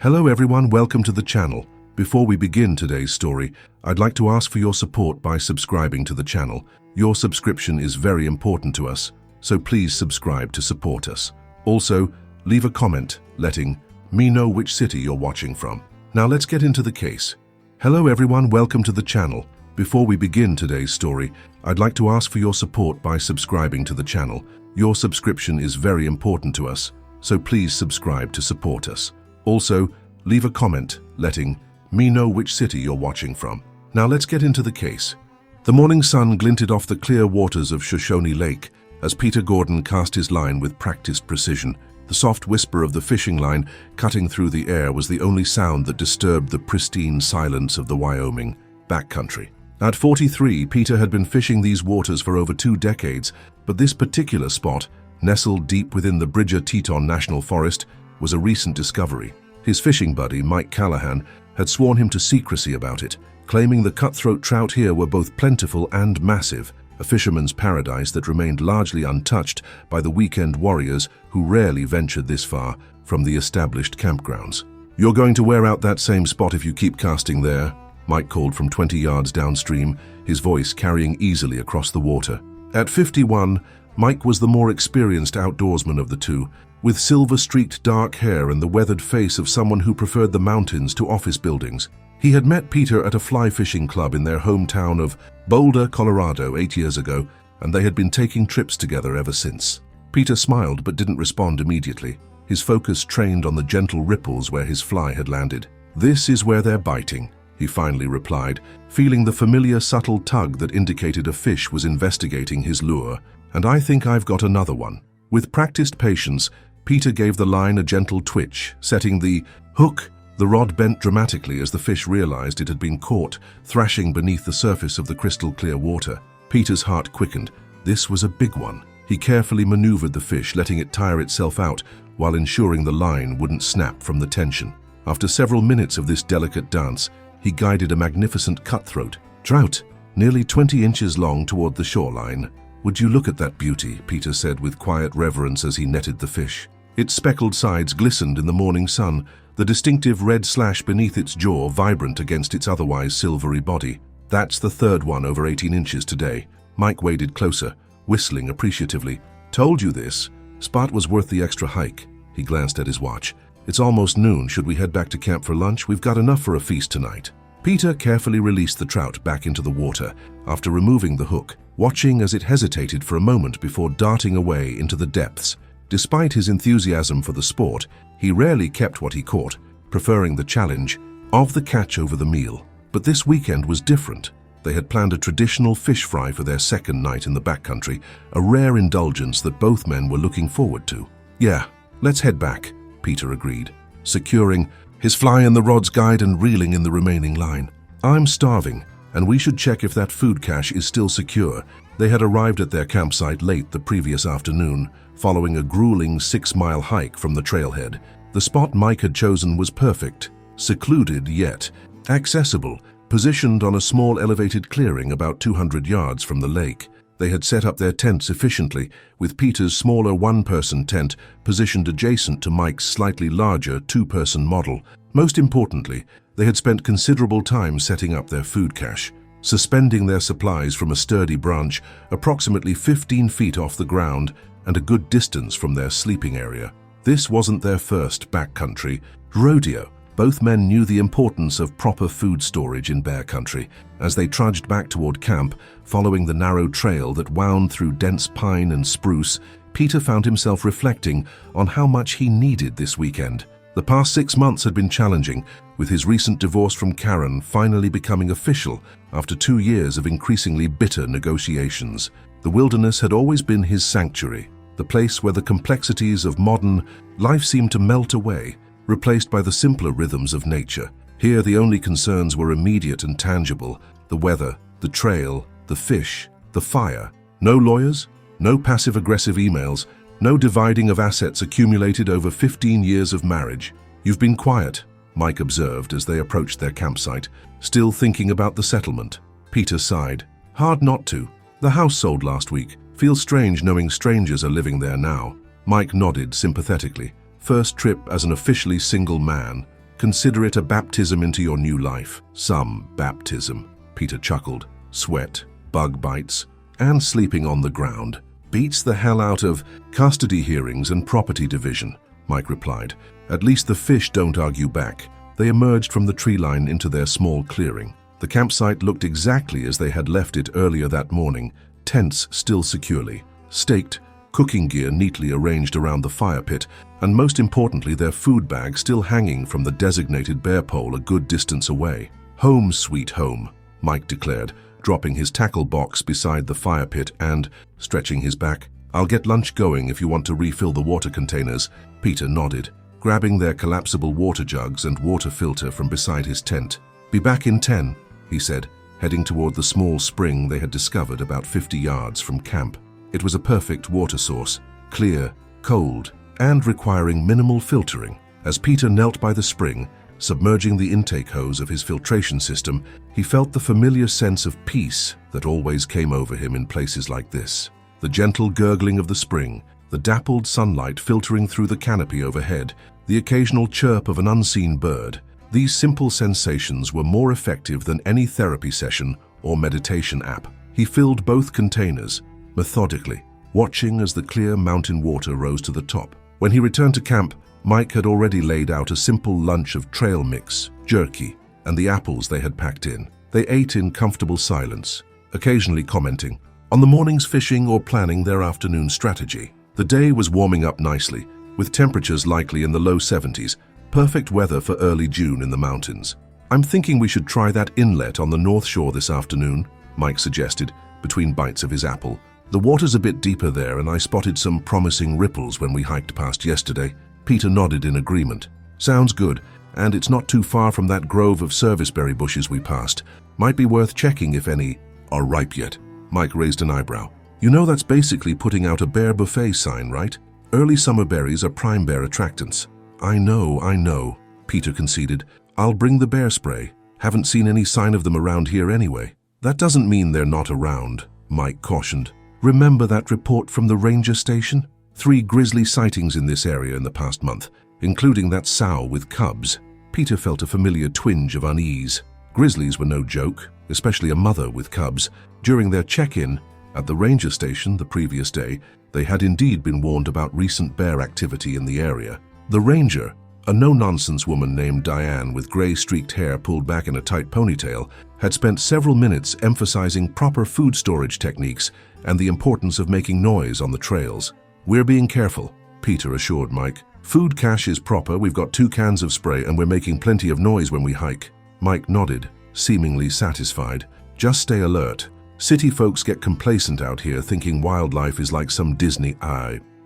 Hello everyone, welcome to the channel. Before we begin today's story, I'd like to ask for your support by subscribing to the channel. Your subscription is very important to us, so please subscribe to support us. Also, leave a comment letting me know which city you're watching from. Now let's get into the case. Hello everyone, welcome to the channel. Before we begin today's story, I'd like to ask for your support by subscribing to the channel. Your subscription is very important to us, so please subscribe to support us. Also, leave a comment letting me know which city you're watching from. Now let's get into the case. The morning sun glinted off the clear waters of Shoshone Lake as Peter Gordon cast his line with practiced precision. The soft whisper of the fishing line cutting through the air was the only sound that disturbed the pristine silence of the Wyoming backcountry. At 43, Peter had been fishing these waters for over 2 decades, but this particular spot, nestled deep within the Bridger-Teton National Forest, was a recent discovery. His fishing buddy, Mike Callahan, had sworn him to secrecy about it, claiming the cutthroat trout here were both plentiful and massive, a fisherman's paradise that remained largely untouched by the weekend warriors who rarely ventured this far from the established campgrounds. "You're going to wear out that same spot if you keep casting there," Mike called from 20 yards downstream, his voice carrying easily across the water. At 51, Mike was the more experienced outdoorsman of the two, with silver-streaked dark hair and the weathered face of someone who preferred the mountains to office buildings. He had met Peter at a fly fishing club in their hometown of Boulder, Colorado 8 years ago, and they had been taking trips together ever since. Peter smiled but didn't respond immediately, his focus trained on the gentle ripples where his fly had landed. "This is where they're biting," he finally replied, feeling the familiar subtle tug that indicated a fish was investigating his lure. "And I think I've got another one." With practiced patience, Peter gave the line a gentle twitch, setting the hook. The rod bent dramatically as the fish realized it had been caught, thrashing beneath the surface of the crystal-clear water. Peter's heart quickened. This was a big one. He carefully maneuvered the fish, letting it tire itself out while ensuring the line wouldn't snap from the tension. After several minutes of this delicate dance, he guided a magnificent cutthroat trout, nearly 20 inches long, toward the shoreline. "Would you look at that beauty?" Peter said with quiet reverence as he netted the fish. Its speckled sides glistened in the morning sun, the distinctive red slash beneath its jaw vibrant against its otherwise silvery body. "That's the third one over 18 inches today." Mike waded closer, whistling appreciatively. "Told you this spot was worth the extra hike." He glanced at his watch. "It's almost noon. Should we head back to camp for lunch? We've got enough for a feast tonight." Peter carefully released the trout back into the water after removing the hook, watching as it hesitated for a moment before darting away into the depths. Despite his enthusiasm for the sport, he rarely kept what he caught, preferring the challenge of the catch over the meal. But this weekend was different. They had planned a traditional fish fry for their second night in the backcountry, a rare indulgence that both men were looking forward to. "Yeah, let's head back," Peter agreed, securing his fly in the rod's guide and reeling in the remaining line. "I'm starving, and we should check if that food cache is still secure." They had arrived at their campsite late the previous afternoon, following a grueling 6-mile hike from the trailhead. The spot Mike had chosen was perfect, secluded yet accessible, positioned on a small elevated clearing about 200 yards from the lake. They had set up their tents efficiently, with Peter's smaller one-person tent positioned adjacent to Mike's slightly larger 2-person model. Most importantly, they had spent considerable time setting up their food cache, suspending their supplies from a sturdy branch approximately 15 feet off the ground and a good distance from their sleeping area. This wasn't their first backcountry rodeo. Both men knew the importance of proper food storage in bear country. As they trudged back toward camp, following the narrow trail that wound through dense pine and spruce, Peter found himself reflecting on how much he needed this weekend. The past 6 months had been challenging, with his recent divorce from Karen finally becoming official after 2 years of increasingly bitter negotiations. The wilderness had always been his sanctuary, the place where the complexities of modern life seemed to melt away, replaced by the simpler rhythms of nature. Here the only concerns were immediate and tangible: the weather, the trail, the fish, the fire. No lawyers, no passive-aggressive emails, no dividing of assets accumulated over 15 years of marriage. "You've been quiet," Mike observed as they approached their campsite, still thinking about the settlement. Peter sighed. "Hard not to. The house sold last week. Feels strange knowing strangers are living there now." Mike nodded sympathetically. First trip as an officially single man, Consider it a baptism into your new life. Some baptism. Peter chuckled. Sweat, bug bites, and sleeping on the ground. Beats the hell out of custody hearings and property division, Mike replied. At least the fish don't argue back. They emerged from the tree line into their small clearing. The campsite looked exactly as they had left it earlier that morning, tents still securely staked, cooking gear neatly arranged around the fire pit, and most importantly their food bag still hanging from the designated bear pole a good distance away. Home sweet home, Mike declared, dropping his tackle box beside the fire pit and stretching his back. I'll get lunch going if you want to refill the water containers. Peter nodded, grabbing their collapsible water jugs and water filter from beside his tent. Be back in 10, he said, heading toward the small spring they had discovered about 50 yards from camp. It was a perfect water source, clear, cold, and requiring minimal filtering. As Peter knelt by the spring, submerging the intake hose of his filtration system, he felt the familiar sense of peace that always came over him in places like this. The gentle gurgling of the spring, the dappled sunlight filtering through the canopy overhead, the occasional chirp of an unseen bird. These simple sensations were more effective than any therapy session or meditation app. He filled both containers, methodically, watching as the clear mountain water rose to the top. When he returned to camp, Mike had already laid out a simple lunch of trail mix, jerky, and the apples they had packed in. They ate in comfortable silence, occasionally commenting on the morning's fishing or planning their afternoon strategy. The day was warming up nicely, with temperatures likely in the low 70s, perfect weather for early June in the mountains. I'm thinking we should try that inlet on the North Shore this afternoon, Mike suggested, between bites of his apple. The water's a bit deeper there, and I spotted some promising ripples when we hiked past yesterday. Peter nodded in agreement. Sounds good, and it's not too far from that grove of serviceberry bushes we passed. Might be worth checking if any are ripe yet. Mike raised an eyebrow. You know that's basically putting out a bear buffet sign, right? Early summer berries are prime bear attractants. I know, Peter conceded. I'll bring the bear spray. Haven't seen any sign of them around here anyway. That doesn't mean they're not around, Mike cautioned. Remember that report from the ranger station? 3 grizzly sightings in this area in the past month, including that sow with cubs. Peter felt a familiar twinge of unease. Grizzlies were no joke, especially a mother with cubs. During their check-in at the ranger station the previous day, they had indeed been warned about recent bear activity in the area. The ranger, a no-nonsense woman named Diane with gray-streaked hair pulled back in a tight ponytail, had spent several minutes emphasizing proper food storage techniques and the importance of making noise on the trails. We're being careful, Peter assured Mike. Food cache is proper, we've got 2 cans of spray, and we're making plenty of noise when we hike. Mike nodded, seemingly satisfied. Just stay alert. City folks get complacent out here thinking wildlife is like some Disney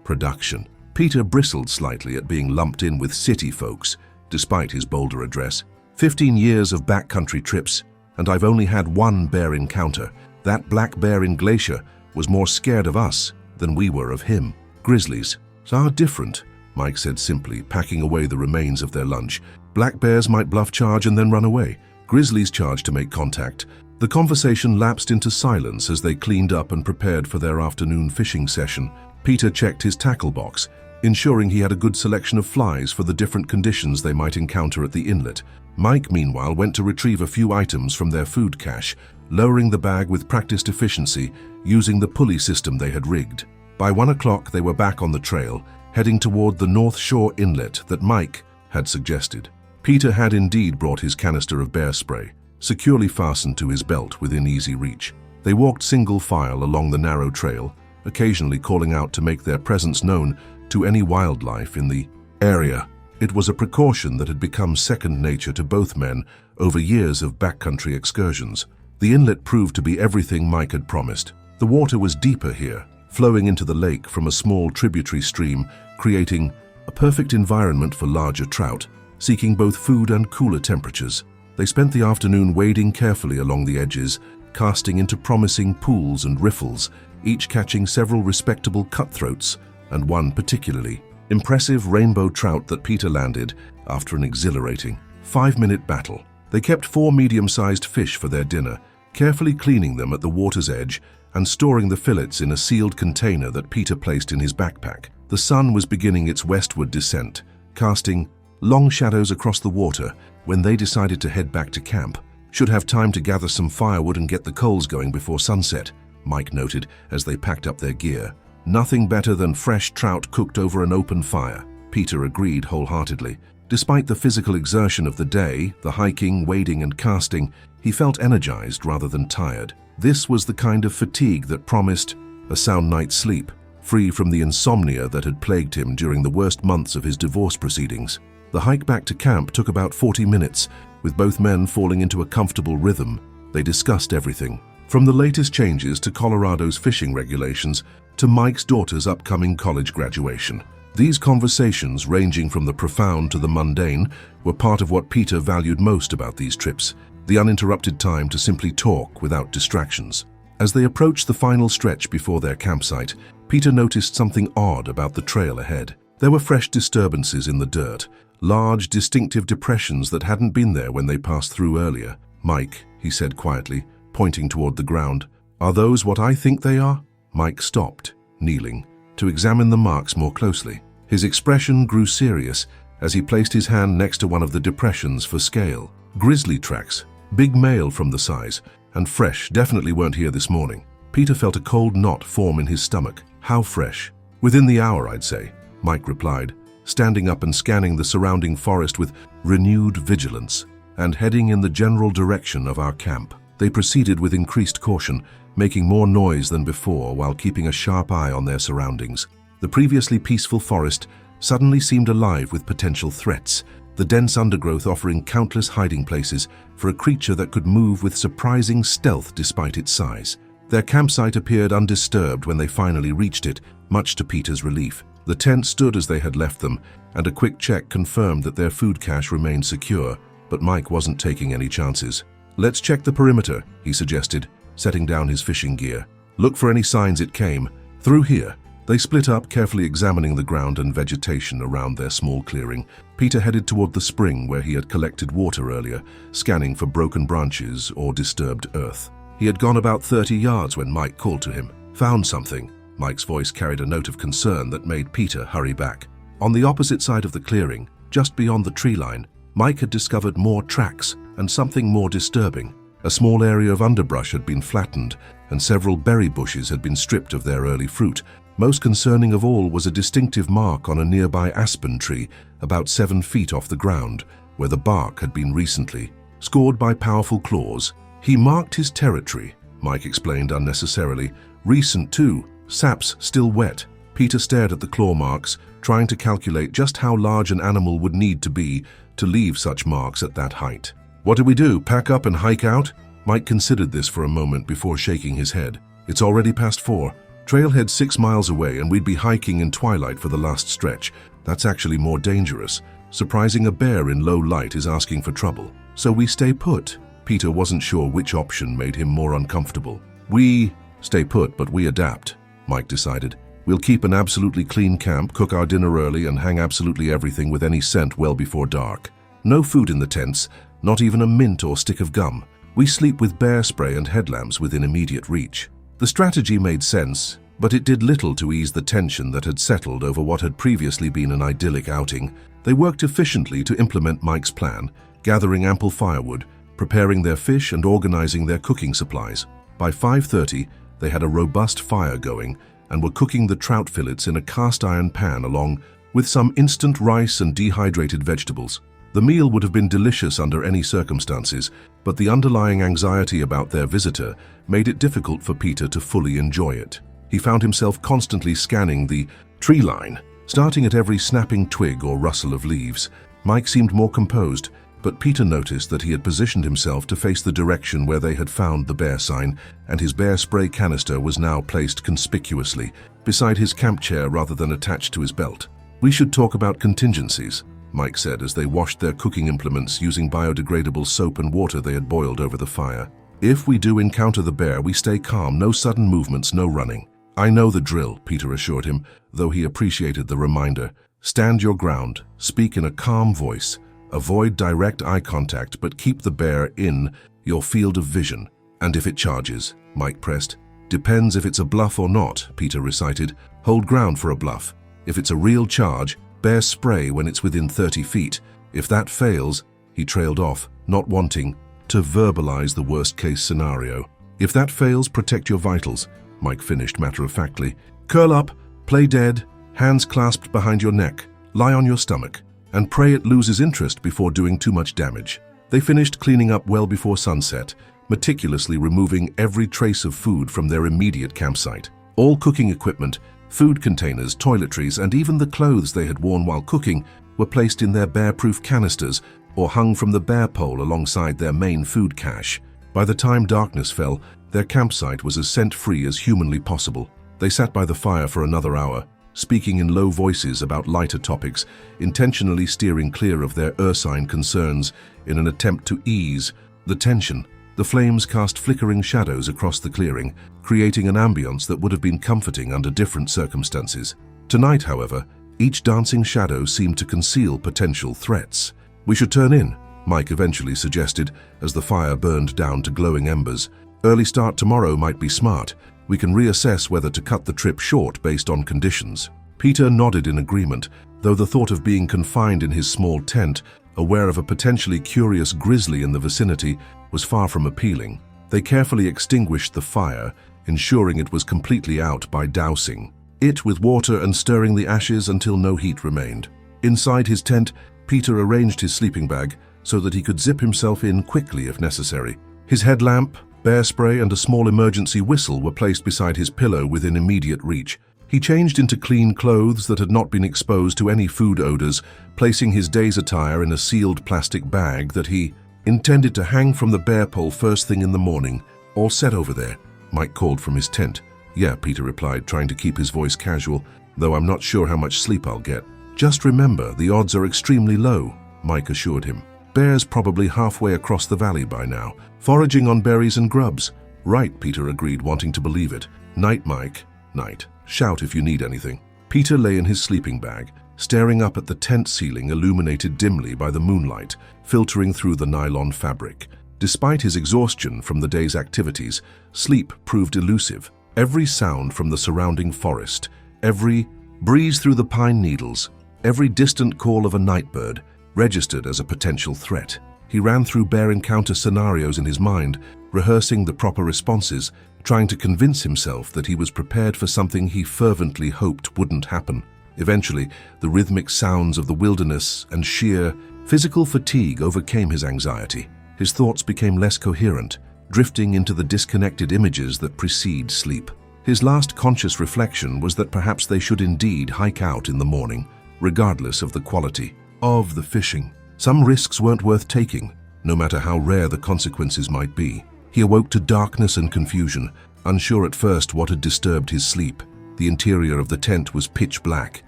production. Peter bristled slightly at being lumped in with city folks, despite his bolder address. 15 years of backcountry trips, and I've only had one bear encounter. That black bear in Glacier was more scared of us than we were of him. Grizzlies are different, Mike said simply, packing away the remains of their lunch. Black bears might bluff charge and then run away. Grizzlies charge to make contact. The conversation lapsed into silence as they cleaned up and prepared for their afternoon fishing session. Peter checked his tackle box, ensuring he had a good selection of flies for the different conditions they might encounter at the inlet. Mike, meanwhile, went to retrieve a few items from their food cache, lowering the bag with practiced efficiency using the pulley system they had rigged. By 1 o'clock, they were back on the trail, heading toward the North Shore inlet that Mike had suggested. Peter had indeed brought his canister of bear spray, securely fastened to his belt within easy reach. They walked single file along the narrow trail, occasionally calling out to make their presence known to any wildlife in the area. It was a precaution that had become second nature to both men over years of backcountry excursions. The inlet proved to be everything Mike had promised. The water was deeper here, flowing into the lake from a small tributary stream, creating a perfect environment for larger trout, seeking both food and cooler temperatures. They spent the afternoon wading carefully along the edges, casting into promising pools and riffles, each catching several respectable cutthroats and one particularly impressive rainbow trout that Peter landed after an exhilarating 5-minute battle. They kept 4 medium-sized fish for their dinner, carefully cleaning them at the water's edge and storing the fillets in a sealed container that Peter placed in his backpack. The sun was beginning its westward descent, casting long shadows across the water when they decided to head back to camp. Should have time to gather some firewood and get the coals going before sunset, Mike noted as they packed up their gear. Nothing better than fresh trout cooked over an open fire, Peter agreed wholeheartedly. Despite the physical exertion of the day, the hiking, wading and casting, he felt energized rather than tired. This was the kind of fatigue that promised a sound night's sleep, free from the insomnia that had plagued him during the worst months of his divorce proceedings. The hike back to camp took about 40 minutes, with both men falling into a comfortable rhythm. They discussed everything, from the latest changes to Colorado's fishing regulations to Mike's daughter's upcoming college graduation. These conversations, ranging from the profound to the mundane, were part of what Peter valued most about these trips, the uninterrupted time to simply talk without distractions. As they approached the final stretch before their campsite, Peter noticed something odd about the trail ahead. There were fresh disturbances in the dirt, large, distinctive depressions that hadn't been there when they passed through earlier. "Mike," he said quietly, pointing toward the ground, "are those what I think they are?" Mike stopped, kneeling, to examine the marks more closely. His expression grew serious as he placed his hand next to one of the depressions for scale. Grizzly tracks, big male from the size, and fresh, definitely weren't here this morning. Peter felt a cold knot form in his stomach. "How fresh?" "Within the hour, I'd say," Mike replied, standing up and scanning the surrounding forest with renewed vigilance, and heading in the general direction of our camp. They proceeded with increased caution, making more noise than before while keeping a sharp eye on their surroundings. The previously peaceful forest suddenly seemed alive with potential threats, the dense undergrowth offering countless hiding places for a creature that could move with surprising stealth despite its size. Their campsite appeared undisturbed when they finally reached it, much to Peter's relief. The tent stood as they had left them, and a quick check confirmed that their food cache remained secure, but Mike wasn't taking any chances. "Let's check the perimeter," he suggested, setting down his fishing gear. "Look for any signs it came through here." They split up, carefully examining the ground and vegetation around their small clearing. Peter headed toward the spring where he had collected water earlier, scanning for broken branches or disturbed earth. He had gone about 30 yards when Mike called to him. "Found something." Mike's voice carried a note of concern that made Peter hurry back. On the opposite side of the clearing, just beyond the tree line, Mike had discovered more tracks and something more disturbing. A small area of underbrush had been flattened, and several berry bushes had been stripped of their early fruit. Most concerning of all was a distinctive mark on a nearby aspen tree, about 7 feet off the ground, where the bark had been recently scored by powerful claws. "He marked his territory," Mike explained unnecessarily. "Recent too, sap's still wet." Peter stared at the claw marks, trying to calculate just how large an animal would need to be to leave such marks at that height. "What do we do, pack up and hike out?" Mike considered this for a moment before shaking his head. "It's already past 4. Trailhead 6 miles away, and we'd be hiking in twilight for the last stretch. That's actually more dangerous. Surprising a bear in low light is asking for trouble. So we stay put." Peter wasn't sure which option made him more uncomfortable. "We stay put, but we adapt," Mike decided. "We'll keep an absolutely clean camp, cook our dinner early, and hang absolutely everything with any scent well before dark. No food in the tents, not even a mint or stick of gum. We sleep with bear spray and headlamps within immediate reach." The strategy made sense, but it did little to ease the tension that had settled over what had previously been an idyllic outing. They worked efficiently to implement Mike's plan, gathering ample firewood, preparing their fish and organizing their cooking supplies. By 5:30, they had a robust fire going and were cooking the trout fillets in a cast-iron pan along with some instant rice and dehydrated vegetables. The meal would have been delicious under any circumstances, but the underlying anxiety about their visitor made it difficult for Peter to fully enjoy it. He found himself constantly scanning the tree line, starting at every snapping twig or rustle of leaves. Mike seemed more composed, but Peter noticed that he had positioned himself to face the direction where they had found the bear sign, and his bear spray canister was now placed conspicuously beside his camp chair rather than attached to his belt. "We should talk about contingencies," Mike said as they washed their cooking implements using biodegradable soap and water they had boiled over the fire. "If we do encounter the bear, we stay calm, no sudden movements, no running." "I know the drill," Peter assured him, though he appreciated the reminder. "Stand your ground, speak in a calm voice, avoid direct eye contact, but keep the bear in your field of vision." "And if it charges?" Mike pressed. "Depends if it's a bluff or not," Peter recited. "Hold ground for a bluff. If it's a real charge, bear spray when it's within 30 feet. If that fails, he trailed off, not wanting to verbalize the worst-case scenario. If that fails, protect your vitals, Mike finished matter-of-factly. Curl up, play dead, hands clasped behind your neck, lie on your stomach, and pray it loses interest before doing too much damage. They finished cleaning up well before sunset, meticulously removing every trace of food from their immediate campsite. All cooking equipment, food containers, toiletries, and even the clothes they had worn while cooking were placed in their bear-proof canisters or hung from the bear pole alongside their main food cache. By the time darkness fell, their campsite was as scent-free as humanly possible. They sat by the fire for another hour, speaking in low voices about lighter topics, intentionally steering clear of their ursine concerns in an attempt to ease the tension. The flames cast flickering shadows across the clearing, creating an ambience that would have been comforting under different circumstances. Tonight, however, each dancing shadow seemed to conceal potential threats. "We should turn in," Mike eventually suggested as the fire burned down to glowing embers. "Early start tomorrow might be smart. We can reassess whether to cut the trip short based on conditions." Peter nodded in agreement, though the thought of being confined in his small tent, aware of a potentially curious grizzly in the vicinity, was far from appealing. They carefully extinguished the fire, ensuring it was completely out by dousing it with water and stirring the ashes until no heat remained. Inside his tent, Peter arranged his sleeping bag so that he could zip himself in quickly if necessary. His headlamp, bear spray, and a small emergency whistle were placed beside his pillow within immediate reach. He changed into clean clothes that had not been exposed to any food odors, placing his day's attire in a sealed plastic bag that he intended to hang from the bear pole first thing in the morning. "All set over there?" Mike called from his tent. "Yeah," Peter replied, trying to keep his voice casual, "though I'm not sure how much sleep I'll get." "Just remember, the odds are extremely low," Mike assured him. "Bear's probably halfway across the valley by now, foraging on berries and grubs." "Right," Peter agreed, wanting to believe it. "Night, Mike. Night. Shout if you need anything." Peter lay in his sleeping bag, staring up at the tent ceiling illuminated dimly by the moonlight, filtering through the nylon fabric. Despite his exhaustion from the day's activities, sleep proved elusive. Every sound from the surrounding forest, every breeze through the pine needles, every distant call of a nightbird registered as a potential threat. He ran through bear encounter scenarios in his mind, rehearsing the proper responses, trying to convince himself that he was prepared for something he fervently hoped wouldn't happen. Eventually, the rhythmic sounds of the wilderness and sheer physical fatigue overcame his anxiety. His thoughts became less coherent, drifting into the disconnected images that precede sleep. His last conscious reflection was that perhaps they should indeed hike out in the morning, regardless of the quality of the fishing. Some risks weren't worth taking, no matter how rare the consequences might be. He awoke to darkness and confusion, unsure at first what had disturbed his sleep. The interior of the tent was pitch black,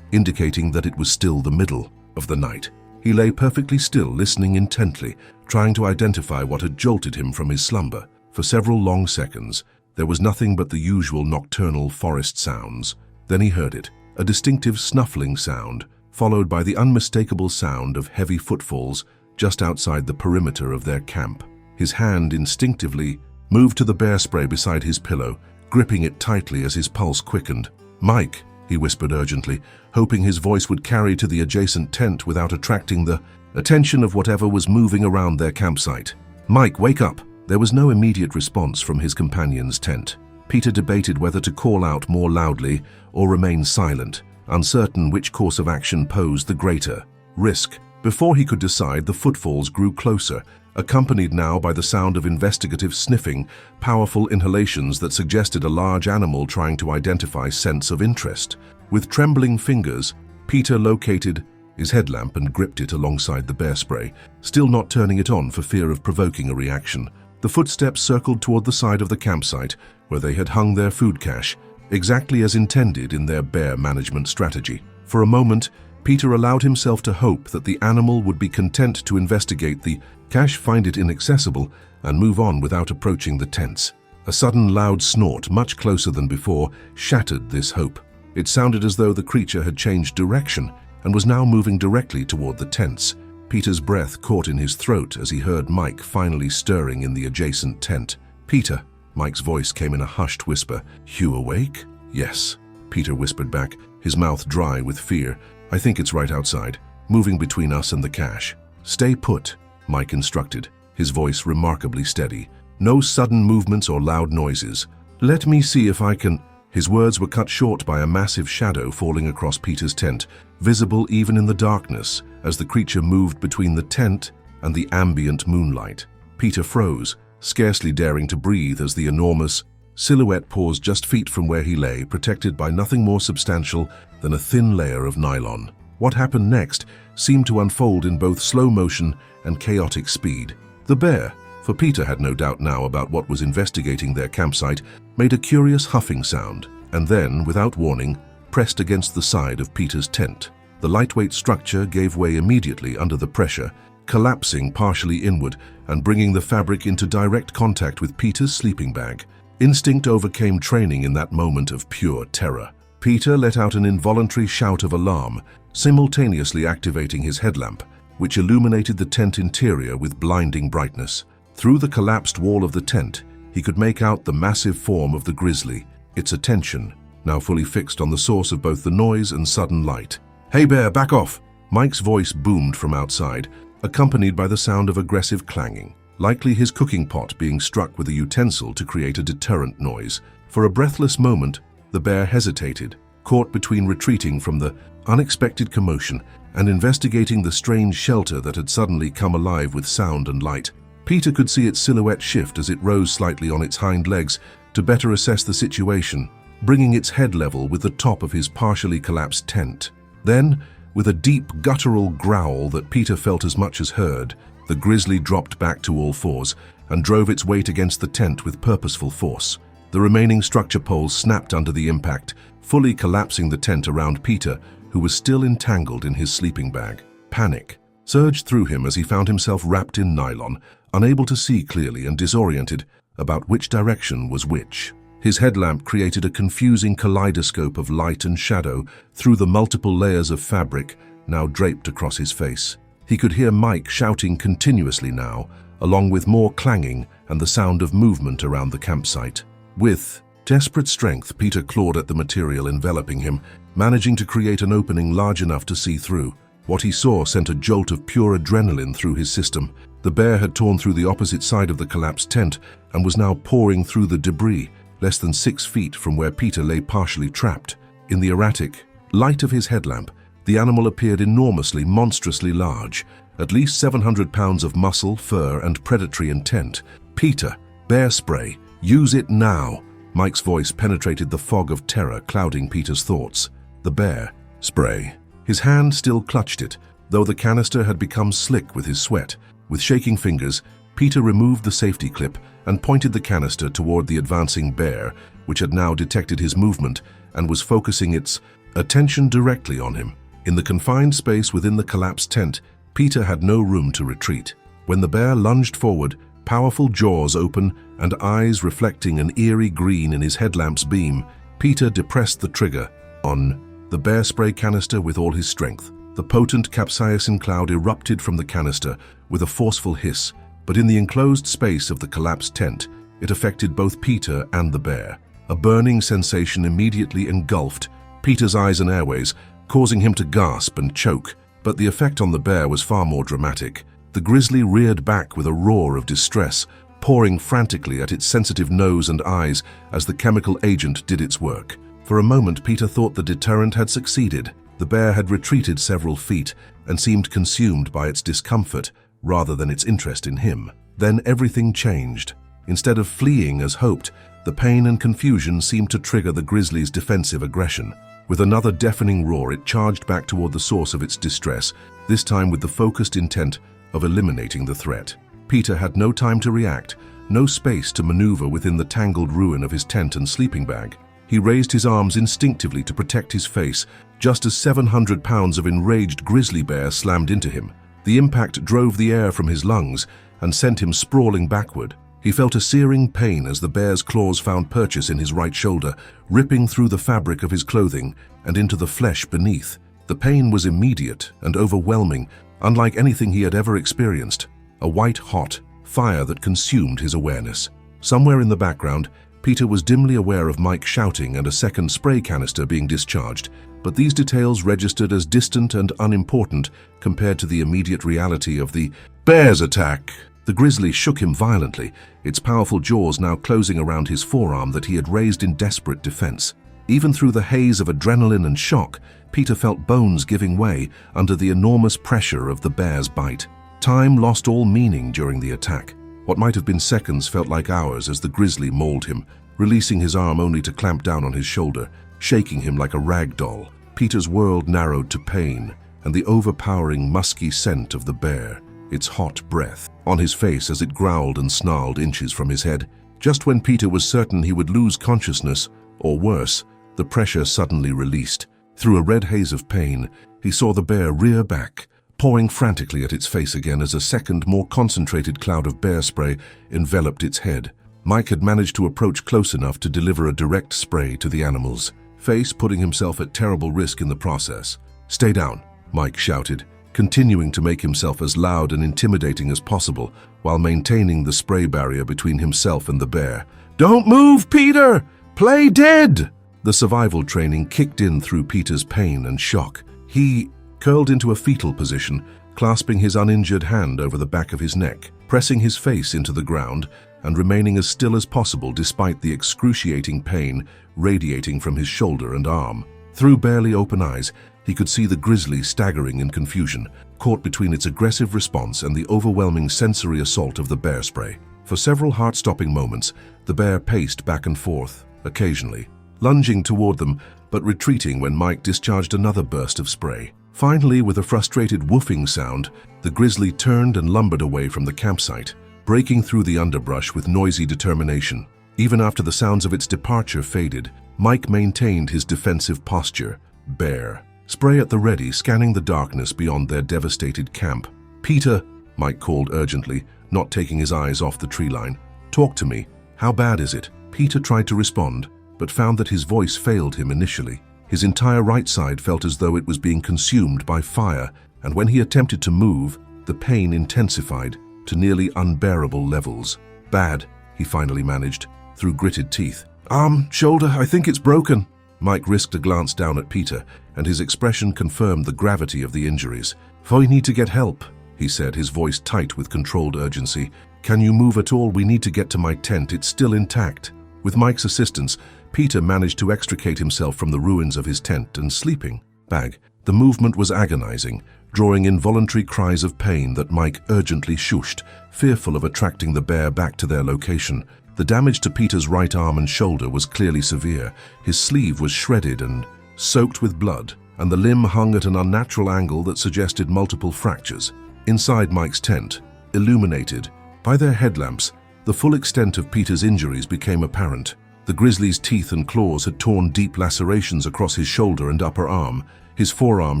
indicating that it was still the middle of the night. He lay perfectly still, listening intently, trying to identify what had jolted him from his slumber. For several long seconds, there was nothing but the usual nocturnal forest sounds. Then he heard it, a distinctive snuffling sound, followed by the unmistakable sound of heavy footfalls just outside the perimeter of their camp. His hand instinctively moved to the bear spray beside his pillow, gripping it tightly as his pulse quickened. "Mike," he whispered urgently, hoping his voice would carry to the adjacent tent without attracting the attention of whatever was moving around their campsite. "Mike, wake up!" There was no immediate response from his companion's tent. Peter debated whether to call out more loudly or remain silent, uncertain which course of action posed the greater risk. Before he could decide, the footfalls grew closer, accompanied now by the sound of investigative sniffing, powerful inhalations that suggested a large animal trying to identify scents of interest. With trembling fingers, Peter located his headlamp and gripped it alongside the bear spray, still not turning it on for fear of provoking a reaction. The footsteps circled toward the side of the campsite, where they had hung their food cache, exactly as intended in their bear management strategy. For a moment, Peter allowed himself to hope that the animal would be content to investigate the cache, find it inaccessible, and move on without approaching the tents. A sudden loud snort, much closer than before, shattered this hope. It sounded as though the creature had changed direction and was now moving directly toward the tents. Peter's breath caught in his throat as he heard Mike finally stirring in the adjacent tent. "Peter," Mike's voice came in a hushed whisper. "You awake?" "Yes," Peter whispered back, his mouth dry with fear. I think it's right outside, moving between us and the cache. Stay put, Mike instructed, his voice remarkably steady. No sudden movements or loud noises. Let me see if I can... His words were cut short by a massive shadow falling across Peter's tent, visible even in the darkness as the creature moved between the tent and the ambient moonlight. Peter froze, scarcely daring to breathe as the enormous silhouette paused just feet from where he lay, protected by nothing more substantial than a thin layer of nylon. What happened next seemed to unfold in both slow motion and chaotic speed. The bear, for Peter had no doubt now about what was investigating their campsite, made a curious huffing sound, and then, without warning, pressed against the side of Peter's tent. The lightweight structure gave way immediately under the pressure, collapsing partially inward and bringing the fabric into direct contact with Peter's sleeping bag. Instinct overcame training in that moment of pure terror. Peter let out an involuntary shout of alarm, simultaneously activating his headlamp, which illuminated the tent interior with blinding brightness. Through the collapsed wall of the tent, he could make out the massive form of the grizzly, its attention now fully fixed on the source of both the noise and sudden light. "Hey bear, back off!" Mike's voice boomed from outside, accompanied by the sound of aggressive clanging, likely his cooking pot being struck with a utensil to create a deterrent noise. For a breathless moment, the bear hesitated, caught between retreating from the unexpected commotion and investigating the strange shelter that had suddenly come alive with sound and light. Peter could see its silhouette shift as it rose slightly on its hind legs to better assess the situation, bringing its head level with the top of his partially collapsed tent. Then, with a deep guttural growl that Peter felt as much as heard, the grizzly dropped back to all fours and drove its weight against the tent with purposeful force. The remaining structure poles snapped under the impact, fully collapsing the tent around Peter, who was still entangled in his sleeping bag. Panic surged through him as he found himself wrapped in nylon, unable to see clearly and disoriented about which direction was which. His headlamp created a confusing kaleidoscope of light and shadow through the multiple layers of fabric now draped across his face. He could hear Mike shouting continuously now, along with more clanging and the sound of movement around the campsite. With desperate strength, Peter clawed at the material enveloping him, managing to create an opening large enough to see through. What he saw sent a jolt of pure adrenaline through his system. The bear had torn through the opposite side of the collapsed tent and was now pouring through the debris, less than 6 feet from where Peter lay partially trapped. In the erratic light of his headlamp, the animal appeared enormously, monstrously large, at least 700 pounds of muscle, fur, and predatory intent. "Peter, bear spray, use it now!" Mike's voice penetrated the fog of terror clouding Peter's thoughts. The bear spray. His hand still clutched it, though the canister had become slick with his sweat. With shaking fingers, Peter removed the safety clip and pointed the canister toward the advancing bear, which had now detected his movement and was focusing its attention directly on him. In the confined space within the collapsed tent, Peter had no room to retreat. When the bear lunged forward, powerful jaws open and eyes reflecting an eerie green in his headlamp's beam, Peter depressed the trigger on the bear spray canister with all his strength. The potent capsaicin cloud erupted from the canister with a forceful hiss, but in the enclosed space of the collapsed tent, it affected both Peter and the bear. A burning sensation immediately engulfed Peter's eyes and airways, causing him to gasp and choke. But the effect on the bear was far more dramatic. The grizzly reared back with a roar of distress, pouring frantically at its sensitive nose and eyes as the chemical agent did its work. For a moment, Peter thought the deterrent had succeeded. The bear had retreated several feet and seemed consumed by its discomfort rather than its interest in him. Then everything changed. Instead of fleeing as hoped, the pain and confusion seemed to trigger the grizzly's defensive aggression. With another deafening roar, it charged back toward the source of its distress, this time with the focused intent of eliminating the threat. Peter had no time to react, no space to maneuver within the tangled ruin of his tent and sleeping bag. He raised his arms instinctively to protect his face, just as 700 pounds of enraged grizzly bear slammed into him. The impact drove the air from his lungs and sent him sprawling backward. He felt a searing pain as the bear's claws found purchase in his right shoulder, ripping through the fabric of his clothing and into the flesh beneath. The pain was immediate and overwhelming, unlike anything he had ever experienced. A white-hot fire that consumed his awareness. Somewhere in the background, Peter was dimly aware of Mike shouting and a second spray canister being discharged, but these details registered as distant and unimportant compared to the immediate reality of the bear's attack. The grizzly shook him violently, its powerful jaws now closing around his forearm that he had raised in desperate defense. Even through the haze of adrenaline and shock, Peter felt bones giving way under the enormous pressure of the bear's bite. Time lost all meaning during the attack. What might have been seconds felt like hours as the grizzly mauled him, releasing his arm only to clamp down on his shoulder, shaking him like a rag doll. Peter's world narrowed to pain and the overpowering musky scent of the bear, its hot breath, on his face as it growled and snarled inches from his head. Just when Peter was certain he would lose consciousness, or worse, the pressure suddenly released. Through a red haze of pain, he saw the bear rear back, pawing frantically at its face again as a second, more concentrated cloud of bear spray enveloped its head. Mike had managed to approach close enough to deliver a direct spray to the animal's face, putting himself at terrible risk in the process. "Stay down," Mike shouted, continuing to make himself as loud and intimidating as possible while maintaining the spray barrier between himself and the bear. "Don't move, Peter! Play dead!" The survival training kicked in through Peter's pain and shock. He curled into a fetal position, clasping his uninjured hand over the back of his neck, pressing his face into the ground and remaining as still as possible despite the excruciating pain radiating from his shoulder and arm. Through barely open eyes, he could see the grizzly staggering in confusion, caught between its aggressive response and the overwhelming sensory assault of the bear spray. For several heart-stopping moments, the bear paced back and forth, occasionally lunging toward them but retreating when Mike discharged another burst of spray. Finally, with a frustrated woofing sound, the grizzly turned and lumbered away from the campsite, breaking through the underbrush with noisy determination. Even after the sounds of its departure faded, Mike maintained his defensive posture. Bear spray at the ready, scanning the darkness beyond their devastated camp. "Peter," Mike called urgently, not taking his eyes off the tree line. "Talk to me. How bad is it?" Peter tried to respond, but found that his voice failed him initially. His entire right side felt as though it was being consumed by fire, and when he attempted to move, the pain intensified to nearly unbearable levels. "Bad," he finally managed, through gritted teeth. "Arm, shoulder, I think it's broken." Mike risked a glance down at Peter, and his expression confirmed the gravity of the injuries. "I need to get help," he said, his voice tight with controlled urgency. "Can you move at all? We need to get to my tent. It's still intact." With Mike's assistance, Peter managed to extricate himself from the ruins of his tent and sleeping bag. The movement was agonizing, drawing involuntary cries of pain that Mike urgently shushed, fearful of attracting the bear back to their location. The damage to Peter's right arm and shoulder was clearly severe. His sleeve was shredded and soaked with blood, and the limb hung at an unnatural angle that suggested multiple fractures. Inside Mike's tent, illuminated by their headlamps, the full extent of Peter's injuries became apparent. The grizzly's teeth and claws had torn deep lacerations across his shoulder and upper arm. His forearm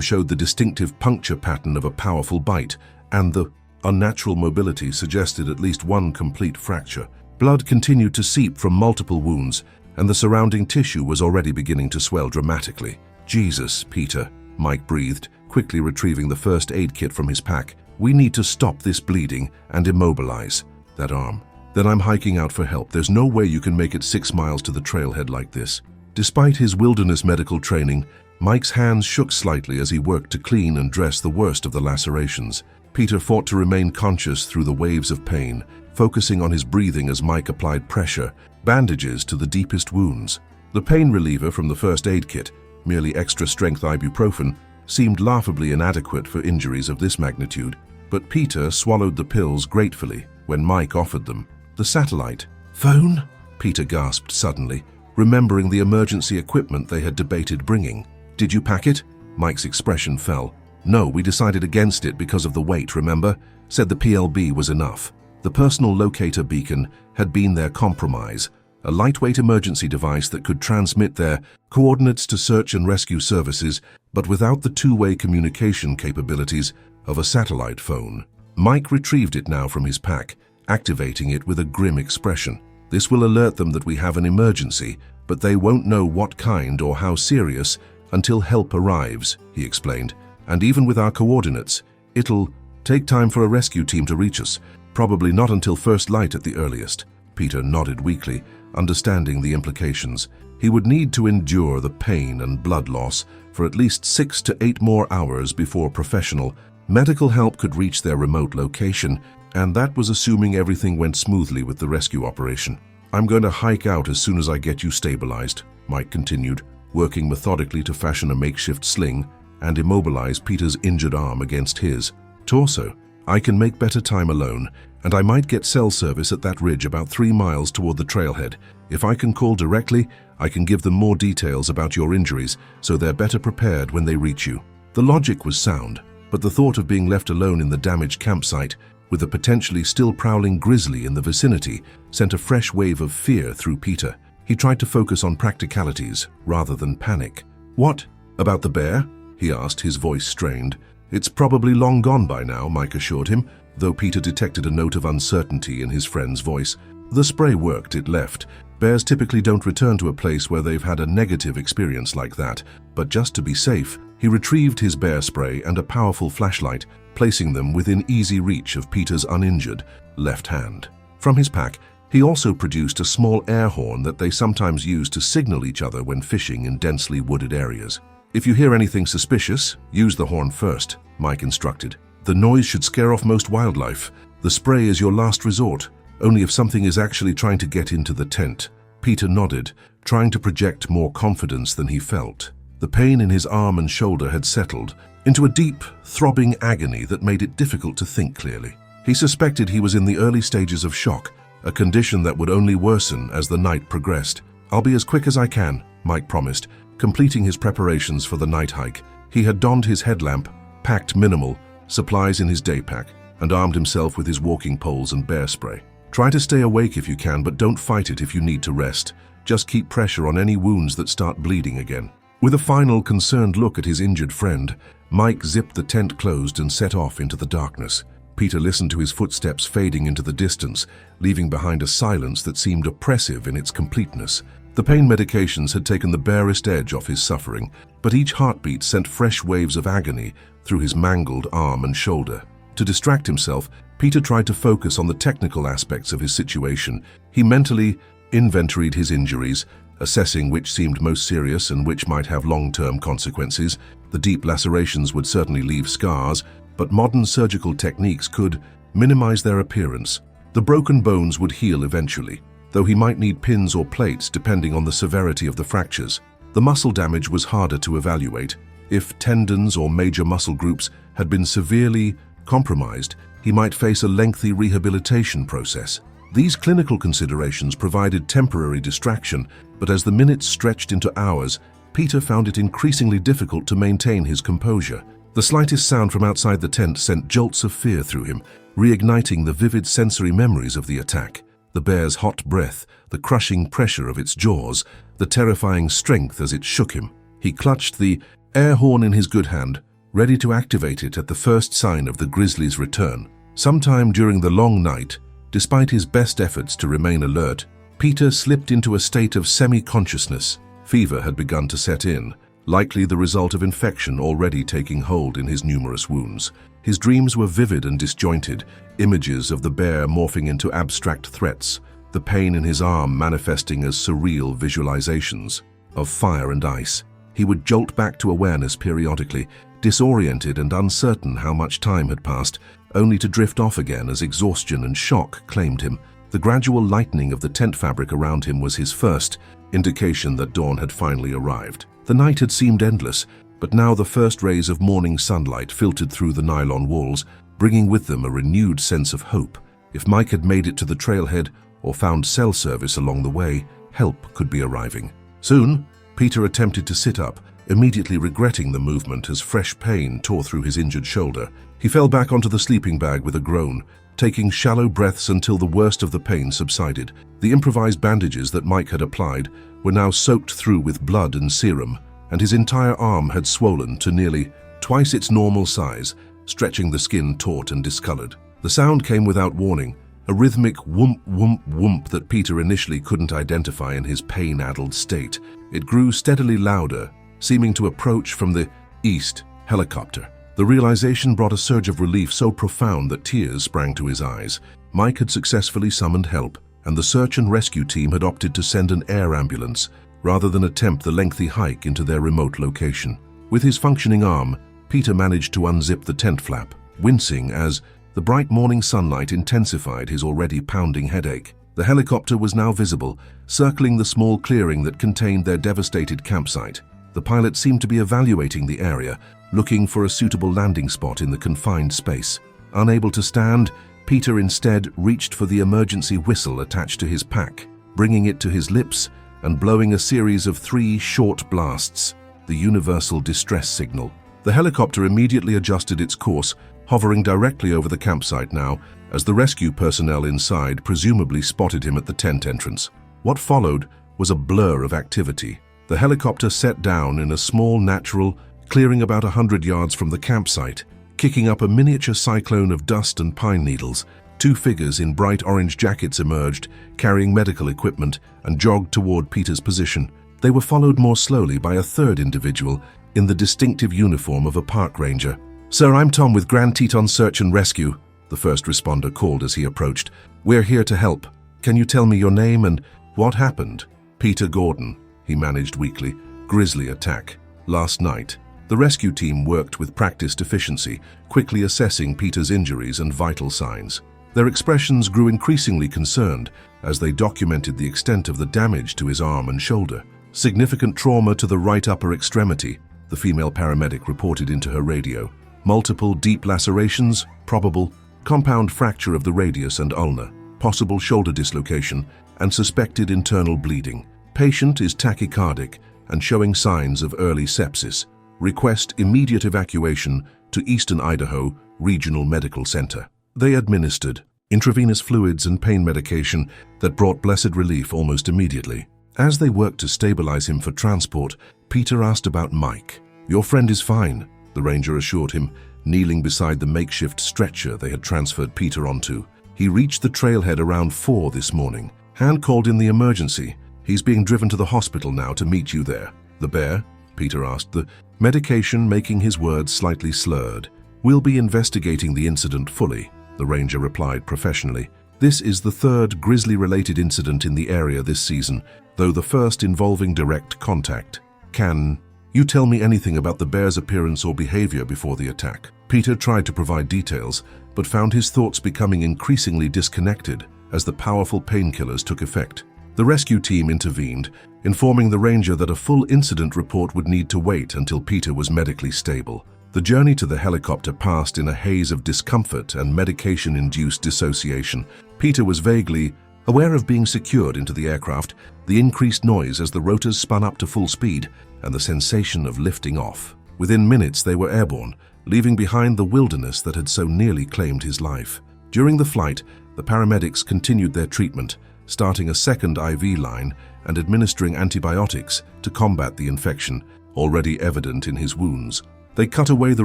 showed the distinctive puncture pattern of a powerful bite, and the unnatural mobility suggested at least one complete fracture. Blood continued to seep from multiple wounds, and the surrounding tissue was already beginning to swell dramatically. "Jesus, Peter," Mike breathed, quickly retrieving the first aid kit from his pack. "We need to stop this bleeding and immobilize that arm. Then I'm hiking out for help. There's no way you can make it 6 miles to the trailhead like this." Despite his wilderness medical training, Mike's hands shook slightly as he worked to clean and dress the worst of the lacerations. Peter fought to remain conscious through the waves of pain, focusing on his breathing as Mike applied pressure, bandages to the deepest wounds. The pain reliever from the first aid kit, merely extra-strength ibuprofen, seemed laughably inadequate for injuries of this magnitude, but Peter swallowed the pills gratefully when Mike offered them. "The satellite phone?" Peter gasped suddenly, remembering the emergency equipment they had debated bringing. "Did you pack it?" Mike's expression fell. "No, we decided against it because of the weight, remember? Said the PLB was enough." The personal locator beacon had been their compromise, a lightweight emergency device that could transmit their coordinates to search and rescue services, but without the two-way communication capabilities of a satellite phone. Mike retrieved it now from his pack, activating it with a grim expression. "This will alert them that we have an emergency, but they won't know what kind or how serious until help arrives," he explained. "And even with our coordinates, it'll take time for a rescue team to reach us, probably not until first light at the earliest." Peter nodded weakly, understanding the implications. He would need to endure the pain and blood loss for at least 6 to 8 more hours before professional medical help could reach their remote location, and that was assuming everything went smoothly with the rescue operation. "I'm going to hike out as soon as I get you stabilized," Mike continued, working methodically to fashion a makeshift sling and immobilize Peter's injured arm against his torso. "I can make better time alone, and I might get cell service at that ridge about 3 miles toward the trailhead. If I can call directly, I can give them more details about your injuries so they're better prepared when they reach you." The logic was sound, but the thought of being left alone in the damaged campsite with a potentially still prowling grizzly in the vicinity sent a fresh wave of fear through Peter. He tried to focus on practicalities rather than panic. "What about the bear?" he asked, his voice strained. "It's probably long gone by now," Mike assured him, though Peter detected a note of uncertainty in his friend's voice. "The spray worked, it left. Bears typically don't return to a place where they've had a negative experience like that, but just to be safe, he retrieved his bear spray and a powerful flashlight, placing them within easy reach of Peter's uninjured left hand. From his pack, he also produced a small air horn that they sometimes use to signal each other when fishing in densely wooded areas. "If you hear anything suspicious, use the horn first," Mike instructed. "The noise should scare off most wildlife. The spray is your last resort, only if something is actually trying to get into the tent." Peter nodded, trying to project more confidence than he felt. The pain in his arm and shoulder had settled into a deep, throbbing agony that made it difficult to think clearly. He suspected he was in the early stages of shock, a condition that would only worsen as the night progressed. "I'll be as quick as I can," Mike promised, completing his preparations for the night hike. He had donned his headlamp, packed minimal supplies in his day pack, and armed himself with his walking poles and bear spray. "Try to stay awake if you can, but don't fight it if you need to rest. Just keep pressure on any wounds that start bleeding again." With a final concerned look at his injured friend, Mike zipped the tent closed and set off into the darkness. Peter listened to his footsteps fading into the distance, leaving behind a silence that seemed oppressive in its completeness. The pain medications had taken the barest edge off his suffering, but each heartbeat sent fresh waves of agony through his mangled arm and shoulder. To distract himself, Peter tried to focus on the technical aspects of his situation. He mentally inventoried his injuries, assessing which seemed most serious and which might have long-term consequences. The deep lacerations would certainly leave scars, but modern surgical techniques could minimize their appearance. The broken bones would heal eventually, though he might need pins or plates depending on the severity of the fractures. The muscle damage was harder to evaluate. If tendons or major muscle groups had been severely compromised, he might face a lengthy rehabilitation process. These clinical considerations provided temporary distraction, but as the minutes stretched into hours, Peter found it increasingly difficult to maintain his composure. The slightest sound from outside the tent sent jolts of fear through him, reigniting the vivid sensory memories of the attack. The bear's hot breath, the crushing pressure of its jaws, the terrifying strength as it shook him. He clutched the air horn in his good hand, ready to activate it at the first sign of the grizzly's return. Sometime during the long night, despite his best efforts to remain alert, Peter slipped into a state of semi-consciousness. Fever had begun to set in, likely the result of infection already taking hold in his numerous wounds. His dreams were vivid and disjointed, images of the bear morphing into abstract threats, the pain in his arm manifesting as surreal visualizations of fire and ice. He would jolt back to awareness periodically, disoriented and uncertain how much time had passed, only to drift off again as exhaustion and shock claimed him. The gradual lightening of the tent fabric around him was his first indication that dawn had finally arrived. The night had seemed endless, but now the first rays of morning sunlight filtered through the nylon walls, bringing with them a renewed sense of hope. If Mike had made it to the trailhead or found cell service along the way, help could be arriving. Soon, Peter attempted to sit up, immediately regretting the movement as fresh pain tore through his injured shoulder. He fell back onto the sleeping bag with a groan, taking shallow breaths until the worst of the pain subsided. The improvised bandages that Mike had applied were now soaked through with blood and serum, and his entire arm had swollen to nearly twice its normal size, stretching the skin taut and discolored. The sound came without warning, a rhythmic whoomp, whoomp, whoomp that Peter initially couldn't identify in his pain-addled state. It grew steadily louder, seeming to approach from the east helicopter. The realization brought a surge of relief so profound that tears sprang to his eyes. Mike had successfully summoned help, and the search and rescue team had opted to send an air ambulance rather than attempt the lengthy hike into their remote location. With his functioning arm, Peter managed to unzip the tent flap, wincing as the bright morning sunlight intensified his already pounding headache. The helicopter was now visible, circling the small clearing that contained their devastated campsite. The pilot seemed to be evaluating the area, looking for a suitable landing spot in the confined space. Unable to stand, Peter instead reached for the emergency whistle attached to his pack, bringing it to his lips and blowing a series of 3 short blasts, the universal distress signal. The helicopter immediately adjusted its course, hovering directly over the campsite now, as the rescue personnel inside presumably spotted him at the tent entrance. What followed was a blur of activity. The helicopter set down in a small natural clearing about 100 yards from the campsite, kicking up a miniature cyclone of dust and pine needles. 2 figures in bright orange jackets emerged, carrying medical equipment, and jogged toward Peter's position. They were followed more slowly by a third individual in the distinctive uniform of a park ranger. "Sir, I'm Tom with Grand Teton Search and Rescue," the first responder called as he approached. "We're here to help. Can you tell me your name and what happened?" "Peter Gordon," he managed weakly. "Grizzly attack. Last night." The rescue team worked with practiced efficiency, quickly assessing Peter's injuries and vital signs. Their expressions grew increasingly concerned as they documented the extent of the damage to his arm and shoulder. "Significant trauma to the right upper extremity," the female paramedic reported into her radio. "Multiple deep lacerations, probable. Compound fracture of the radius and ulna, possible shoulder dislocation, and suspected internal bleeding. Patient is tachycardic and showing signs of early sepsis. Request immediate evacuation to Eastern Idaho Regional Medical Center." They administered intravenous fluids and pain medication that brought blessed relief almost immediately. As they worked to stabilize him for transport, Peter asked about Mike. "Your friend is fine," the ranger assured him, kneeling beside the makeshift stretcher they had transferred Peter onto. "He reached the trailhead around 4 this morning. Hand called in the emergency. He's being driven to the hospital now to meet you there." "The bear?" Peter asked, the medication making his words slightly slurred. "We'll be investigating the incident fully," the ranger replied professionally. "This is the 3rd grizzly-related incident in the area this season, though the first involving direct contact. Can you tell me anything about the bear's appearance or behavior before the attack?" Peter tried to provide details, but found his thoughts becoming increasingly disconnected as the powerful painkillers took effect. The rescue team intervened, informing the ranger that a full incident report would need to wait until Peter was medically stable. The journey to the helicopter passed in a haze of discomfort and medication-induced dissociation. Peter was vaguely aware of being secured into the aircraft, the increased noise as the rotors spun up to full speed, and the sensation of lifting off. Within minutes they were airborne, leaving behind the wilderness that had so nearly claimed his life. During the flight, the paramedics continued their treatment, starting a second IV line and administering antibiotics to combat the infection, already evident in his wounds. They cut away the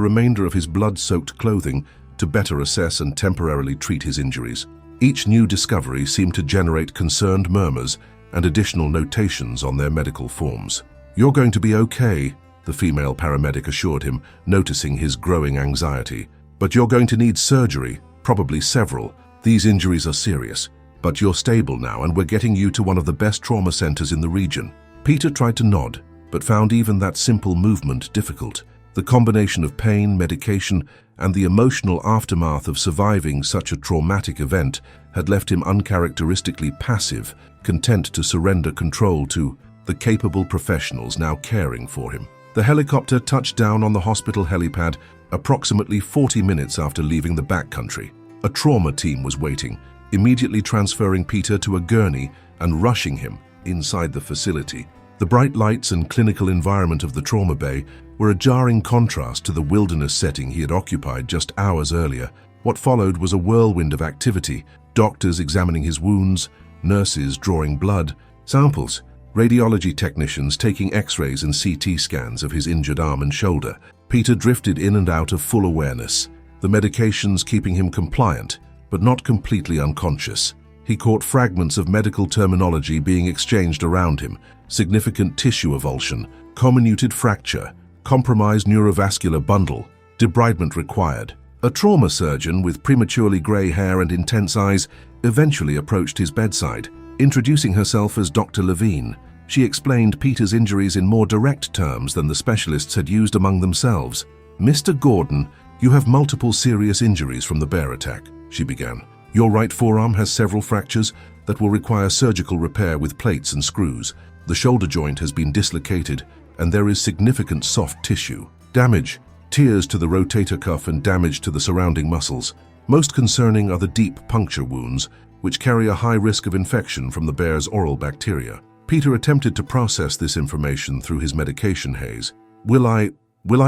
remainder of his blood-soaked clothing to better assess and temporarily treat his injuries. Each new discovery seemed to generate concerned murmurs and additional notations on their medical forms. "You're going to be okay," the female paramedic assured him, noticing his growing anxiety. "But you're going to need surgery, probably several. These injuries are serious. But you're stable now and we're getting you to one of the best trauma centers in the region." Peter tried to nod, but found even that simple movement difficult. The combination of pain, medication, and the emotional aftermath of surviving such a traumatic event had left him uncharacteristically passive, content to surrender control to the capable professionals now caring for him. The helicopter touched down on the hospital helipad approximately 40 minutes after leaving the backcountry. A trauma team was waiting, immediately transferring Peter to a gurney and rushing him inside the facility. The bright lights and clinical environment of the trauma bay were a jarring contrast to the wilderness setting he had occupied just hours earlier. What followed was a whirlwind of activity, doctors examining his wounds, nurses drawing blood samples, radiology technicians taking x-rays and CT scans of his injured arm and shoulder. Peter drifted in and out of full awareness, the medications keeping him compliant, but not completely unconscious. He caught fragments of medical terminology being exchanged around him: significant tissue avulsion, comminuted fracture, compromised neurovascular bundle, debridement required. A trauma surgeon with prematurely grey hair and intense eyes eventually approached his bedside. Introducing herself as Dr. Levine, she explained Peter's injuries in more direct terms than the specialists had used among themselves. "Mr. Gordon, you have multiple serious injuries from the bear attack," she began. "Your right forearm has several fractures that will require surgical repair with plates and screws. The shoulder joint has been dislocated, and there is significant soft tissue damage, tears to the rotator cuff and damage to the surrounding muscles. Most concerning are the deep puncture wounds, which carry a high risk of infection from the bear's oral bacteria." Peter attempted to process this information through his medication haze. Will I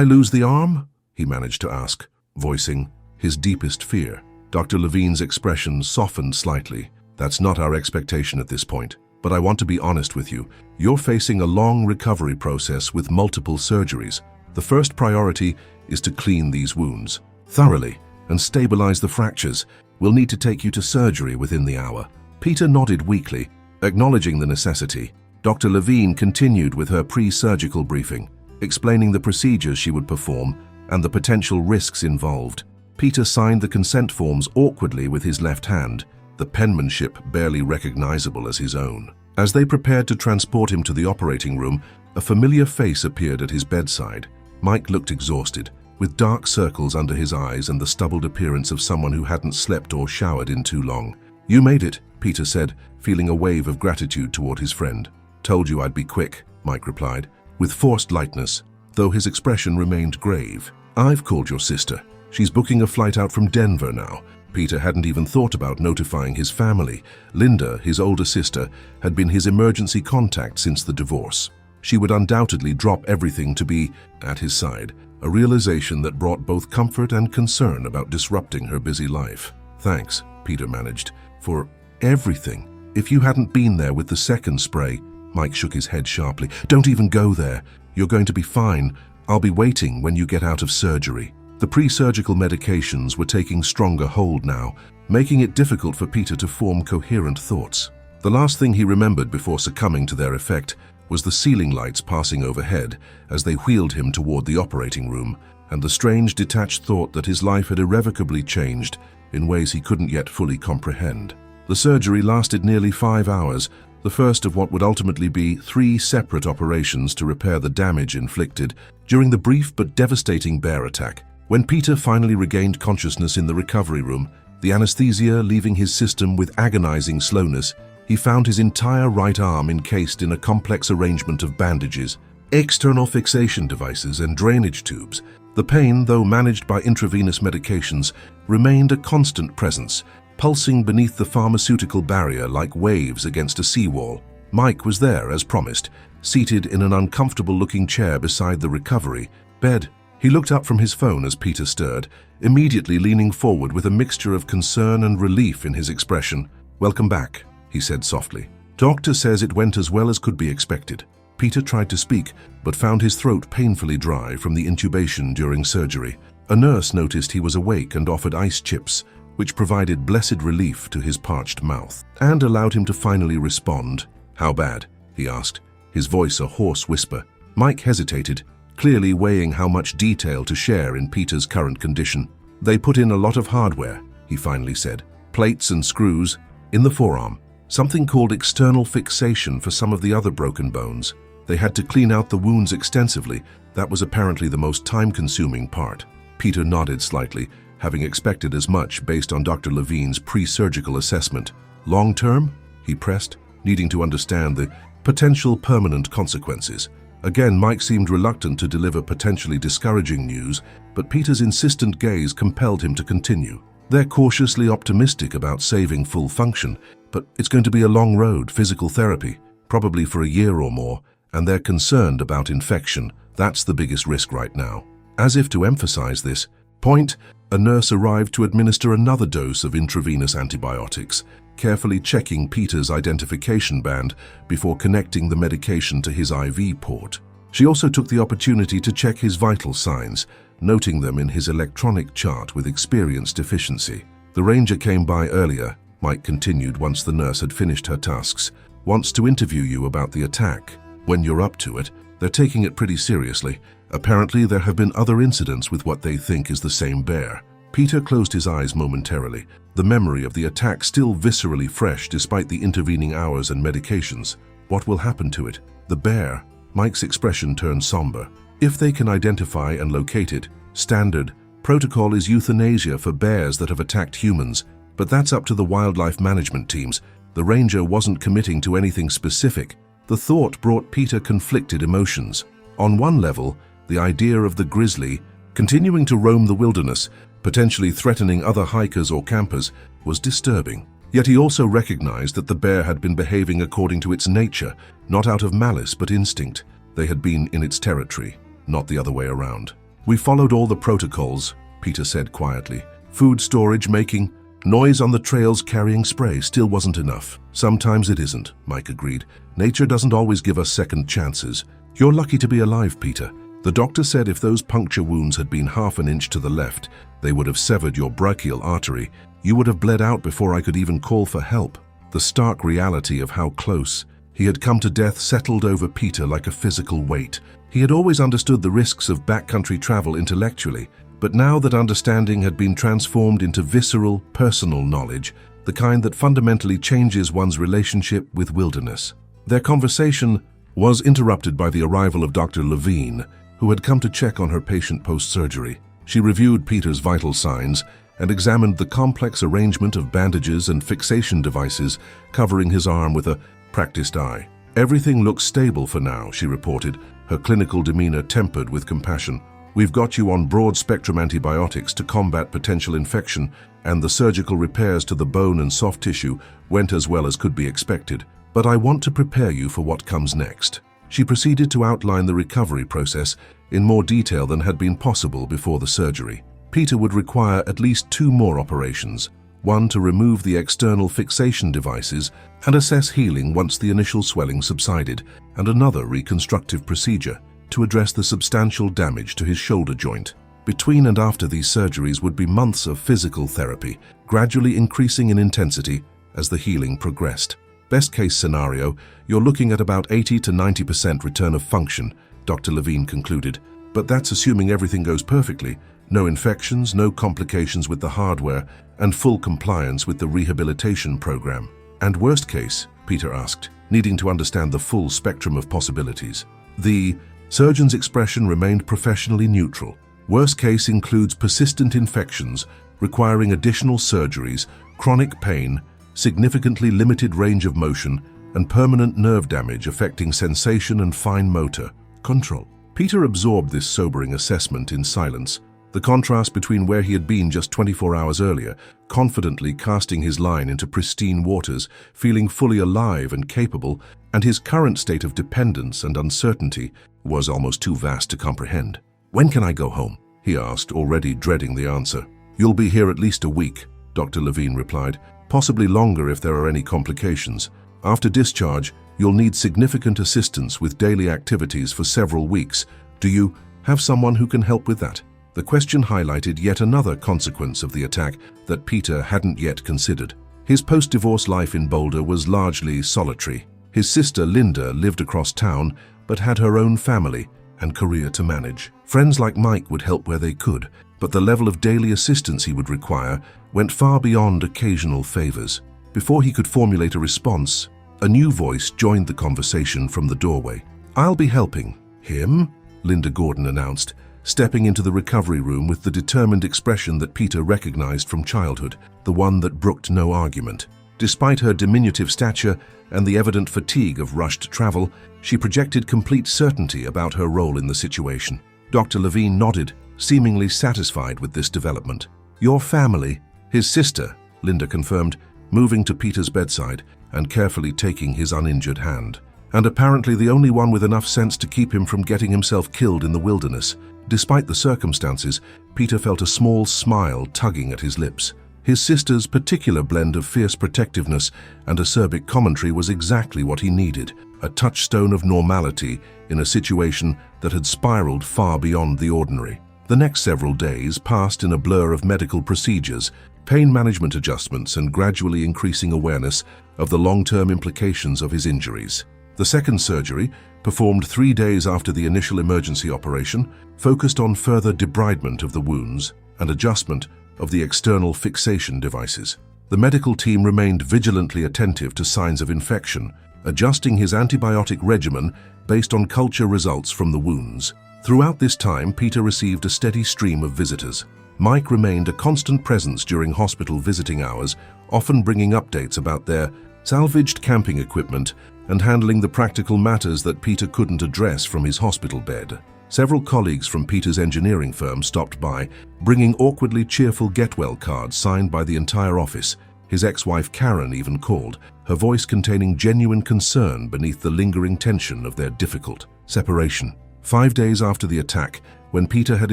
lose the arm?" he managed to ask, voicing his deepest fear. Dr. Levine's expression softened slightly. "That's not our expectation at this point, but I want to be honest with you. You're facing a long recovery process with multiple surgeries. The first priority is to clean these wounds thoroughly and stabilize the fractures. We'll need to take you to surgery within the hour." Peter nodded weakly, acknowledging the necessity. Dr. Levine continued with her pre-surgical briefing, explaining the procedures she would perform and the potential risks involved. Peter signed the consent forms awkwardly with his left hand, the penmanship barely recognizable as his own. As they prepared to transport him to the operating room, a familiar face appeared at his bedside. Mike looked exhausted, with dark circles under his eyes and the stubbled appearance of someone who hadn't slept or showered in too long. "You made it," Peter said, feeling a wave of gratitude toward his friend. "Told you I'd be quick," Mike replied, with forced lightness, though his expression remained grave. "I've called your sister. She's booking a flight out from Denver now." Peter hadn't even thought about notifying his family. Linda, his older sister, had been his emergency contact since the divorce. She would undoubtedly drop everything to be at his side, a realization that brought both comfort and concern about disrupting her busy life. "Thanks," Peter managed, "for everything. If you hadn't been there with the second spray..." Mike shook his head sharply. "Don't even go there. You're going to be fine. I'll be waiting when you get out of surgery." The pre-surgical medications were taking stronger hold now, making it difficult for Peter to form coherent thoughts. The last thing he remembered before succumbing to their effect was the ceiling lights passing overhead as they wheeled him toward the operating room, and the strange detached thought that his life had irrevocably changed in ways he couldn't yet fully comprehend. The surgery lasted nearly 5 hours, the first of what would ultimately be 3 separate operations to repair the damage inflicted during the brief but devastating bear attack. When Peter finally regained consciousness in the recovery room, the anesthesia leaving his system with agonizing slowness, he found his entire right arm encased in a complex arrangement of bandages, external fixation devices, and drainage tubes. The pain, though managed by intravenous medications, remained a constant presence, pulsing beneath the pharmaceutical barrier like waves against a seawall. Mike was there, as promised, seated in an uncomfortable-looking chair beside the recovery bed. He looked up from his phone as Peter stirred, immediately leaning forward with a mixture of concern and relief in his expression. "Welcome back," he said softly. "Doctor says it went as well as could be expected." Peter tried to speak, but found his throat painfully dry from the intubation during surgery. A nurse noticed he was awake and offered ice chips, which provided blessed relief to his parched mouth, and allowed him to finally respond. "How bad?" he asked, his voice a hoarse whisper. Mike hesitated, clearly weighing how much detail to share in Peter's current condition. "They put in a lot of hardware," he finally said. "Plates and screws in the forearm. Something called external fixation for some of the other broken bones. They had to clean out the wounds extensively. That was apparently the most time-consuming part." Peter nodded slightly, having expected as much based on Dr. Levine's pre-surgical assessment. "Long-term?" he pressed, needing to understand the potential permanent consequences. Again, Mike seemed reluctant to deliver potentially discouraging news, but Peter's insistent gaze compelled him to continue. "They're cautiously optimistic about saving full function, but it's going to be a long road, physical therapy, probably for a year or more, and they're concerned about infection. That's the biggest risk right now." As if to emphasize this point, a nurse arrived to administer another dose of intravenous antibiotics, carefully checking Peter's identification band before connecting the medication to his IV port. She also took the opportunity to check his vital signs, noting them in his electronic chart with experienced efficiency. "The ranger came by earlier," Mike continued once the nurse had finished her tasks. "Wants to interview you about the attack. When you're up to it, they're taking it pretty seriously. Apparently there have been other incidents with what they think is the same bear." Peter closed his eyes momentarily, the memory of the attack still viscerally fresh despite the intervening hours and medications. What will happen to it? The bear? Mike's expression turned somber. If they can identify and locate it, standard protocol is euthanasia for bears that have attacked humans, but that's up to the wildlife management teams. The ranger wasn't committing to anything specific. The thought brought Peter conflicted emotions. On one level, the idea of the grizzly continuing to roam the wilderness, potentially threatening other hikers or campers, was disturbing. Yet he also recognized that the bear had been behaving according to its nature, not out of malice but instinct. They had been in its territory, not the other way around. "We followed all the protocols," Peter said quietly. "Food storage, making noise on the trails, carrying spray still wasn't enough." "Sometimes it isn't," Mike agreed. "Nature doesn't always give us second chances. You're lucky to be alive, Peter. The doctor said if those puncture wounds had been half an inch to the left, they would have severed your brachial artery. You would have bled out before I could even call for help." The stark reality of how close he had come to death settled over Peter like a physical weight. He had always understood the risks of backcountry travel intellectually, but now that understanding had been transformed into visceral, personal knowledge, the kind that fundamentally changes one's relationship with wilderness. Their conversation was interrupted by the arrival of Dr. Levine, who had come to check on her patient post-surgery. She reviewed Peter's vital signs and examined the complex arrangement of bandages and fixation devices covering his arm with a practiced eye. "Everything looks stable for now," she reported, her clinical demeanor tempered with compassion. "We've got you on broad-spectrum antibiotics to combat potential infection, and the surgical repairs to the bone and soft tissue went as well as could be expected. But I want to prepare you for what comes next." She proceeded to outline the recovery process in more detail than had been possible before the surgery. Peter would require at least 2 more operations, one to remove the external fixation devices and assess healing once the initial swelling subsided, and another reconstructive procedure to address the substantial damage to his shoulder joint. Between and after these surgeries would be months of physical therapy, gradually increasing in intensity as the healing progressed. "Best case scenario, you're looking at about 80 to 90% return of function," Dr. Levine concluded. "But that's assuming everything goes perfectly. No infections, no complications with the hardware, and full compliance with the rehabilitation program." "And worst case?" Peter asked, needing to understand the full spectrum of possibilities. The surgeon's expression remained professionally neutral. "Worst case includes persistent infections, requiring additional surgeries, chronic pain, significantly limited range of motion, and permanent nerve damage affecting sensation and fine motor control." Peter absorbed this sobering assessment in silence. The contrast between where he had been just 24 hours earlier, confidently casting his line into pristine waters, feeling fully alive and capable, and his current state of dependence and uncertainty was almost too vast to comprehend. "When can I go home?" he asked, already dreading the answer. "You'll be here at least a week," Dr. Levine replied, "possibly longer if there are any complications. After discharge, you'll need significant assistance with daily activities for several weeks. Do you have someone who can help with that?" The question highlighted yet another consequence of the attack that Peter hadn't yet considered. His post-divorce life in Boulder was largely solitary. His sister Linda lived across town, but had her own family and career to manage. Friends like Mike would help where they could, but the level of daily assistance he would require went far beyond occasional favors. Before he could formulate a response, a new voice joined the conversation from the doorway. "I'll be helping." "Him?" Linda Gordon announced, stepping into the recovery room with the determined expression that Peter recognized from childhood, the one that brooked no argument. Despite her diminutive stature and the evident fatigue of rushed travel, she projected complete certainty about her role in the situation. Dr. Levine nodded, seemingly satisfied with this development. "Your family?" "His sister," Linda confirmed, moving to Peter's bedside and carefully taking his uninjured hand. "And apparently the only one with enough sense to keep him from getting himself killed in the wilderness." Despite the circumstances, Peter felt a small smile tugging at his lips. His sister's particular blend of fierce protectiveness and acerbic commentary was exactly what he needed, a touchstone of normality in a situation that had spiraled far beyond the ordinary. The next several days passed in a blur of medical procedures, pain management adjustments, and gradually increasing awareness of the long-term implications of his injuries. The second surgery, performed 3 days after the initial emergency operation, focused on further debridement of the wounds and adjustment of the external fixation devices. The medical team remained vigilantly attentive to signs of infection, adjusting his antibiotic regimen based on culture results from the wounds. Throughout this time, Peter received a steady stream of visitors. Mike remained a constant presence during hospital visiting hours, often bringing updates about their salvaged camping equipment and handling the practical matters that Peter couldn't address from his hospital bed. Several colleagues from Peter's engineering firm stopped by, bringing awkwardly cheerful get-well cards signed by the entire office. His ex-wife Karen even called, her voice containing genuine concern beneath the lingering tension of their difficult separation. 5 days after the attack, when Peter had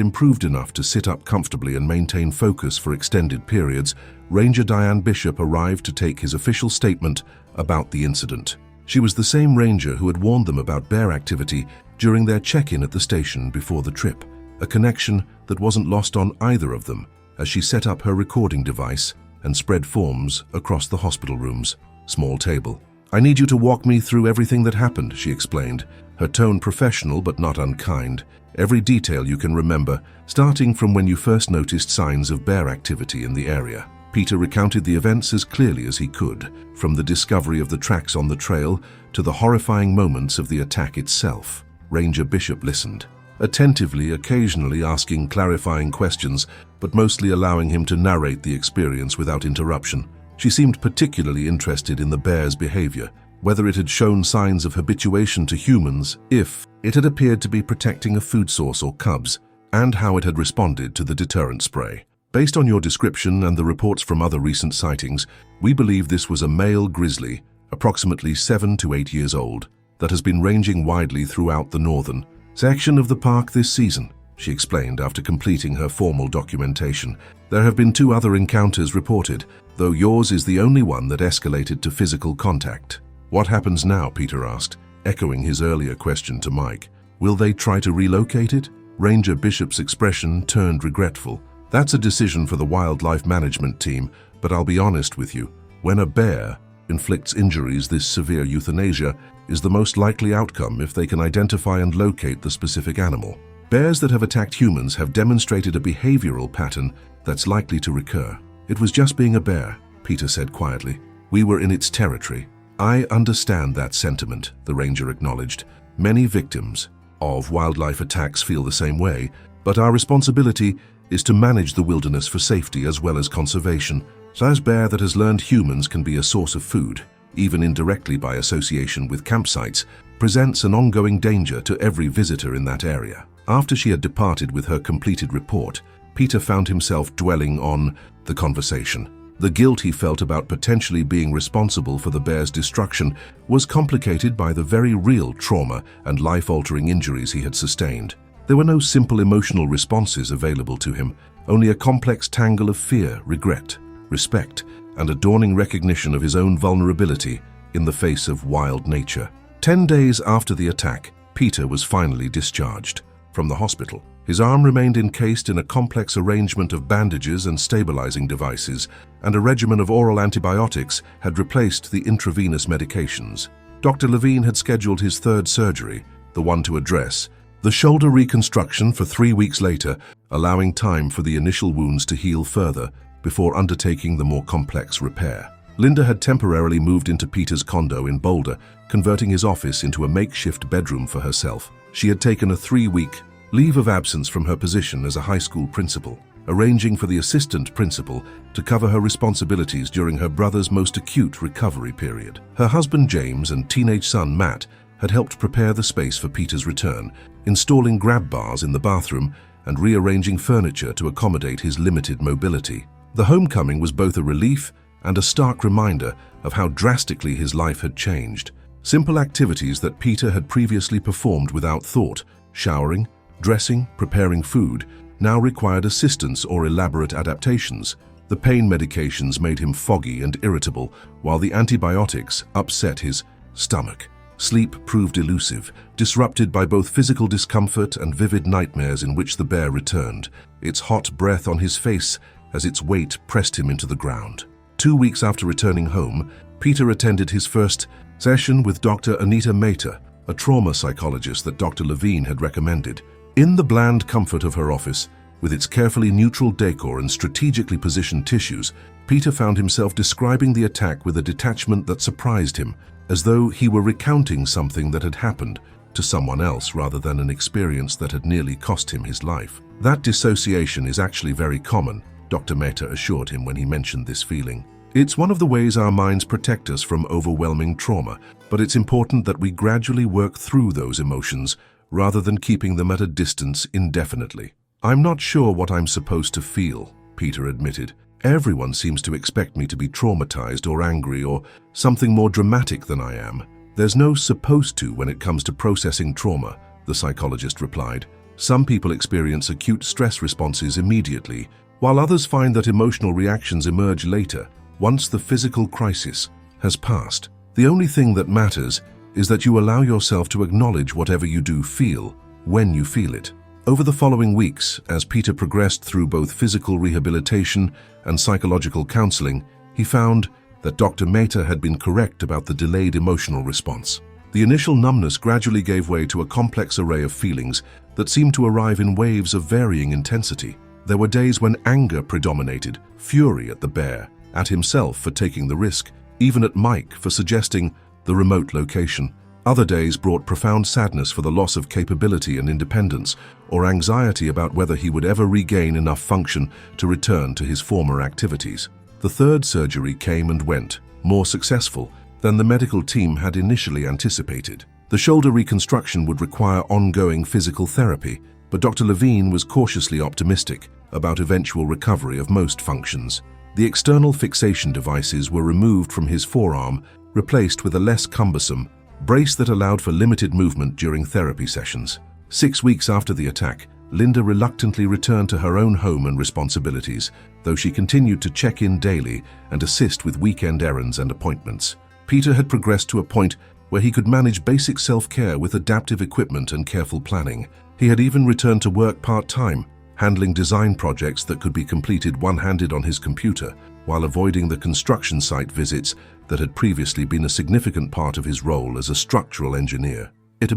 improved enough to sit up comfortably and maintain focus for extended periods, Ranger Diane Bishop arrived to take his official statement about the incident. She was the same ranger who had warned them about bear activity during their check-in at the station before the trip, a connection that wasn't lost on either of them as she set up her recording device and spread forms across the hospital room's small table. "I need you to walk me through everything that happened," she explained, her tone professional but not unkind. "Every detail you can remember, starting from when you first noticed signs of bear activity in the area." Peter recounted the events as clearly as he could, from the discovery of the tracks on the trail to the horrifying moments of the attack itself. Ranger Bishop listened, attentively, occasionally asking clarifying questions, but mostly allowing him to narrate the experience without interruption. She seemed particularly interested in the bear's behavior, whether it had shown signs of habituation to humans, if it had appeared to be protecting a food source or cubs, and how it had responded to the deterrent spray. "Based on your description and the reports from other recent sightings, we believe this was a male grizzly, approximately 7 to 8 years old, that has been ranging widely throughout the northern section of the park this season," she explained after completing her formal documentation. "There have been 2 other encounters reported, though yours is the only one that escalated to physical contact." "What happens now?" Peter asked, echoing his earlier question to Mike. "Will they try to relocate it?" Ranger Bishop's expression turned regretful. "That's a decision for the wildlife management team, but I'll be honest with you. When a bear inflicts injuries, this severe euthanasia is the most likely outcome if they can identify and locate the specific animal. Bears that have attacked humans have demonstrated a behavioral pattern that's likely to recur." "It was just being a bear," Peter said quietly. "We were in its territory." "I understand that sentiment," the ranger acknowledged. "Many victims of wildlife attacks feel the same way, but our responsibility is to manage the wilderness for safety as well as conservation. That bear that has learned humans can be a source of food, even indirectly by association with campsites, presents an ongoing danger to every visitor in that area." After she had departed with her completed report, Peter found himself dwelling on the conversation. The guilt he felt about potentially being responsible for the bear's destruction was complicated by the very real trauma and life-altering injuries he had sustained. There were no simple emotional responses available to him, only a complex tangle of fear, regret, respect, and a dawning recognition of his own vulnerability in the face of wild nature. 10 days after the attack, Peter was finally discharged from the hospital. His arm remained encased in a complex arrangement of bandages and stabilizing devices, and a regimen of oral antibiotics had replaced the intravenous medications. Dr. Levine had scheduled his 3rd surgery, the one to address the shoulder reconstruction, for 3 weeks later, allowing time for the initial wounds to heal further before undertaking the more complex repair. Linda had temporarily moved into Peter's condo in Boulder, converting his office into a makeshift bedroom for herself. She had taken a 3-week leave of absence from her position as a high school principal, arranging for the assistant principal to cover her responsibilities during her brother's most acute recovery period. Her husband James and teenage son Matt had helped prepare the space for Peter's return, installing grab bars in the bathroom and rearranging furniture to accommodate his limited mobility. The homecoming was both a relief and a stark reminder of how drastically his life had changed. Simple activities that Peter had previously performed without thought, showering, dressing, preparing food, now required assistance or elaborate adaptations. The pain medications made him foggy and irritable, while the antibiotics upset his stomach. Sleep proved elusive, disrupted by both physical discomfort and vivid nightmares in which the bear returned, its hot breath on his face as its weight pressed him into the ground. 2 weeks after returning home, Peter attended his first session with Dr. Anita Mehta, a trauma psychologist that Dr. Levine had recommended. In the bland comfort of her office, With its carefully neutral decor and strategically positioned tissues, Peter found himself describing the attack with a detachment that surprised him, as though he were recounting something that had happened to someone else rather than an experience that had nearly cost him his life. That dissociation is actually very common, Dr. Mehta assured him when he mentioned this feeling. It's one of the ways our minds protect us from overwhelming trauma, but it's important that we gradually work through those emotions rather than keeping them at a distance indefinitely. I'm not sure what I'm supposed to feel, Peter admitted. Everyone seems to expect me to be traumatized or angry or something more dramatic than I am. There's no supposed to when it comes to processing trauma, the psychologist replied. Some people experience acute stress responses immediately, while others find that emotional reactions emerge later, once the physical crisis has passed. The only thing that matters is that you allow yourself to acknowledge whatever you do feel, when you feel it. Over the following weeks, as Peter progressed through both physical rehabilitation and psychological counseling, he found that Dr. Mehta had been correct about the delayed emotional response. The initial numbness gradually gave way to a complex array of feelings that seemed to arrive in waves of varying intensity. There were days when anger predominated, fury at the bear, at himself for taking the risk, even at Mike for suggesting the remote location. Other days brought profound sadness for the loss of capability and independence, or anxiety about whether he would ever regain enough function to return to his former activities. The third surgery came and went, more successful than the medical team had initially anticipated. The shoulder reconstruction would require ongoing physical therapy, but Dr. Levine was cautiously optimistic about eventual recovery of most functions. The external fixation devices were removed from his forearm, replaced with a less cumbersome brace that allowed for limited movement during therapy sessions. 6 weeks after the attack, Linda reluctantly returned to her own home and responsibilities, though she continued to check in daily and assist with weekend errands and appointments. Peter had progressed to a point where he could manage basic self-care with adaptive equipment and careful planning. He had even returned to work part-time, handling design projects that could be completed one-handed on his computer, while avoiding the construction site visits that had previously been a significant part of his role as a structural engineer. It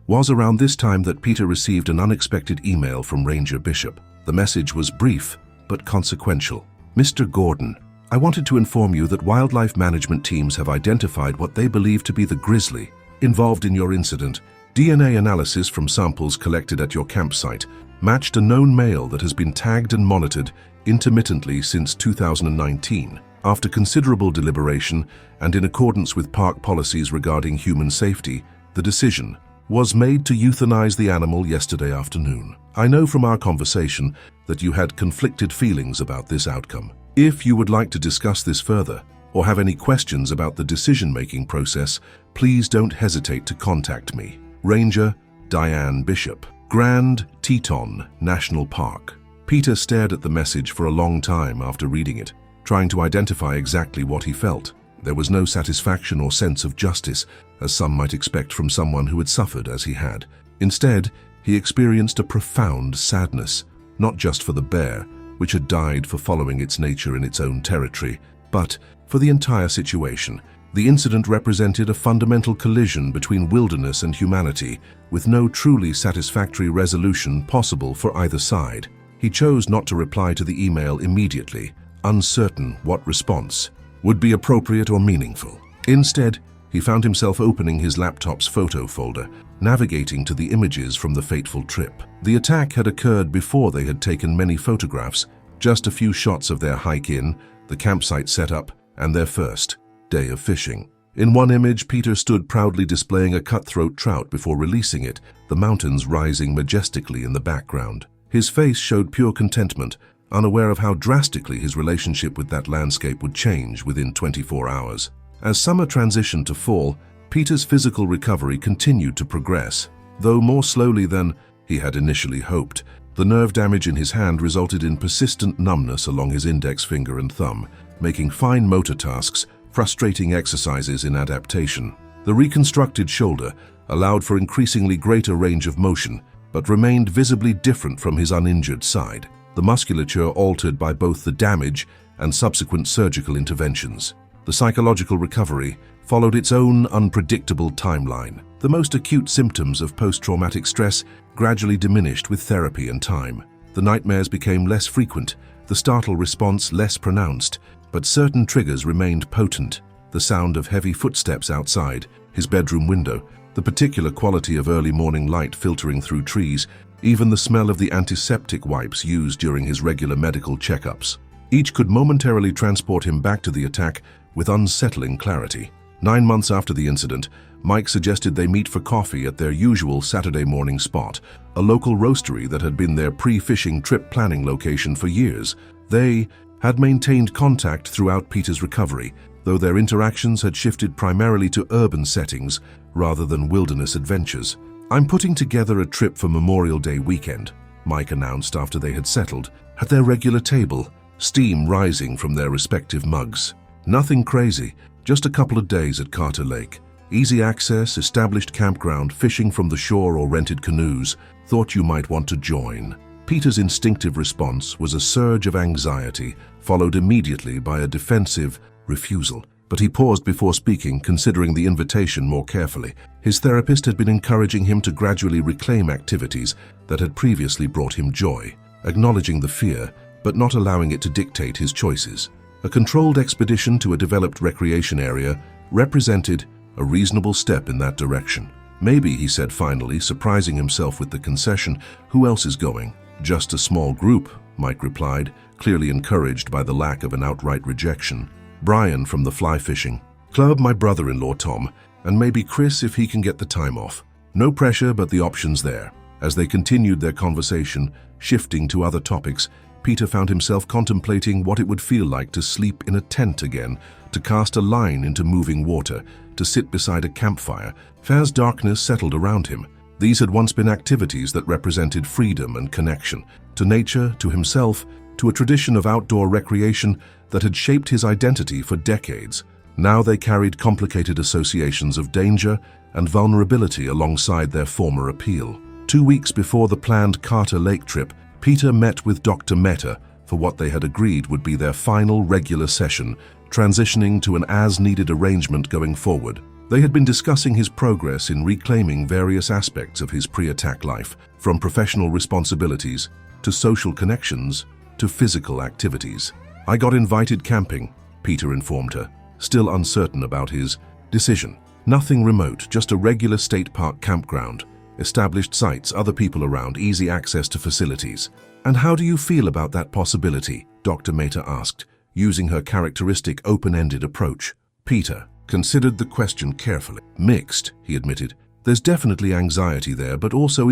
was around this time that Peter received an unexpected email from Ranger Bishop. The message was brief, but consequential. Mr. Gordon, I wanted to inform you that wildlife management teams have identified what they believe to be the grizzly involved in your incident. DNA analysis from samples collected at your campsite matched a known male that has been tagged and monitored intermittently since 2019. After considerable deliberation and in accordance with park policies regarding human safety, the decision was made to euthanize the animal yesterday afternoon. I know from our conversation that you had conflicted feelings about this outcome. If you would like to discuss this further or have any questions about the decision-making process, please don't hesitate to contact me. Ranger Diane Bishop, Grand Teton National Park. Peter stared at the message for a long time after reading it, trying to identify exactly what he felt. There was no satisfaction or sense of justice, as some might expect from someone who had suffered as he had. Instead, he experienced a profound sadness, not just for the bear, which had died for following its nature in its own territory, but for the entire situation. The incident represented a fundamental collision between wilderness and humanity, with no truly satisfactory resolution possible for either side. He chose not to reply to the email immediately, uncertain what response would be appropriate or meaningful. Instead, he found himself opening his laptop's photo folder, navigating to the images from the fateful trip. The attack had occurred before they had taken many photographs, just a few shots of their hike in, the campsite setup, and their first day of fishing. In one image, Peter stood proudly displaying a cutthroat trout before releasing it, the mountains rising majestically in the background. His face showed pure contentment, unaware of how drastically his relationship with that landscape would change within 24 hours. As summer transitioned to fall, Peter's physical recovery continued to progress, though more slowly than he had initially hoped. The nerve damage in his hand resulted in persistent numbness along his index finger and thumb, making fine motor tasks frustrating exercises in adaptation. The reconstructed shoulder allowed for increasingly greater range of motion, but remained visibly different from his uninjured side, the musculature altered by both the damage and subsequent surgical interventions. The psychological recovery followed its own unpredictable timeline. The most acute symptoms of post-traumatic stress gradually diminished with therapy and time. The nightmares became less frequent, the startle response less pronounced, but certain triggers remained potent. The sound of heavy footsteps outside, his bedroom window, the particular quality of early morning light filtering through trees, even the smell of the antiseptic wipes used during his regular medical checkups. Each could momentarily transport him back to the attack with unsettling clarity. 9 months after the incident, Mike suggested they meet for coffee at their usual Saturday morning spot, a local roastery that had been their pre-fishing trip planning location for years. They had maintained contact throughout Peter's recovery, though their interactions had shifted primarily to urban settings rather than wilderness adventures. "I'm putting together a trip for Memorial Day weekend," Mike announced after they had settled at their regular table, steam rising from their respective mugs. "Nothing crazy, just a couple of days at Carter Lake. Easy access, established campground, fishing from the shore or rented canoes. Thought you might want to join." Peter's instinctive response was a surge of anxiety, followed immediately by a defensive refusal. But he paused before speaking, considering the invitation more carefully. His therapist had been encouraging him to gradually reclaim activities that had previously brought him joy, acknowledging the fear, but not allowing it to dictate his choices. A controlled expedition to a developed recreation area represented a reasonable step in that direction. "Maybe," he said finally, surprising himself with the concession. "Who else is going?" "Just a small group," Mike replied, clearly encouraged by the lack of an outright rejection. "Brian from the fly fishing club, my brother-in-law Tom, and maybe Chris if he can get the time off. No pressure, but the option's there." As they continued their conversation, shifting to other topics, Peter found himself contemplating what it would feel like to sleep in a tent again, to cast a line into moving water, to sit beside a campfire. As darkness settled around him, these had once been activities that represented freedom and connection, to nature, to himself, to a tradition of outdoor recreation that had shaped his identity for decades. Now they carried complicated associations of danger and vulnerability alongside their former appeal. 2 weeks before the planned Carter Lake trip, Peter met with Dr. Mehta for what they had agreed would be their final regular session, transitioning to an as-needed arrangement going forward. They had been discussing his progress in reclaiming various aspects of his pre-attack life, from professional responsibilities to social connections to physical activities. "I got invited camping," Peter informed her, still uncertain about his decision. "Nothing remote, just a regular state park campground. Established sites, other people around, easy access to facilities." "And how do you feel about that possibility?" Dr. Mehta asked, using her characteristic open-ended approach. Peter considered the question carefully. "Mixed," he admitted. "There's definitely anxiety there, but also,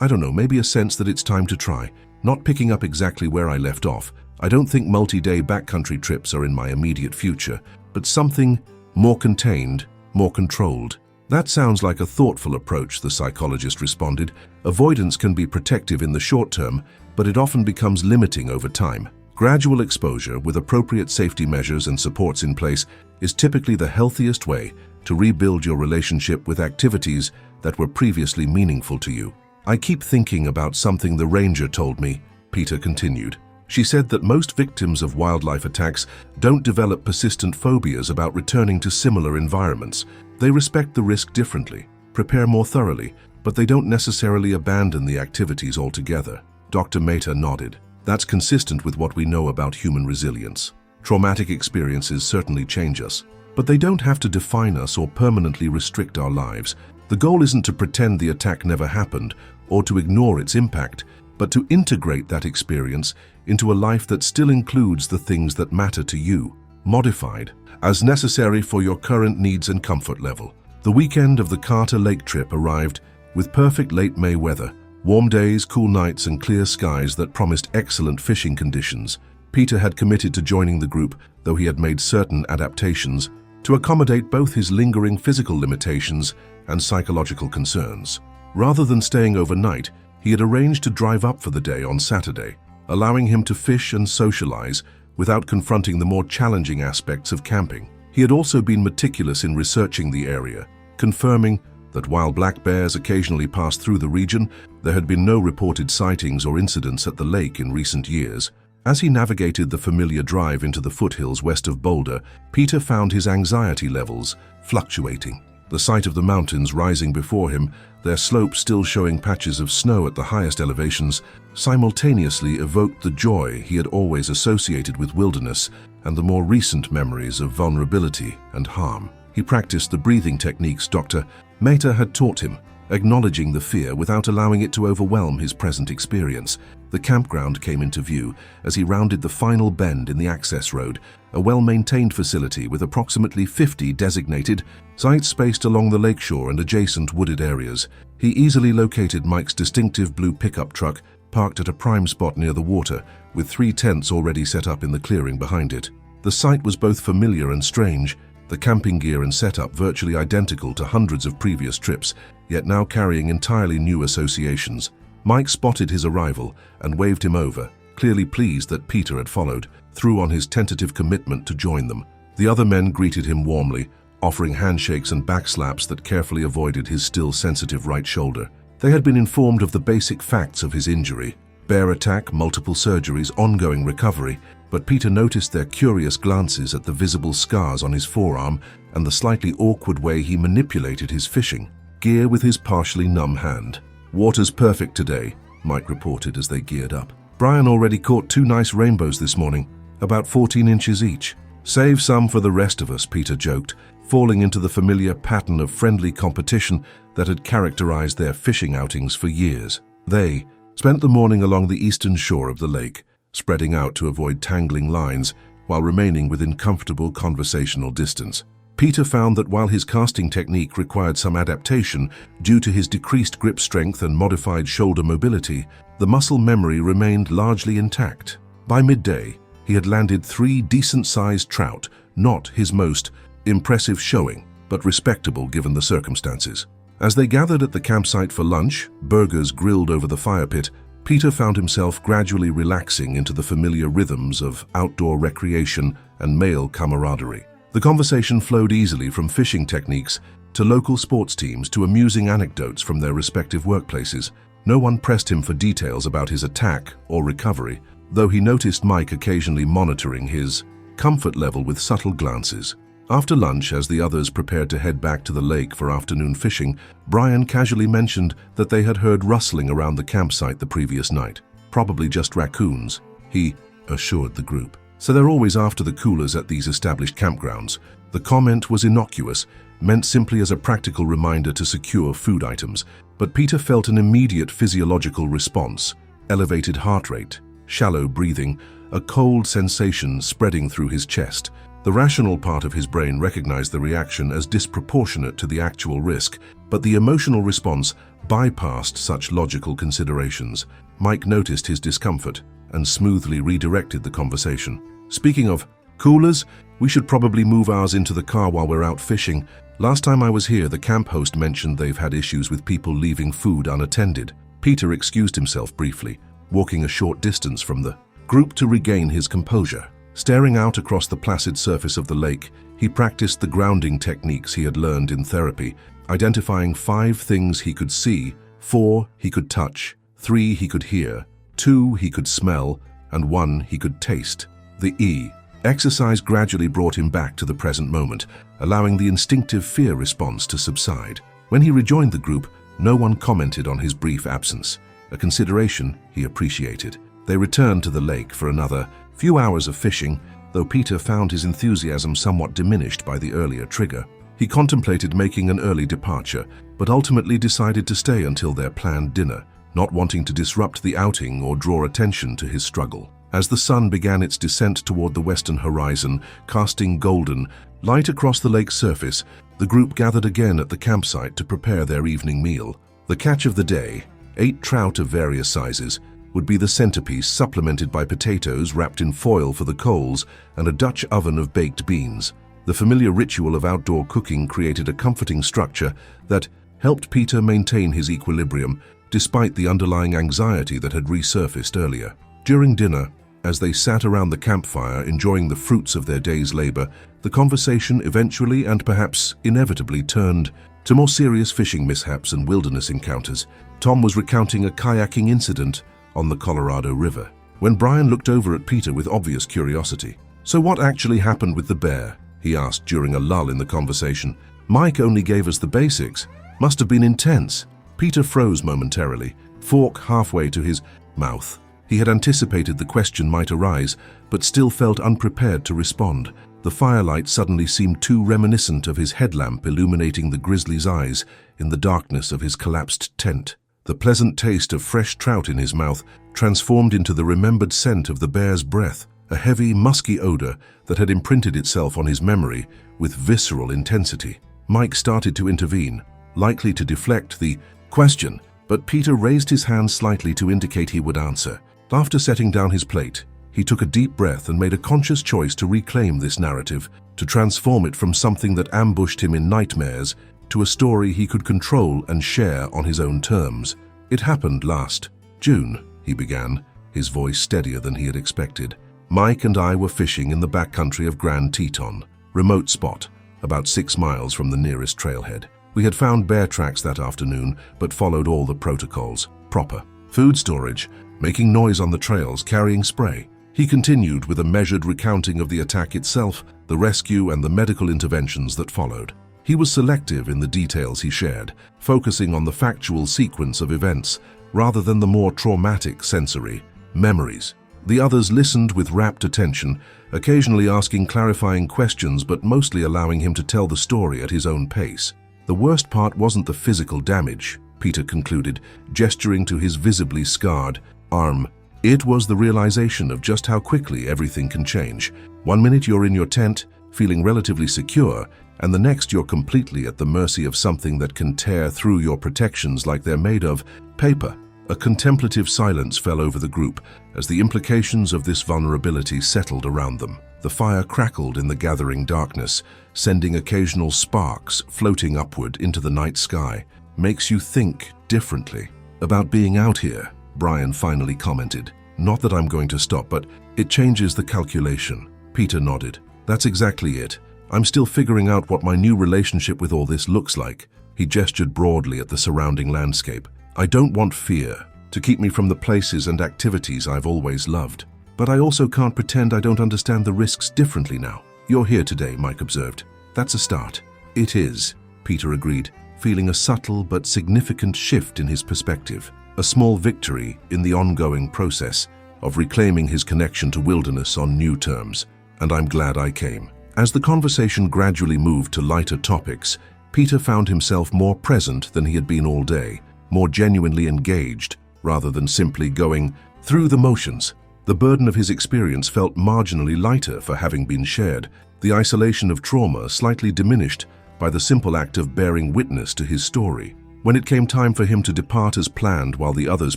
I don't know, maybe a sense that it's time to try. Not picking up exactly where I left off. I don't think multi-day backcountry trips are in my immediate future, but something more contained, more controlled." "That sounds like a thoughtful approach," the psychologist responded. "Avoidance can be protective in the short term, but it often becomes limiting over time. Gradual exposure with appropriate safety measures and supports in place is typically the healthiest way to rebuild your relationship with activities that were previously meaningful to you." "I keep thinking about something the ranger told me," Peter continued. "She said that most victims of wildlife attacks don't develop persistent phobias about returning to similar environments. They respect the risk differently, prepare more thoroughly, but they don't necessarily abandon the activities altogether." Dr. Mehta nodded. "That's consistent with what we know about human resilience. Traumatic experiences certainly change us, but they don't have to define us or permanently restrict our lives. The goal isn't to pretend the attack never happened or to ignore its impact, but to integrate that experience into a life that still includes the things that matter to you, modified as necessary for your current needs and comfort level." The weekend of the Carter Lake trip arrived with perfect late May weather, warm days, cool nights, and clear skies that promised excellent fishing conditions. Peter had committed to joining the group, though he had made certain adaptations to accommodate both his lingering physical limitations and psychological concerns. Rather than staying overnight, he had arranged to drive up for the day on Saturday, allowing him to fish and socialize without confronting the more challenging aspects of camping. He had also been meticulous in researching the area, confirming that while black bears occasionally passed through the region, there had been no reported sightings or incidents at the lake in recent years. As he navigated the familiar drive into the foothills west of Boulder, Peter found his anxiety levels fluctuating. The sight of the mountains rising before him their slopes still showing patches of snow at the highest elevations, simultaneously evoked the joy he had always associated with wilderness and the more recent memories of vulnerability and harm. He practiced the breathing techniques Dr. Mehta had taught him, acknowledging the fear without allowing it to overwhelm his present experience. The campground came into view as he rounded the final bend in the access road, a well-maintained facility with approximately 50 designated sites spaced along the lakeshore and adjacent wooded areas. He easily located Mike's distinctive blue pickup truck, parked at a prime spot near the water, with 3 tents already set up in the clearing behind it. The site was both familiar and strange, the camping gear and setup virtually identical to hundreds of previous trips, yet now carrying entirely new associations. Mike spotted his arrival and waved him over, clearly pleased that Peter had followed through on his tentative commitment to join them. The other men greeted him warmly, offering handshakes and backslaps that carefully avoided his still sensitive right shoulder. They had been informed of the basic facts of his injury: bear attack, multiple surgeries, ongoing recovery, but Peter noticed their curious glances at the visible scars on his forearm and the slightly awkward way he manipulated his fishing gear with his partially numb hand. "Water's perfect today," Mike reported as they geared up. "Brian already caught 2 nice rainbows this morning, about 14 inches each. Save some for the rest of us," Peter joked, falling into the familiar pattern of friendly competition that had characterized their fishing outings for years. They spent the morning along the eastern shore of the lake, spreading out to avoid tangling lines while remaining within comfortable conversational distance. Peter found that while his casting technique required some adaptation due to his decreased grip strength and modified shoulder mobility, the muscle memory remained largely intact. By midday, he had landed 3 decent-sized trout, not his most impressive showing, but respectable given the circumstances. As they gathered at the campsite for lunch, burgers grilled over the fire pit, Peter found himself gradually relaxing into the familiar rhythms of outdoor recreation and male camaraderie. The conversation flowed easily from fishing techniques to local sports teams to amusing anecdotes from their respective workplaces. No one pressed him for details about his attack or recovery, though he noticed Mike occasionally monitoring his comfort level with subtle glances. After lunch, as the others prepared to head back to the lake for afternoon fishing, Brian casually mentioned that they had heard rustling around the campsite the previous night. "Probably just raccoons," he assured the group. "So they're always after the coolers at these established campgrounds." The comment was innocuous, meant simply as a practical reminder to secure food items, but Peter felt an immediate physiological response: elevated heart rate, shallow breathing, a cold sensation spreading through his chest. The rational part of his brain recognized the reaction as disproportionate to the actual risk, but the emotional response bypassed such logical considerations. Mike noticed his discomfort and smoothly redirected the conversation. "Speaking of coolers, we should probably move ours into the car while we're out fishing. Last time I was here, the camp host mentioned they've had issues with people leaving food unattended." Peter excused himself briefly, walking a short distance from the group to regain his composure. Staring out across the placid surface of the lake, he practiced the grounding techniques he had learned in therapy, identifying 5 things he could see, 4 he could touch, 3 he could hear, 2 he could smell, and 1 he could taste. The exercise gradually brought him back to the present moment, allowing the instinctive fear response to subside. When he rejoined the group, no one commented on his brief absence, a consideration he appreciated. They returned to the lake for another few hours of fishing, though Peter found his enthusiasm somewhat diminished by the earlier trigger. He contemplated making an early departure, but ultimately decided to stay until their planned dinner, not wanting to disrupt the outing or draw attention to his struggle. As the sun began its descent toward the western horizon, casting golden light across the lake's surface, the group gathered again at the campsite to prepare their evening meal. The catch of the day, 8 trout of various sizes, would be the centerpiece, supplemented by potatoes wrapped in foil for the coals and a Dutch oven of baked beans. The familiar ritual of outdoor cooking created a comforting structure that helped Peter maintain his equilibrium despite the underlying anxiety that had resurfaced earlier. During dinner, as they sat around the campfire enjoying the fruits of their day's labor, the conversation eventually and perhaps inevitably turned to more serious fishing mishaps and wilderness encounters. Tom was recounting a kayaking incident on the Colorado River, when Brian looked over at Peter with obvious curiosity. "So what actually happened with the bear?" he asked during a lull in the conversation. "Mike only gave us the basics. Must have been intense." Peter froze momentarily, fork halfway to his mouth. He had anticipated the question might arise, but still felt unprepared to respond. The firelight suddenly seemed too reminiscent of his headlamp illuminating the grizzly's eyes in the darkness of his collapsed tent. The pleasant taste of fresh trout in his mouth transformed into the remembered scent of the bear's breath, a heavy, musky odor that had imprinted itself on his memory with visceral intensity. Mike started to intervene, likely to deflect the question, but Peter raised his hand slightly to indicate he would answer. After setting down his plate, he took a deep breath and made a conscious choice to reclaim this narrative, to transform it from something that ambushed him in nightmares to a story he could control and share on his own terms. It happened last June, he began, his voice steadier than he had expected. Mike and I were fishing in the backcountry of Grand Teton, remote spot, about 6 miles from the nearest trailhead. We had found bear tracks that afternoon, but followed all the protocols. Proper food storage, making noise on the trails, carrying spray. He continued with a measured recounting of the attack itself, the rescue and the medical interventions that followed. He was selective in the details he shared, focusing on the factual sequence of events rather than the more traumatic sensory memories. The others listened with rapt attention, occasionally asking clarifying questions but mostly allowing him to tell the story at his own pace. The worst part wasn't the physical damage, Peter concluded, gesturing to his visibly scarred arm. It was the realization of just how quickly everything can change. 1 minute you're in your tent, feeling relatively secure, and the next you're completely at the mercy of something that can tear through your protections like they're made of paper. A contemplative silence fell over the group as the implications of this vulnerability settled around them. The fire crackled in the gathering darkness, sending occasional sparks floating upward into the night sky. Makes you think differently about being out here, Brian finally commented. Not that I'm going to stop, but it changes the calculation. Peter nodded. That's exactly it. I'm still figuring out what my new relationship with all this looks like. He gestured broadly at the surrounding landscape. I don't want fear to keep me from the places and activities I've always loved. But I also can't pretend I don't understand the risks differently now. You're here today, Mike observed. That's a start. It is, Peter agreed, feeling a subtle but significant shift in his perspective. A small victory in the ongoing process of reclaiming his connection to wilderness on new terms. And I'm glad I came. As the conversation gradually moved to lighter topics, Peter found himself more present than he had been all day, more genuinely engaged, rather than simply going through the motions. The burden of his experience felt marginally lighter for having been shared, the isolation of trauma slightly diminished by the simple act of bearing witness to his story. When it came time for him to depart as planned while the others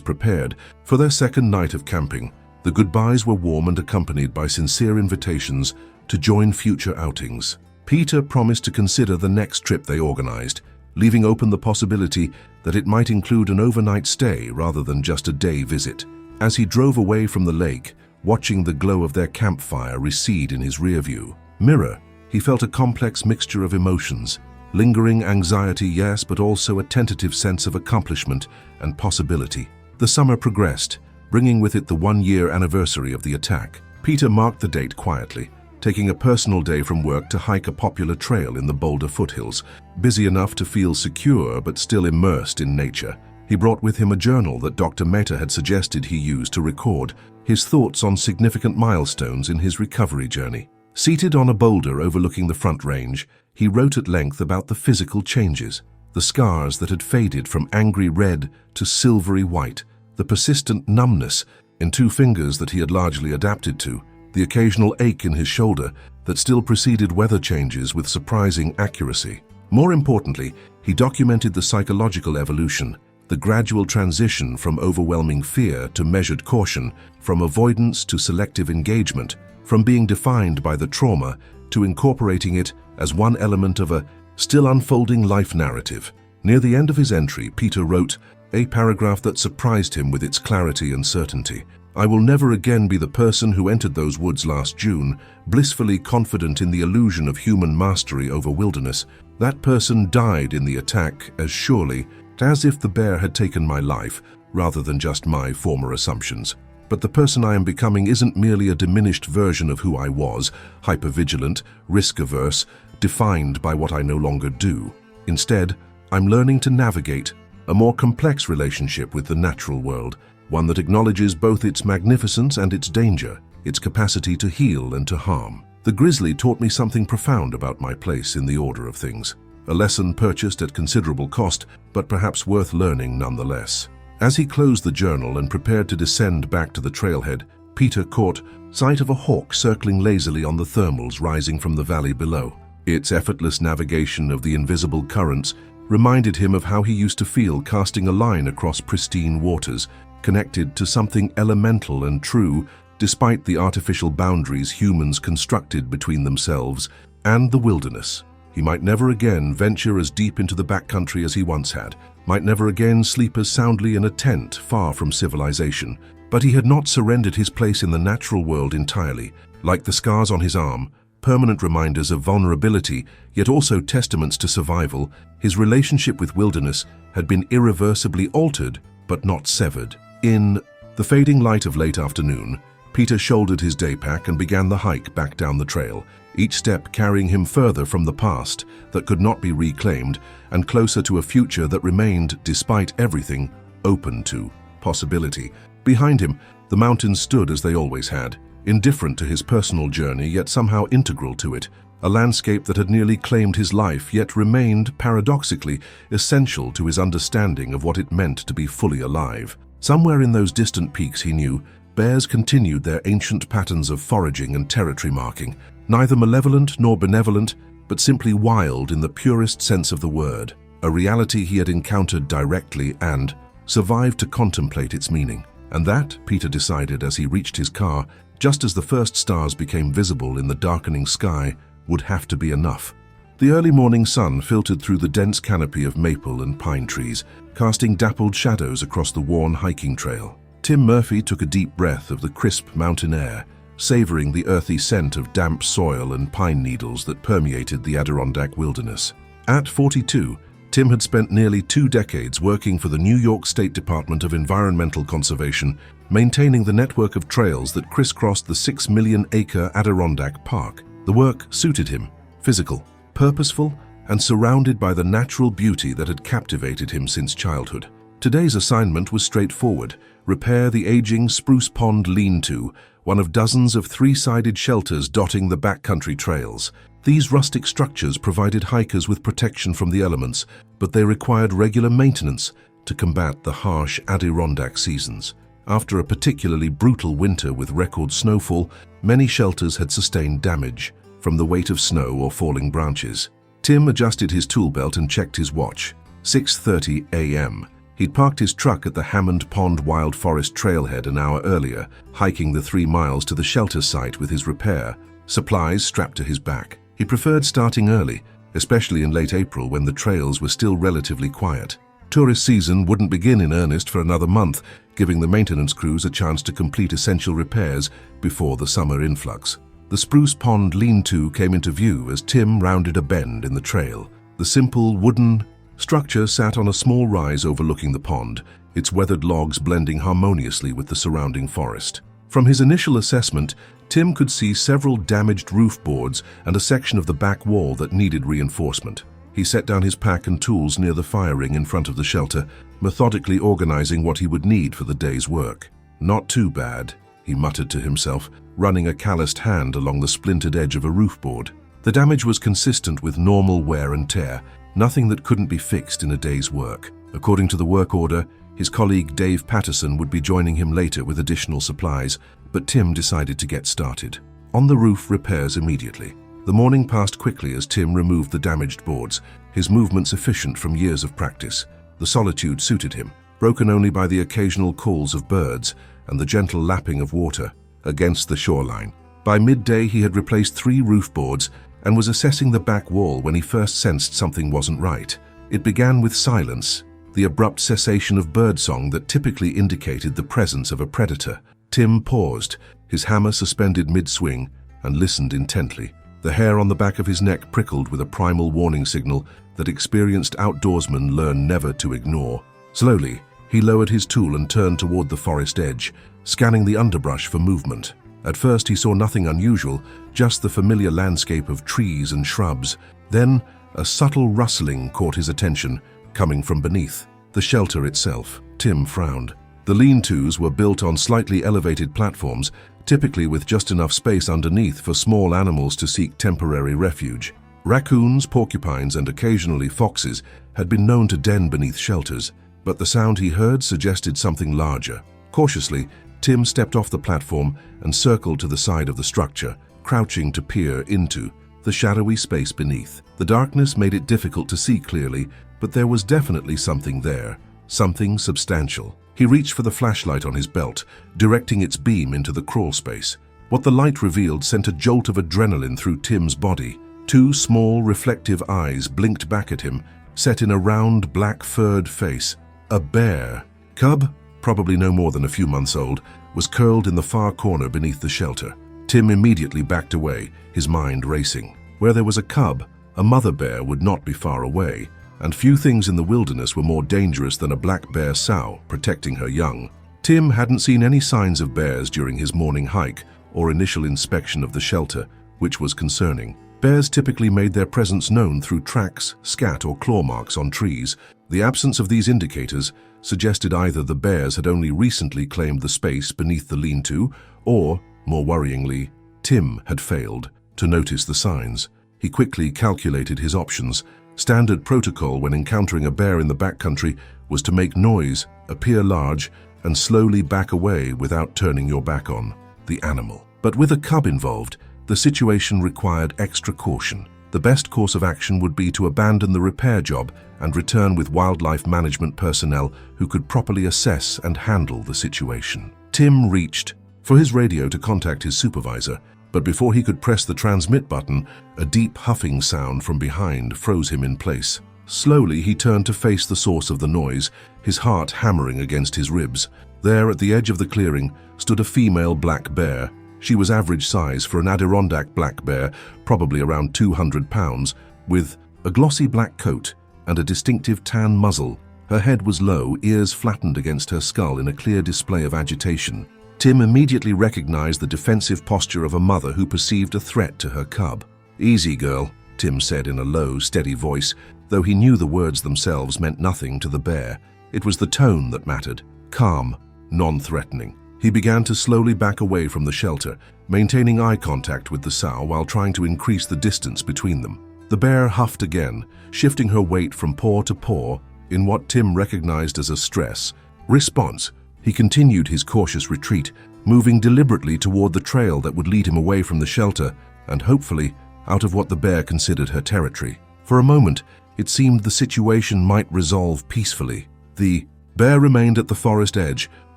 prepared for their second night of camping, the goodbyes were warm and accompanied by sincere invitations to join future outings. Peter promised to consider the next trip they organized, leaving open the possibility that it might include an overnight stay rather than just a day visit. As he drove away from the lake, watching the glow of their campfire recede in his rearview mirror, he felt a complex mixture of emotions. Lingering anxiety, yes, but also a tentative sense of accomplishment and possibility. The summer progressed, bringing with it the 1-year anniversary of the attack. Peter marked the date quietly, taking a personal day from work to hike a popular trail in the Boulder foothills, busy enough to feel secure but still immersed in nature. He brought with him a journal that Dr. Mehta had suggested he use to record his thoughts on significant milestones in his recovery journey. Seated on a boulder overlooking the Front Range, he wrote at length about the physical changes, the scars that had faded from angry red to silvery white, the persistent numbness in 2 fingers that he had largely adapted to, the occasional ache in his shoulder that still preceded weather changes with surprising accuracy. More importantly, he documented the psychological evolution, the gradual transition from overwhelming fear to measured caution, from avoidance to selective engagement, from being defined by the trauma to incorporating it as one element of a still unfolding life narrative. Near the end of his entry, Peter wrote a paragraph that surprised him with its clarity and certainty. I will never again be the person who entered those woods last June, blissfully confident in the illusion of human mastery over wilderness. That person died in the attack as surely as if the bear had taken my life, rather than just my former assumptions. But the person I am becoming isn't merely a diminished version of who I was, hypervigilant, risk-averse, defined by what I no longer do. Instead, I'm learning to navigate a more complex relationship with the natural world, one that acknowledges both its magnificence and its danger, its capacity to heal and to harm. The grizzly taught me something profound about my place in the order of things, a lesson purchased at considerable cost, but perhaps worth learning nonetheless. As he closed the journal and prepared to descend back to the trailhead, Peter caught sight of a hawk circling lazily on the thermals rising from the valley below. Its effortless navigation of the invisible currents reminded him of how he used to feel casting a line across pristine waters, connected to something elemental and true, despite the artificial boundaries humans constructed between themselves and the wilderness. He might never again venture as deep into the backcountry as he once had, might never again sleep as soundly in a tent far from civilization, but he had not surrendered his place in the natural world entirely. Like the scars on his arm, permanent reminders of vulnerability, yet also testaments to survival, his relationship with wilderness had been irreversibly altered, but not severed. In the fading light of late afternoon, Peter shouldered his day pack and began the hike back down the trail, each step carrying him further from the past that could not be reclaimed and closer to a future that remained, despite everything, open to possibility. Behind him, the mountains stood as they always had, indifferent to his personal journey yet somehow integral to it, a landscape that had nearly claimed his life yet remained, paradoxically, essential to his understanding of what it meant to be fully alive. Somewhere in those distant peaks, he knew, bears continued their ancient patterns of foraging and territory marking, neither malevolent nor benevolent, but simply wild in the purest sense of the word, a reality he had encountered directly and survived to contemplate its meaning. And that, Peter decided as he reached his car, just as the first stars became visible in the darkening sky, would have to be enough. The early morning sun filtered through the dense canopy of maple and pine trees, casting dappled shadows across the worn hiking trail. Tim Murphy took a deep breath of the crisp mountain air, savoring the earthy scent of damp soil and pine needles that permeated the Adirondack wilderness. At 42, Tim had spent nearly 2 decades working for the New York State Department of Environmental Conservation, maintaining the network of trails that crisscrossed the 6-million-acre Adirondack Park. The work suited him, physical, purposeful, and surrounded by the natural beauty that had captivated him since childhood. Today's assignment was straightforward: repair the aging Spruce Pond lean-to, one of dozens of 3-sided shelters dotting the backcountry trails. These rustic structures provided hikers with protection from the elements, but they required regular maintenance to combat the harsh Adirondack seasons. After a particularly brutal winter with record snowfall, many shelters had sustained damage from the weight of snow or falling branches. Tim adjusted his tool belt and checked his watch. 6:30 a.m. He'd parked his truck at the Hammond Pond Wild Forest trailhead an hour earlier, hiking the 3 miles to the shelter site with his repair, supplies strapped to his back. He preferred starting early, especially in late April when the trails were still relatively quiet. Tourist season wouldn't begin in earnest for another month, giving the maintenance crews a chance to complete essential repairs before the summer influx. The Spruce Pond lean-to came into view as Tim rounded a bend in the trail. The simple wooden structure sat on a small rise overlooking the pond, its weathered logs blending harmoniously with the surrounding forest. From his initial assessment, Tim could see several damaged roof boards and a section of the back wall that needed reinforcement. He set down his pack and tools near the fire ring in front of the shelter, methodically organizing what he would need for the day's work. "Not too bad," he muttered to himself, running a calloused hand along the splintered edge of a roof board. The damage was consistent with normal wear and tear, nothing that couldn't be fixed in a day's work. According to the work order, his colleague Dave Patterson would be joining him later with additional supplies, but Tim decided to get started. On the roof, repairs immediately. The morning passed quickly as Tim removed the damaged boards, his movements efficient from years of practice. The solitude suited him, broken only by the occasional calls of birds and the gentle lapping of water against the shoreline. By midday, he had replaced 3 roof boards and was assessing the back wall when he first sensed something wasn't right. It began with silence, the abrupt cessation of birdsong that typically indicated the presence of a predator. Tim paused, his hammer suspended mid-swing, and listened intently. The hair on the back of his neck prickled with a primal warning signal that experienced outdoorsmen learn never to ignore. Slowly, he lowered his tool and turned toward the forest edge, scanning the underbrush for movement. At first, he saw nothing unusual, just the familiar landscape of trees and shrubs. Then, a subtle rustling caught his attention, coming from beneath. the shelter itself. Tim frowned. The lean-tos were built on slightly elevated platforms, typically with just enough space underneath for small animals to seek temporary refuge. Raccoons, porcupines, and occasionally foxes had been known to den beneath shelters, but the sound he heard suggested something larger. Cautiously, Tim stepped off the platform and circled to the side of the structure, crouching to peer into the shadowy space beneath. The darkness made it difficult to see clearly, but there was definitely something there, something substantial. He reached for the flashlight on his belt, directing its beam into the crawl space. What the light revealed sent a jolt of adrenaline through Tim's body. Two small, reflective eyes blinked back at him, set in a round, black-furred face. A bear. Cub, probably no more than a few months old, was curled in the far corner beneath the shelter. Tim immediately backed away, his mind racing. Where there was a cub, a mother bear would not be far away, and few things in the wilderness were more dangerous than a black bear sow protecting her young. Tim hadn't seen any signs of bears during his morning hike or initial inspection of the shelter, which was concerning. Bears typically made their presence known through tracks, scat, or claw marks on trees. The absence of these indicators suggested either the bears had only recently claimed the space beneath the lean-to, or, more worryingly, Tim had failed to notice the signs. He quickly calculated his options. Standard protocol when encountering a bear in the backcountry was to make noise, appear large, and slowly back away without turning your back on the animal. But with a cub involved, the situation required extra caution. The best course of action would be to abandon the repair job and return with wildlife management personnel who could properly assess and handle the situation. Tim reached for his radio to contact his supervisor, but before he could press the transmit button, a deep huffing sound from behind froze him in place. Slowly, he turned to face the source of the noise, his heart hammering against his ribs. There, at the edge of the clearing, stood a female black bear. She was average size for an Adirondack black bear, probably around 200 pounds, with a glossy black coat and a distinctive tan muzzle. Her head was low, ears flattened against her skull in a clear display of agitation. Tim immediately recognized the defensive posture of a mother who perceived a threat to her cub. "Easy, girl," Tim said in a low, steady voice, though he knew the words themselves meant nothing to the bear. It was the tone that mattered, calm, non-threatening. He began to slowly back away from the shelter, maintaining eye contact with the sow while trying to increase the distance between them. The bear huffed again, shifting her weight from paw to paw in what Tim recognized as a stress response. He continued his cautious retreat, moving deliberately toward the trail that would lead him away from the shelter and hopefully out of what the bear considered her territory. For a moment, it seemed the situation might resolve peacefully. The bear remained at the forest edge,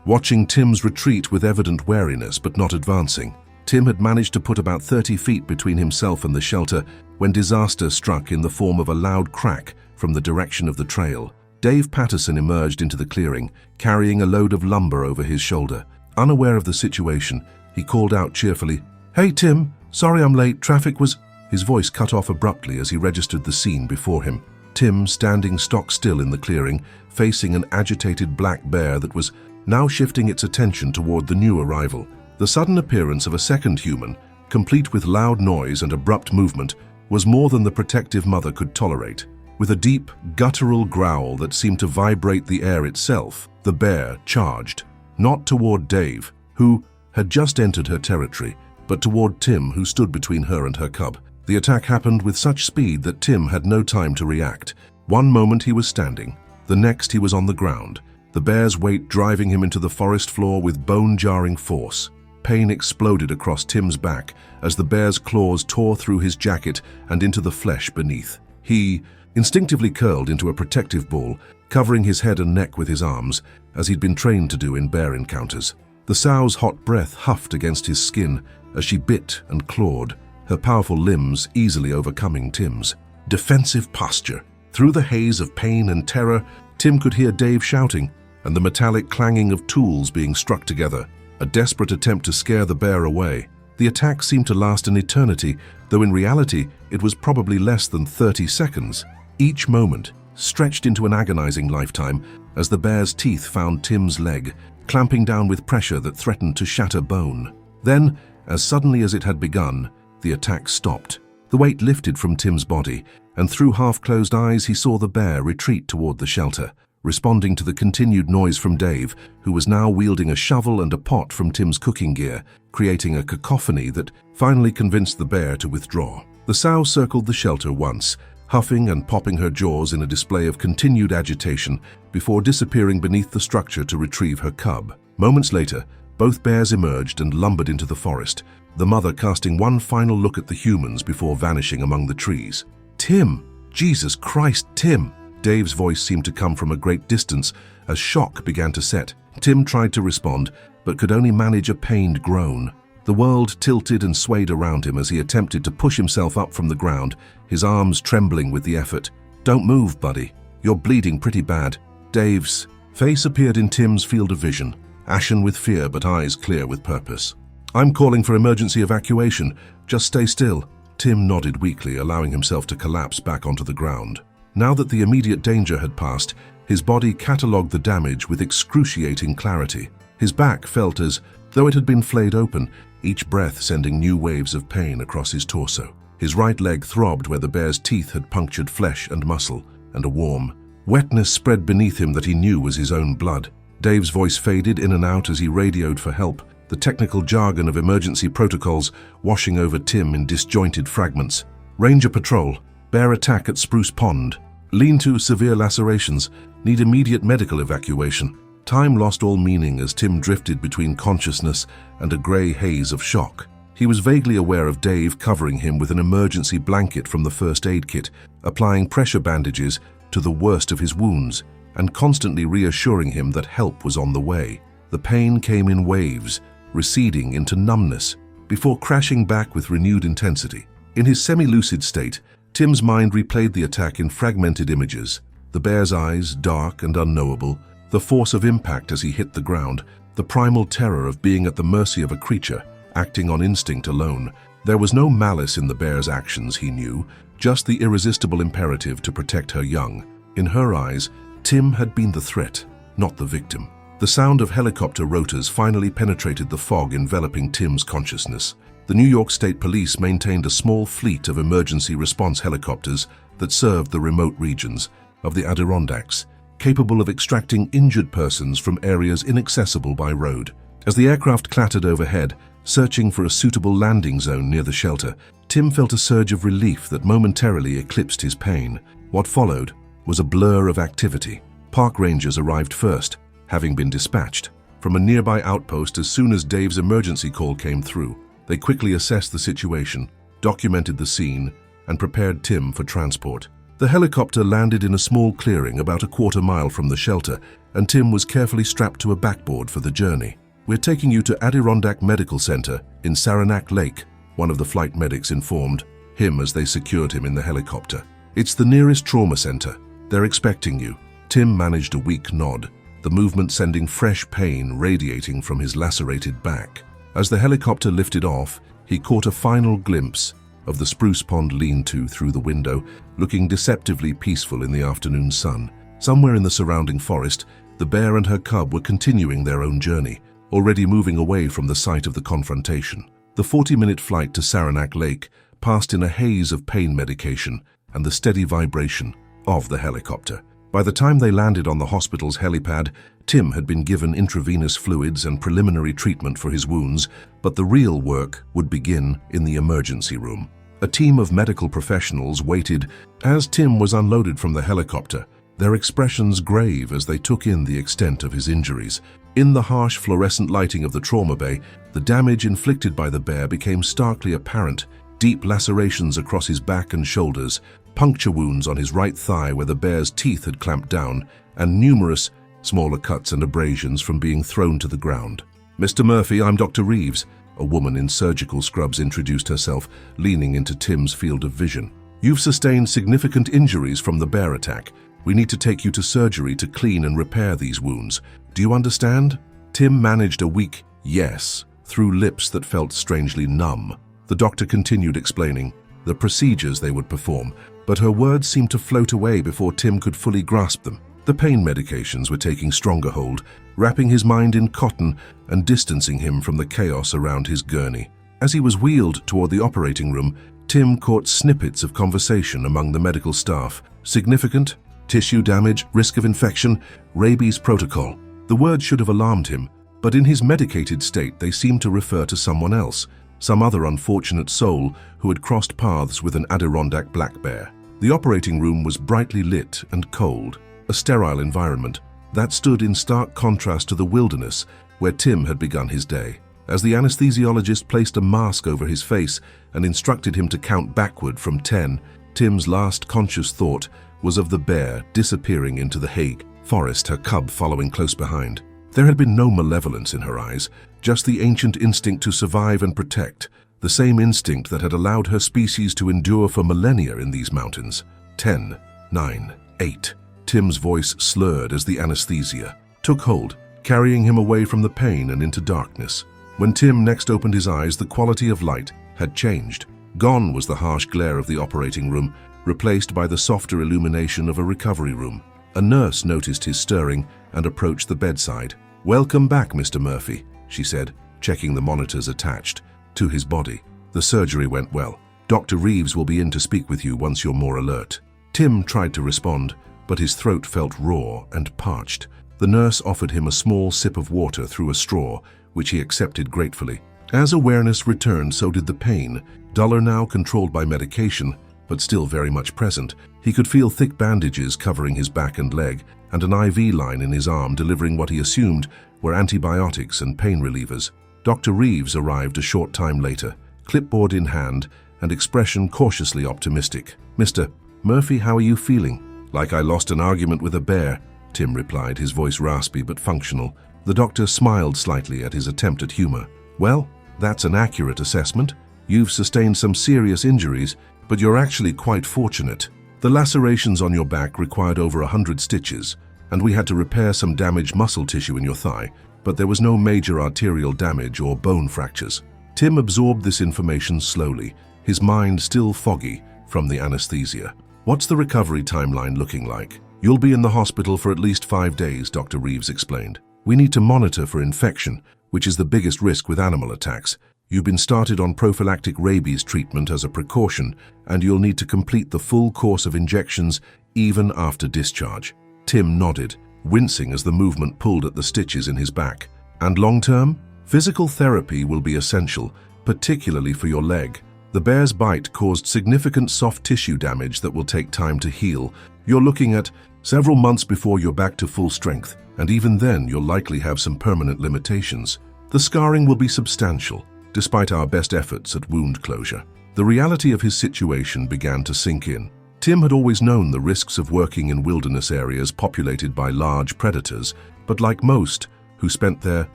watching Tim's retreat with evident wariness but not advancing. Tim had managed to put about 30 feet between himself and the shelter when disaster struck in the form of a loud crack from the direction of the trail. Dave Patterson emerged into the clearing, carrying a load of lumber over his shoulder. Unaware of the situation, he called out cheerfully, "Hey Tim, sorry I'm late, traffic was..." His voice cut off abruptly as he registered the scene before him. Tim, standing stock still in the clearing, facing an agitated black bear that was now shifting its attention toward the new arrival. The sudden appearance of a second human, complete with loud noise and abrupt movement, was more than the protective mother could tolerate. With a deep, guttural growl that seemed to vibrate the air itself, the bear charged, not toward Dave, who had just entered her territory, but toward Tim, who stood between her and her cub. The attack happened with such speed that Tim had no time to react. One moment he was standing, the next he was on the ground, the bear's weight driving him into the forest floor with bone-jarring force. Pain exploded across Tim's back as the bear's claws tore through his jacket and into the flesh beneath. He instinctively curled into a protective ball, covering his head and neck with his arms, as he'd been trained to do in bear encounters. The sow's hot breath huffed against his skin as she bit and clawed, her powerful limbs easily overcoming Tim's. Defensive posture. Through the haze of pain and terror, Tim could hear Dave shouting and the metallic clanging of tools being struck together, a desperate attempt to scare the bear away. The attack seemed to last an eternity, though in reality it was probably less than 30 seconds. Each moment stretched into an agonizing lifetime as the bear's teeth found Tim's leg, clamping down with pressure that threatened to shatter bone. Then, as suddenly as it had begun, the attack stopped. The weight lifted from Tim's body, and through half-closed eyes he saw the bear retreat toward the shelter, responding to the continued noise from Dave, who was now wielding a shovel and a pot from Tim's cooking gear, creating a cacophony that finally convinced the bear to withdraw. The sow circled the shelter once, huffing and popping her jaws in a display of continued agitation before disappearing beneath the structure to retrieve her cub. Moments later, both bears emerged and lumbered into the forest, the mother casting one final look at the humans before vanishing among the trees. "Tim! Jesus Christ, Tim!" Dave's voice seemed to come from a great distance as shock began to set. Tim tried to respond, but could only manage a pained groan. The world tilted and swayed around him as he attempted to push himself up from the ground, his arms trembling with the effort. "Don't move, buddy. You're bleeding pretty bad." Dave's face appeared in Tim's field of vision, ashen with fear but eyes clear with purpose. "I'm calling for emergency evacuation. Just stay still." Tim nodded weakly, allowing himself to collapse back onto the ground. Now that the immediate danger had passed, his body catalogued the damage with excruciating clarity. His back felt as though it had been flayed open, each breath sending new waves of pain across his torso. His right leg throbbed where the bear's teeth had punctured flesh and muscle, and a warm wetness spread beneath him that he knew was his own blood. Dave's voice faded in and out as he radioed for help, the technical jargon of emergency protocols washing over Tim in disjointed fragments. "Ranger Patrol, bear attack at Spruce Pond. Lean-to severe lacerations, need immediate medical evacuation." Time lost all meaning as Tim drifted between consciousness and a grey haze of shock. He was vaguely aware of Dave covering him with an emergency blanket from the first aid kit, applying pressure bandages to the worst of his wounds, and constantly reassuring him that help was on the way. The pain came in waves, receding into numbness, before crashing back with renewed intensity. In his semi-lucid state, Tim's mind replayed the attack in fragmented images, the bear's eyes dark and unknowable, the force of impact as he hit the ground, the primal terror of being at the mercy of a creature, acting on instinct alone. There was no malice in the bear's actions, he knew, just the irresistible imperative to protect her young. In her eyes, Tim had been the threat, not the victim. The sound of helicopter rotors finally penetrated the fog enveloping Tim's consciousness. The New York State Police maintained a small fleet of emergency response helicopters that served the remote regions of the Adirondacks, capable of extracting injured persons from areas inaccessible by road. As the aircraft clattered overhead, searching for a suitable landing zone near the shelter, Tim felt a surge of relief that momentarily eclipsed his pain. What followed was a blur of activity. Park rangers arrived first, having been dispatched from a nearby outpost as soon as Dave's emergency call came through. They quickly assessed the situation, documented the scene, and prepared Tim for transport. The helicopter landed in a small clearing about a quarter-mile from the shelter, and Tim was carefully strapped to a backboard for the journey. "We're taking you to Adirondack Medical Center in Saranac Lake," one of the flight medics informed him as they secured him in the helicopter. "It's the nearest trauma center. They're expecting you." Tim managed a weak nod, the movement sending fresh pain radiating from his lacerated back. As the helicopter lifted off, he caught a final glimpse of the Spruce Pond lean-to through the window, looking deceptively peaceful in the afternoon sun. Somewhere in the surrounding forest, the bear and her cub were continuing their own journey, already moving away from the site of the confrontation. The 40-minute flight to Saranac Lake passed in a haze of pain medication and the steady vibration of the helicopter. By the time they landed on the hospital's helipad, Tim had been given intravenous fluids and preliminary treatment for his wounds, but the real work would begin in the emergency room. A team of medical professionals waited as Tim was unloaded from the helicopter, their expressions grave as they took in the extent of his injuries. In the harsh fluorescent lighting of the trauma bay, the damage inflicted by the bear became starkly apparent. Deep lacerations across his back and shoulders, puncture wounds on his right thigh where the bear's teeth had clamped down, and numerous smaller cuts and abrasions from being thrown to the ground. "Mr. Murphy, I'm Dr. Reeves," a woman in surgical scrubs introduced herself, leaning into Tim's field of vision. "You've sustained significant injuries from the bear attack. We need to take you to surgery to clean and repair these wounds. Do you understand?" Tim managed a weak yes through lips that felt strangely numb. The doctor continued explaining the procedures they would perform, but her words seemed to float away before Tim could fully grasp them. The pain medications were taking stronger hold, wrapping his mind in cotton and distancing him from the chaos around his gurney. As he was wheeled toward the operating room, Tim caught snippets of conversation among the medical staff. Significant, Tissue damage, risk of infection, rabies protocol. The words should have alarmed him, but in his medicated state they seemed to refer to someone else, some other unfortunate soul who had crossed paths with an Adirondack black bear. The operating room was brightly lit and cold, a sterile environment that stood in stark contrast to the wilderness where Tim had begun his day. As the anesthesiologist placed a mask over his face and instructed him to count backward from 10, Tim's last conscious thought was of the bear disappearing into the Hague forest, her cub following close behind. There had been no malevolence in her eyes, just the ancient instinct to survive and protect, the same instinct that had allowed her species to endure for millennia in these mountains. 10, 9, 8. Tim's voice slurred as the anesthesia took hold, carrying him away from the pain and into darkness. When Tim next opened his eyes, the quality of light had changed. Gone was the harsh glare of the operating room, replaced by the softer illumination of a recovery room. A nurse noticed his stirring and approached the bedside. "Welcome back, Mr. Murphy," she said, checking the monitors attached to his body. "The surgery went well. Dr. Reeves will be in to speak with you once you're more alert." Tim tried to respond, but his throat felt raw and parched. The nurse offered him a small sip of water through a straw, which he accepted gratefully. As awareness returned, so did the pain, duller now, controlled by medication, but still very much present. He could feel thick bandages covering his back and leg, and an IV line in his arm delivering what he assumed were antibiotics and pain relievers. Dr. Reeves arrived a short time later, clipboard in hand and expression cautiously optimistic. "Mr. Murphy, how are you feeling?" "Like I lost an argument with a bear," Tim replied, his voice raspy but functional. The doctor smiled slightly at his attempt at humor. "Well, that's an accurate assessment. You've sustained some serious injuries, but you're actually quite fortunate. The lacerations on your back required over 100 stitches, and we had to repair some damaged muscle tissue in your thigh, but there was no major arterial damage or bone fractures." Tim absorbed this information slowly, his mind still foggy from the anesthesia. "What's the recovery timeline looking like?" "You'll be in the hospital for at least 5 days, Dr. Reeves explained. "We need to monitor for infection, which is the biggest risk with animal attacks. You've been started on prophylactic rabies treatment as a precaution, and you'll need to complete the full course of injections even after discharge." Tim nodded, wincing as the movement pulled at the stitches in his back. "And long-term? Physical therapy will be essential, particularly for your leg. The bear's bite caused significant soft tissue damage that will take time to heal. You're looking at several months before you're back to full strength, and even then you'll likely have some permanent limitations. The scarring will be substantial, despite our best efforts at wound closure." The reality of his situation began to sink in. Tim had always known the risks of working in wilderness areas populated by large predators, but like most who spent their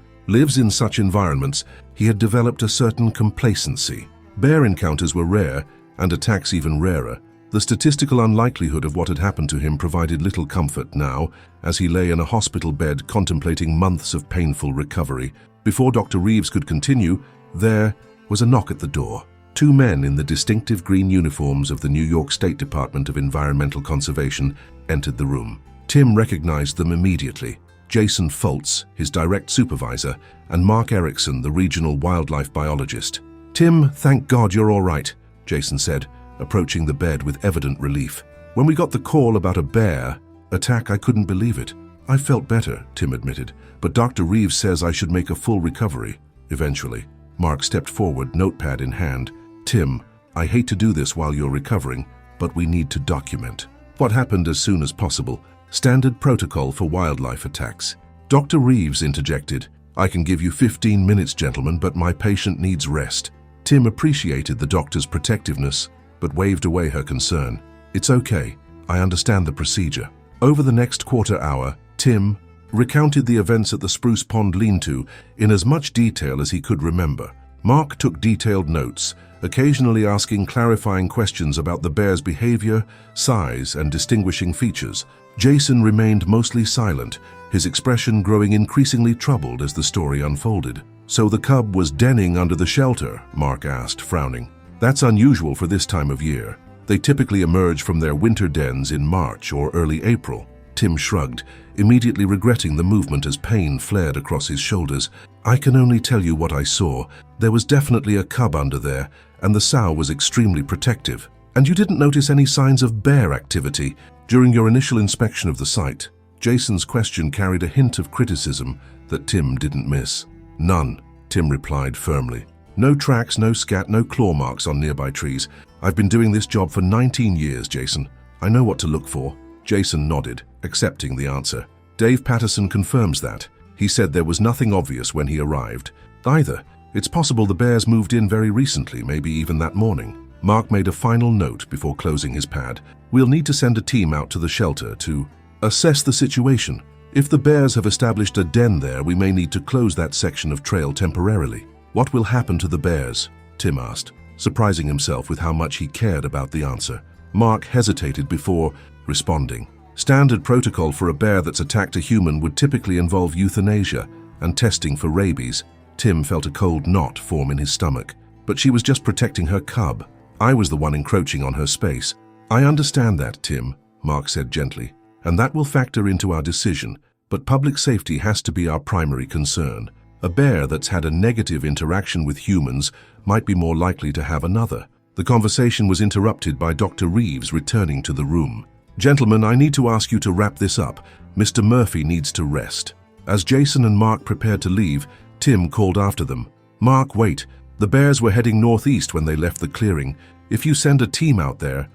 lives in such environments, he had developed a certain complacency. Bear encounters were rare, and attacks even rarer. The statistical unlikelihood of what had happened to him provided little comfort now, as he lay in a hospital bed contemplating months of painful recovery. Before Dr. Reeves could continue, there was a knock at the door. 2 men in the distinctive green uniforms of the New York State Department of Environmental Conservation entered the room. Tim recognized them immediately. Jason Foltz, his direct supervisor, and Mark Erickson, the regional wildlife biologist. "Tim, thank God you're all right," Jason said, approaching the bed with evident relief. "When we got the call about a bear attack, I couldn't believe it." "I felt better," Tim admitted, "but Dr. Reeves says I should make a full recovery eventually." Mark stepped forward, notepad in hand. "Tim, I hate to do this while you're recovering, but we need to document what happened as soon as possible. Standard protocol for wildlife attacks." Dr. Reeves interjected, "I can give you 15 minutes, gentlemen, but my patient needs rest." Tim appreciated the doctor's protectiveness, but waved away her concern. "It's okay. I understand the procedure." Over the next quarter hour, Tim recounted the events at the Spruce Pond lean-to in as much detail as he could remember. Mark took detailed notes, occasionally asking clarifying questions about the bear's behavior, size, and distinguishing features. Jason remained mostly silent, his expression growing increasingly troubled as the story unfolded. "So the cub was denning under the shelter?" Mark asked, frowning. "That's unusual for this time of year. They typically emerge from their winter dens in March or early April." Tim shrugged, immediately regretting the movement as pain flared across his shoulders. "I can only tell you what I saw. There was definitely a cub under there, and the sow was extremely protective." "And you didn't notice any signs of bear activity?" During your initial inspection of the site, Jason's question carried a hint of criticism that Tim didn't miss. None, Tim replied firmly. No tracks, no scat, no claw marks on nearby trees. I've been doing this job for 19 years, Jason. I know what to look for. Jason nodded, accepting the answer. Dave Patterson confirms that. He said there was nothing obvious when he arrived. Either. It's possible the bears moved in very recently, maybe even that morning. Mark made a final note before closing his pad. We'll need to send a team out to the shelter to assess the situation. If the bears have established a den there, we may need to close that section of trail temporarily. What will happen to the bears? Tim asked, surprising himself with how much he cared about the answer. Mark hesitated before responding. Standard protocol for a bear that's attacked a human would typically involve euthanasia and testing for rabies. Tim felt a cold knot form in his stomach. But she was just protecting her cub. I was the one encroaching on her space. I understand that, Tim, Mark said gently, and that will factor into our decision, but public safety has to be our primary concern. A bear that's had a negative interaction with humans might be more likely to have another. The conversation was interrupted by Dr. Reeves returning to the room. Gentlemen, I need to ask you to wrap this up. Mr. Murphy needs to rest. As Jason and Mark prepared to leave, Tim called after them. Mark, wait. The bears were heading northeast when they left the clearing. If you send a team out there,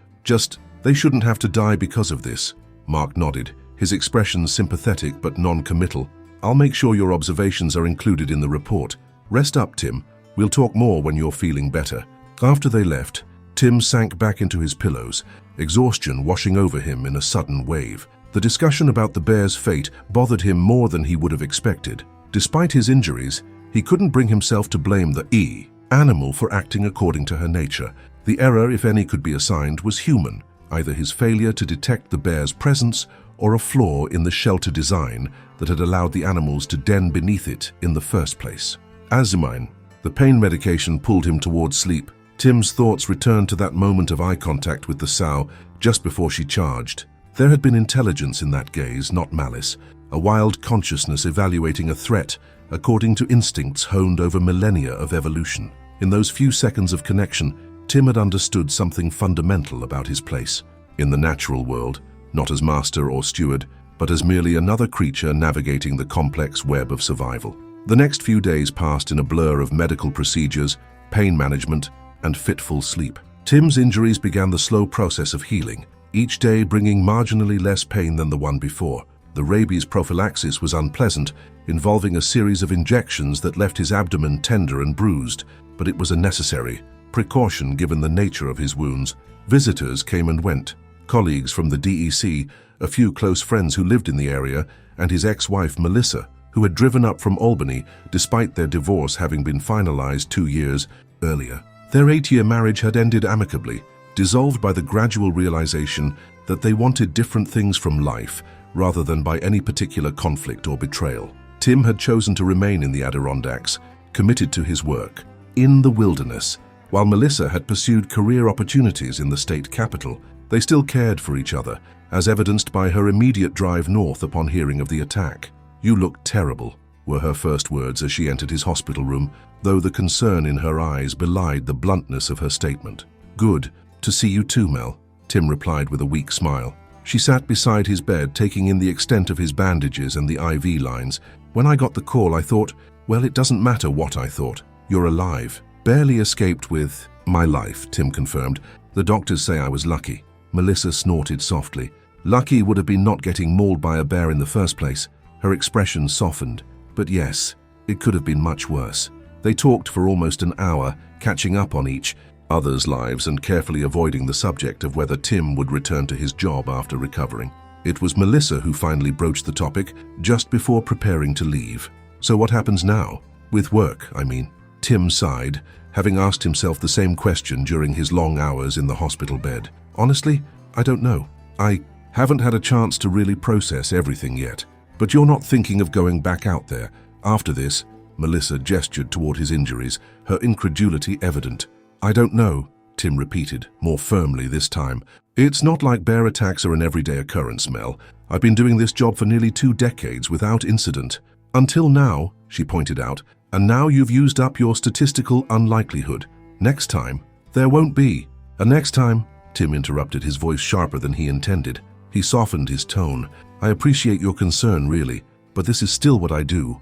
they shouldn't have to die because of this. Mark nodded, his expression sympathetic but non-committal. I'll make sure your observations are included in the report. Rest up, Tim. We'll talk more when you're feeling better. After they left, Tim sank back into his pillows, exhaustion washing over him in a sudden wave. The discussion about the bear's fate bothered him more than he would have expected. Despite his injuries, he couldn't bring himself to blame the animal for acting according to her nature. The error, if any could be assigned, was human, either his failure to detect the bear's presence or a flaw in the shelter design that had allowed the animals to den beneath it in the first place. Azimine, the pain medication, pulled him towards sleep. Tim's thoughts returned to that moment of eye contact with the sow just before she charged. There had been intelligence in that gaze, not malice, a wild consciousness evaluating a threat according to instincts honed over millennia of evolution. In those few seconds of connection, Tim had understood something fundamental about his place in the natural world, not as master or steward, but as merely another creature navigating the complex web of survival. The next few days passed in a blur of medical procedures, pain management, and fitful sleep. Tim's injuries began the slow process of healing, each day bringing marginally less pain than the one before. The rabies prophylaxis was unpleasant, involving a series of injections that left his abdomen tender and bruised, but it was a necessary precaution given the nature of his wounds. Visitors came and went. Colleagues from the DEC, a few close friends who lived in the area, and his ex-wife Melissa, who had driven up from Albany despite their divorce having been finalized 2 years earlier. Their 8-year marriage had ended amicably, dissolved by the gradual realization that they wanted different things from life rather than by any particular conflict or betrayal. Tim had chosen to remain in the Adirondacks, committed to his work, in the wilderness, while Melissa had pursued career opportunities in the state capital. They still cared for each other, as evidenced by her immediate drive north upon hearing of the attack. "You look terrible," were her first words as she entered his hospital room, though the concern in her eyes belied the bluntness of her statement. "Good to see you too, Mel," Tim replied with a weak smile. She sat beside his bed, taking in the extent of his bandages and the IV lines. "When I got the call, I thought, well, it doesn't matter what I thought. You're alive." "Barely escaped with my life," Tim confirmed. "The doctors say I was lucky." Melissa snorted softly. "Lucky would have been not getting mauled by a bear in the first place." Her expression softened. "But yes, it could have been much worse." They talked for almost an hour, catching up on each other's lives and carefully avoiding the subject of whether Tim would return to his job after recovering. It was Melissa who finally broached the topic just before preparing to leave. "So what happens now? With work, I mean." Tim sighed, having asked himself the same question during his long hours in the hospital bed. "Honestly, I don't know. I haven't had a chance to really process everything yet. But you're not thinking of going back out there after this?" Melissa gestured toward his injuries, her incredulity evident. "I don't know," Tim repeated, more firmly this time. "It's not like bear attacks are an everyday occurrence, Mel. I've been doing this job for nearly 2 decades without incident. Until now," she pointed out, "and now you've used up your statistical unlikelihood. Next time, there won't be." "And next time," Tim interrupted, his voice sharper than he intended. He softened his tone. I appreciate your concern, really, but this is still what I do.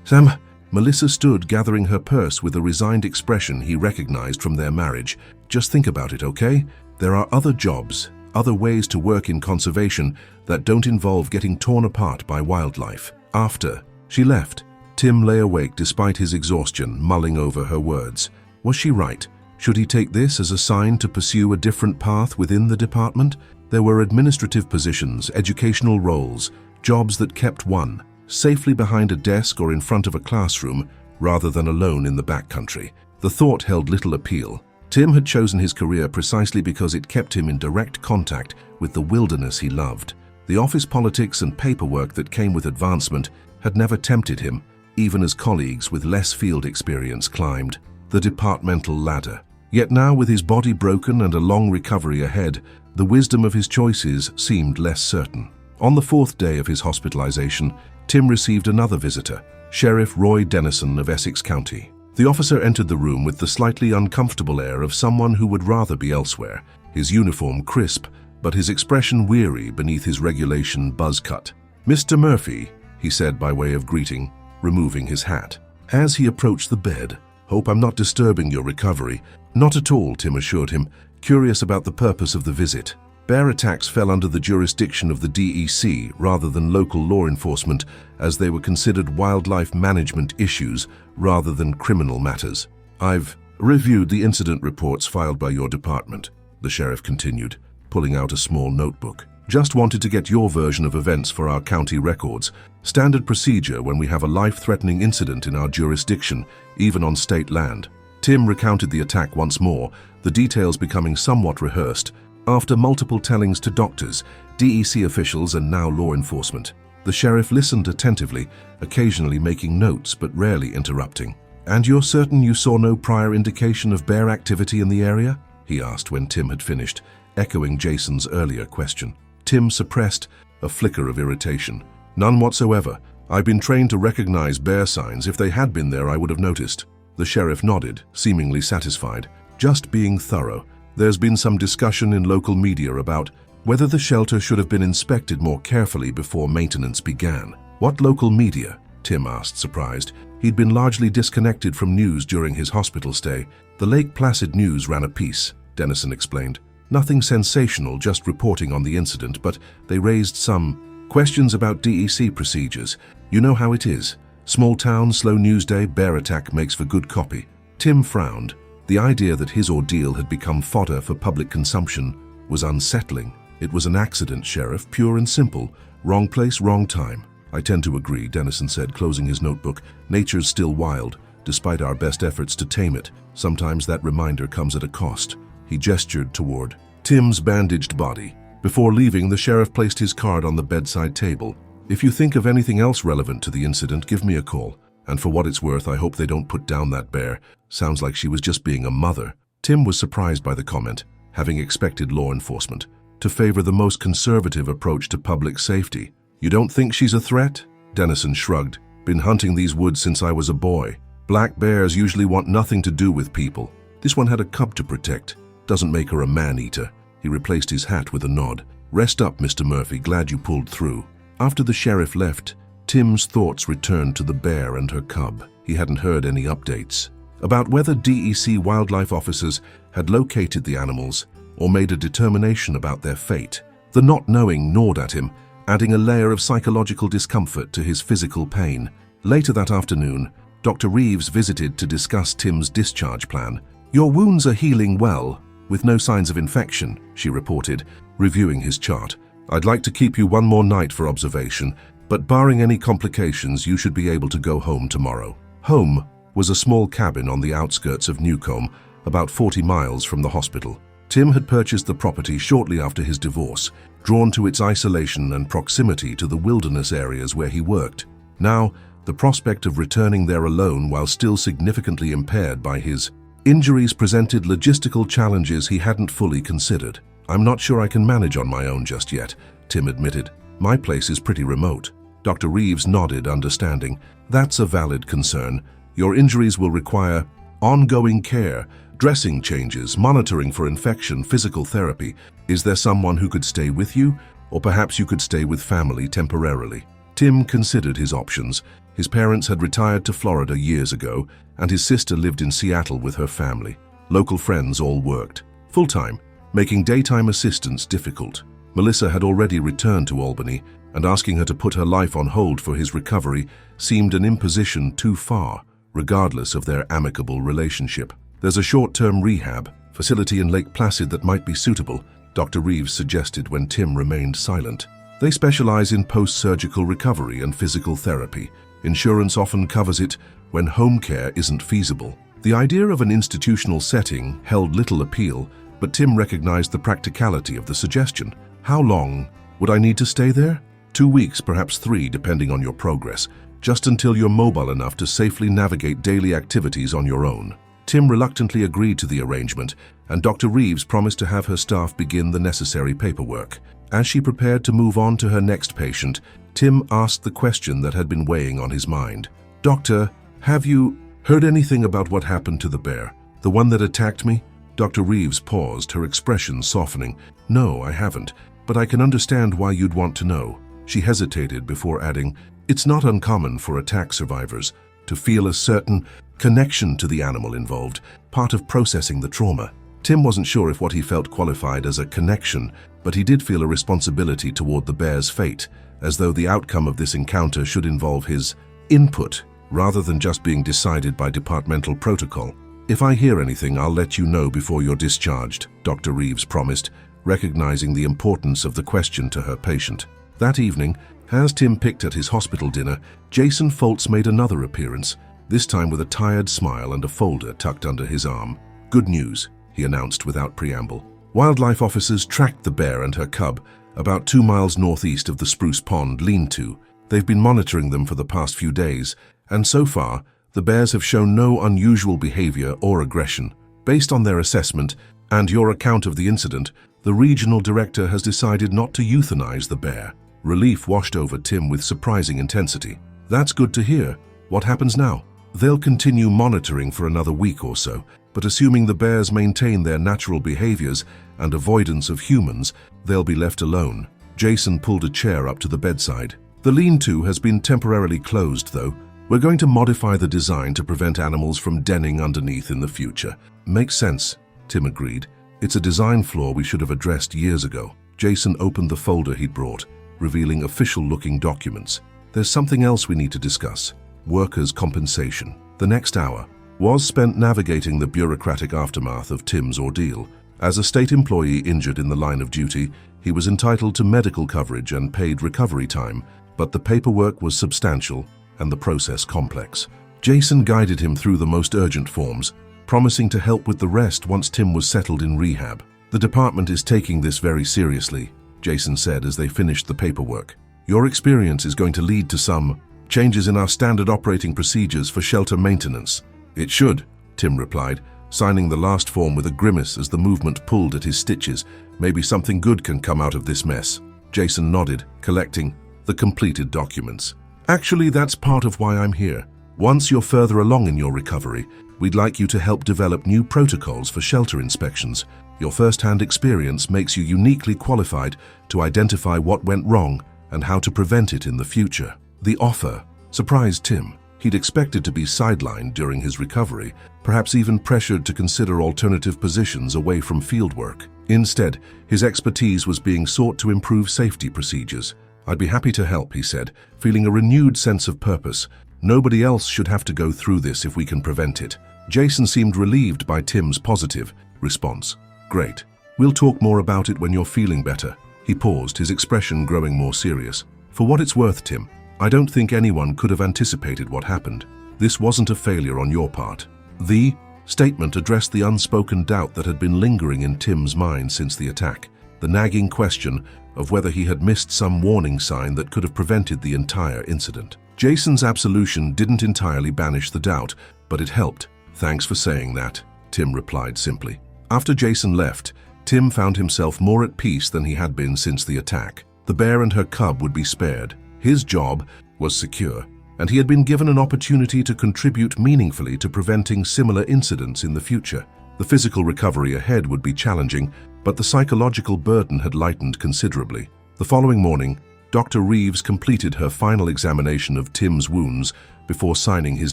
Sam? Melissa stood, gathering her purse with a resigned expression he recognized from their marriage. Just think about it, okay? There are other jobs, other ways to work in conservation that don't involve getting torn apart by wildlife. After she left, Tim lay awake despite his exhaustion, mulling over her words. Was she right? Should he take this as a sign to pursue a different path within the department? There were administrative positions, educational roles, jobs that kept one safely behind a desk or in front of a classroom rather than alone in the backcountry. The thought held little appeal. Tim had chosen his career precisely because it kept him in direct contact with the wilderness he loved. The office politics and paperwork that came with advancement had never tempted him, even as colleagues with less field experience climbed the departmental ladder. Yet now, with his body broken and a long recovery ahead, the wisdom of his choices seemed less certain. On the 4th day of his hospitalization, Tim received another visitor, Sheriff Roy Dennison of Essex County. The officer entered the room with the slightly uncomfortable air of someone who would rather be elsewhere, his uniform crisp, but his expression weary beneath his regulation buzz cut. "Mr. Murphy," he said by way of greeting, removing his hat. As he approached the bed, "Hope I'm not disturbing your recovery." "Not at all," Tim assured him, curious about the purpose of the visit. Bear attacks fell under the jurisdiction of the DEC rather than local law enforcement, as they were considered wildlife management issues rather than criminal matters. "I've reviewed the incident reports filed by your department," the sheriff continued, pulling out a small notebook. "Just wanted to get your version of events for our county records. Standard procedure when we have a life-threatening incident in our jurisdiction, even on state land." Tim recounted the attack once more, the details becoming somewhat rehearsed. After multiple tellings to doctors, DEC officials, and now law enforcement, the sheriff listened attentively, occasionally making notes but rarely interrupting. "And you're certain you saw no prior indication of bear activity in the area?" he asked when Tim had finished, echoing Jason's earlier question. Tim suppressed a flicker of irritation. "None whatsoever. I've been trained to recognize bear signs. If they had been there, I would have noticed." The sheriff nodded, seemingly satisfied. "Just being thorough. There's been some discussion in local media about whether the shelter should have been inspected more carefully before maintenance began." "What local media?" Tim asked, surprised. He'd been largely disconnected from news during his hospital stay. "The Lake Placid News ran a piece," Dennison explained. "Nothing sensational, just reporting on the incident, but they raised some questions about DEC procedures. You know how it is. Small town, slow news day, bear attack makes for good copy." Tim frowned. The idea that his ordeal had become fodder for public consumption was unsettling. "It was an accident, Sheriff, pure and simple. Wrong place, wrong time." "I tend to agree," Dennison said, closing his notebook. "Nature's still wild, despite our best efforts to tame it. Sometimes that reminder comes at a cost." He gestured toward Tim's bandaged body. Before leaving, the sheriff placed his card on the bedside table. "If you think of anything else relevant to the incident, give me a call. And for what it's worth, I hope they don't put down that bear. Sounds like she was just being a mother." Tim was surprised by the comment, having expected law enforcement to favor the most conservative approach to public safety. "You don't think she's a threat?" Dennison shrugged. "Been hunting these woods since I was a boy. Black bears usually want nothing to do with people. This one had a cub to protect. Doesn't make her a man-eater." He replaced his hat with a nod. "Rest up, Mr. Murphy. Glad you pulled through." After the sheriff left, Tim's thoughts returned to the bear and her cub. He hadn't heard any updates about whether DEC wildlife officers had located the animals or made a determination about their fate. The not knowing gnawed at him, adding a layer of psychological discomfort to his physical pain. Later that afternoon, Dr. Reeves visited to discuss Tim's discharge plan. "Your wounds are healing well, with no signs of infection," she reported, reviewing his chart. "I'd like to keep you one more night for observation, but barring any complications, you should be able to go home tomorrow." Home was a small cabin on the outskirts of Newcomb, about 40 miles from the hospital. Tim had purchased the property shortly after his divorce, drawn to its isolation and proximity to the wilderness areas where he worked. Now, the prospect of returning there alone while still significantly impaired by his injuries presented logistical challenges he hadn't fully considered. "I'm not sure I can manage on my own just yet," Tim admitted. "My place is pretty remote." Dr. Reeves nodded, understanding. "That's a valid concern. Your injuries will require ongoing care. Dressing changes, monitoring for infection, physical therapy. Is there someone who could stay with you? Or perhaps you could stay with family temporarily? Tim considered his options. His parents had retired to Florida years ago, and his sister lived in Seattle with her family. Local friends all worked full-time, making daytime assistance difficult. Melissa had already returned to Albany, and asking her to put her life on hold for his recovery seemed an imposition too far, regardless of their amicable relationship. There's a short-term rehab facility in Lake Placid that might be suitable, Dr. Reeves suggested when Tim remained silent. They specialize in post-surgical recovery and physical therapy. Insurance often covers it when home care isn't feasible. The idea of an institutional setting held little appeal, but Tim recognized the practicality of the suggestion. How long would I need to stay there? 2 weeks, perhaps 3, depending on your progress, just until you're mobile enough to safely navigate daily activities on your own. Tim reluctantly agreed to the arrangement, and Dr. Reeves promised to have her staff begin the necessary paperwork. As she prepared to move on to her next patient, Tim asked the question that had been weighing on his mind. "Doctor, have you heard anything about what happened to the bear? The one that attacked me?" Dr. Reeves paused, her expression softening. "No, I haven't, but I can understand why you'd want to know." She hesitated before adding, "It's not uncommon for attack survivors to feel a certain connection to the animal involved, part of processing the trauma." Tim wasn't sure if what he felt qualified as a connection, but he did feel a responsibility toward the bear's fate, as though the outcome of this encounter should involve his input, rather than just being decided by departmental protocol. "If I hear anything, I'll let you know before you're discharged," Dr. Reeves promised, recognizing the importance of the question to her patient. That evening, as Tim picked at his hospital dinner, Jason Foltz made another appearance, this time with a tired smile and a folder tucked under his arm. "Good news," he announced without preamble. Wildlife officers tracked the bear and her cub about 2 miles northeast of the Spruce Pond lean-to. They've been monitoring them for the past few days, and so far, the bears have shown no unusual behavior or aggression. Based on their assessment and your account of the incident, the regional director has decided not to euthanize the bear. Relief washed over Tim with surprising intensity. "That's good to hear. What happens now?" "They'll continue monitoring for another week or so, but assuming the bears maintain their natural behaviors and avoidance of humans, they'll be left alone." Jason pulled a chair up to the bedside. "The lean-to has been temporarily closed, though. We're going to modify the design to prevent animals from denning underneath in the future." "Makes sense," Tim agreed. "It's a design flaw we should have addressed years ago." Jason opened the folder he'd brought, revealing official-looking documents. "There's something else we need to discuss. Workers' compensation." The next hour was spent navigating the bureaucratic aftermath of Tim's ordeal. As a state employee injured in the line of duty, he was entitled to medical coverage and paid recovery time, but the paperwork was substantial and the process complex. Jason guided him through the most urgent forms, promising to help with the rest once Tim was settled in rehab. "The department is taking this very seriously," Jason said as they finished the paperwork. "Your experience is going to lead to some changes in our standard operating procedures for shelter maintenance." "It should," Tim replied, signing the last form with a grimace as the movement pulled at his stitches. "Maybe something good can come out of this mess." Jason nodded, collecting the completed documents. "Actually, that's part of why I'm here. Once you're further along in your recovery, we'd like you to help develop new protocols for shelter inspections. Your first-hand experience makes you uniquely qualified to identify what went wrong and how to prevent it in the future." The offer surprised Tim. He'd expected to be sidelined during his recovery, perhaps even pressured to consider alternative positions away from fieldwork. Instead, his expertise was being sought to improve safety procedures. "I'd be happy to help," he said, feeling a renewed sense of purpose. "Nobody else should have to go through this if we can prevent it." Jason seemed relieved by Tim's positive response. "Great. We'll talk more about it when you're feeling better." He paused, his expression growing more serious. "For what it's worth, Tim, I don't think anyone could have anticipated what happened. This wasn't a failure on your part." The statement addressed the unspoken doubt that had been lingering in Tim's mind since the attack, the nagging question of whether he had missed some warning sign that could have prevented the entire incident. Jason's absolution didn't entirely banish the doubt, but it helped. "Thanks for saying that," Tim replied simply. After Jason left, Tim found himself more at peace than he had been since the attack. The bear and her cub would be spared. His job was secure, and he had been given an opportunity to contribute meaningfully to preventing similar incidents in the future. The physical recovery ahead would be challenging, but the psychological burden had lightened considerably. The following morning, Dr. Reeves completed her final examination of Tim's wounds before signing his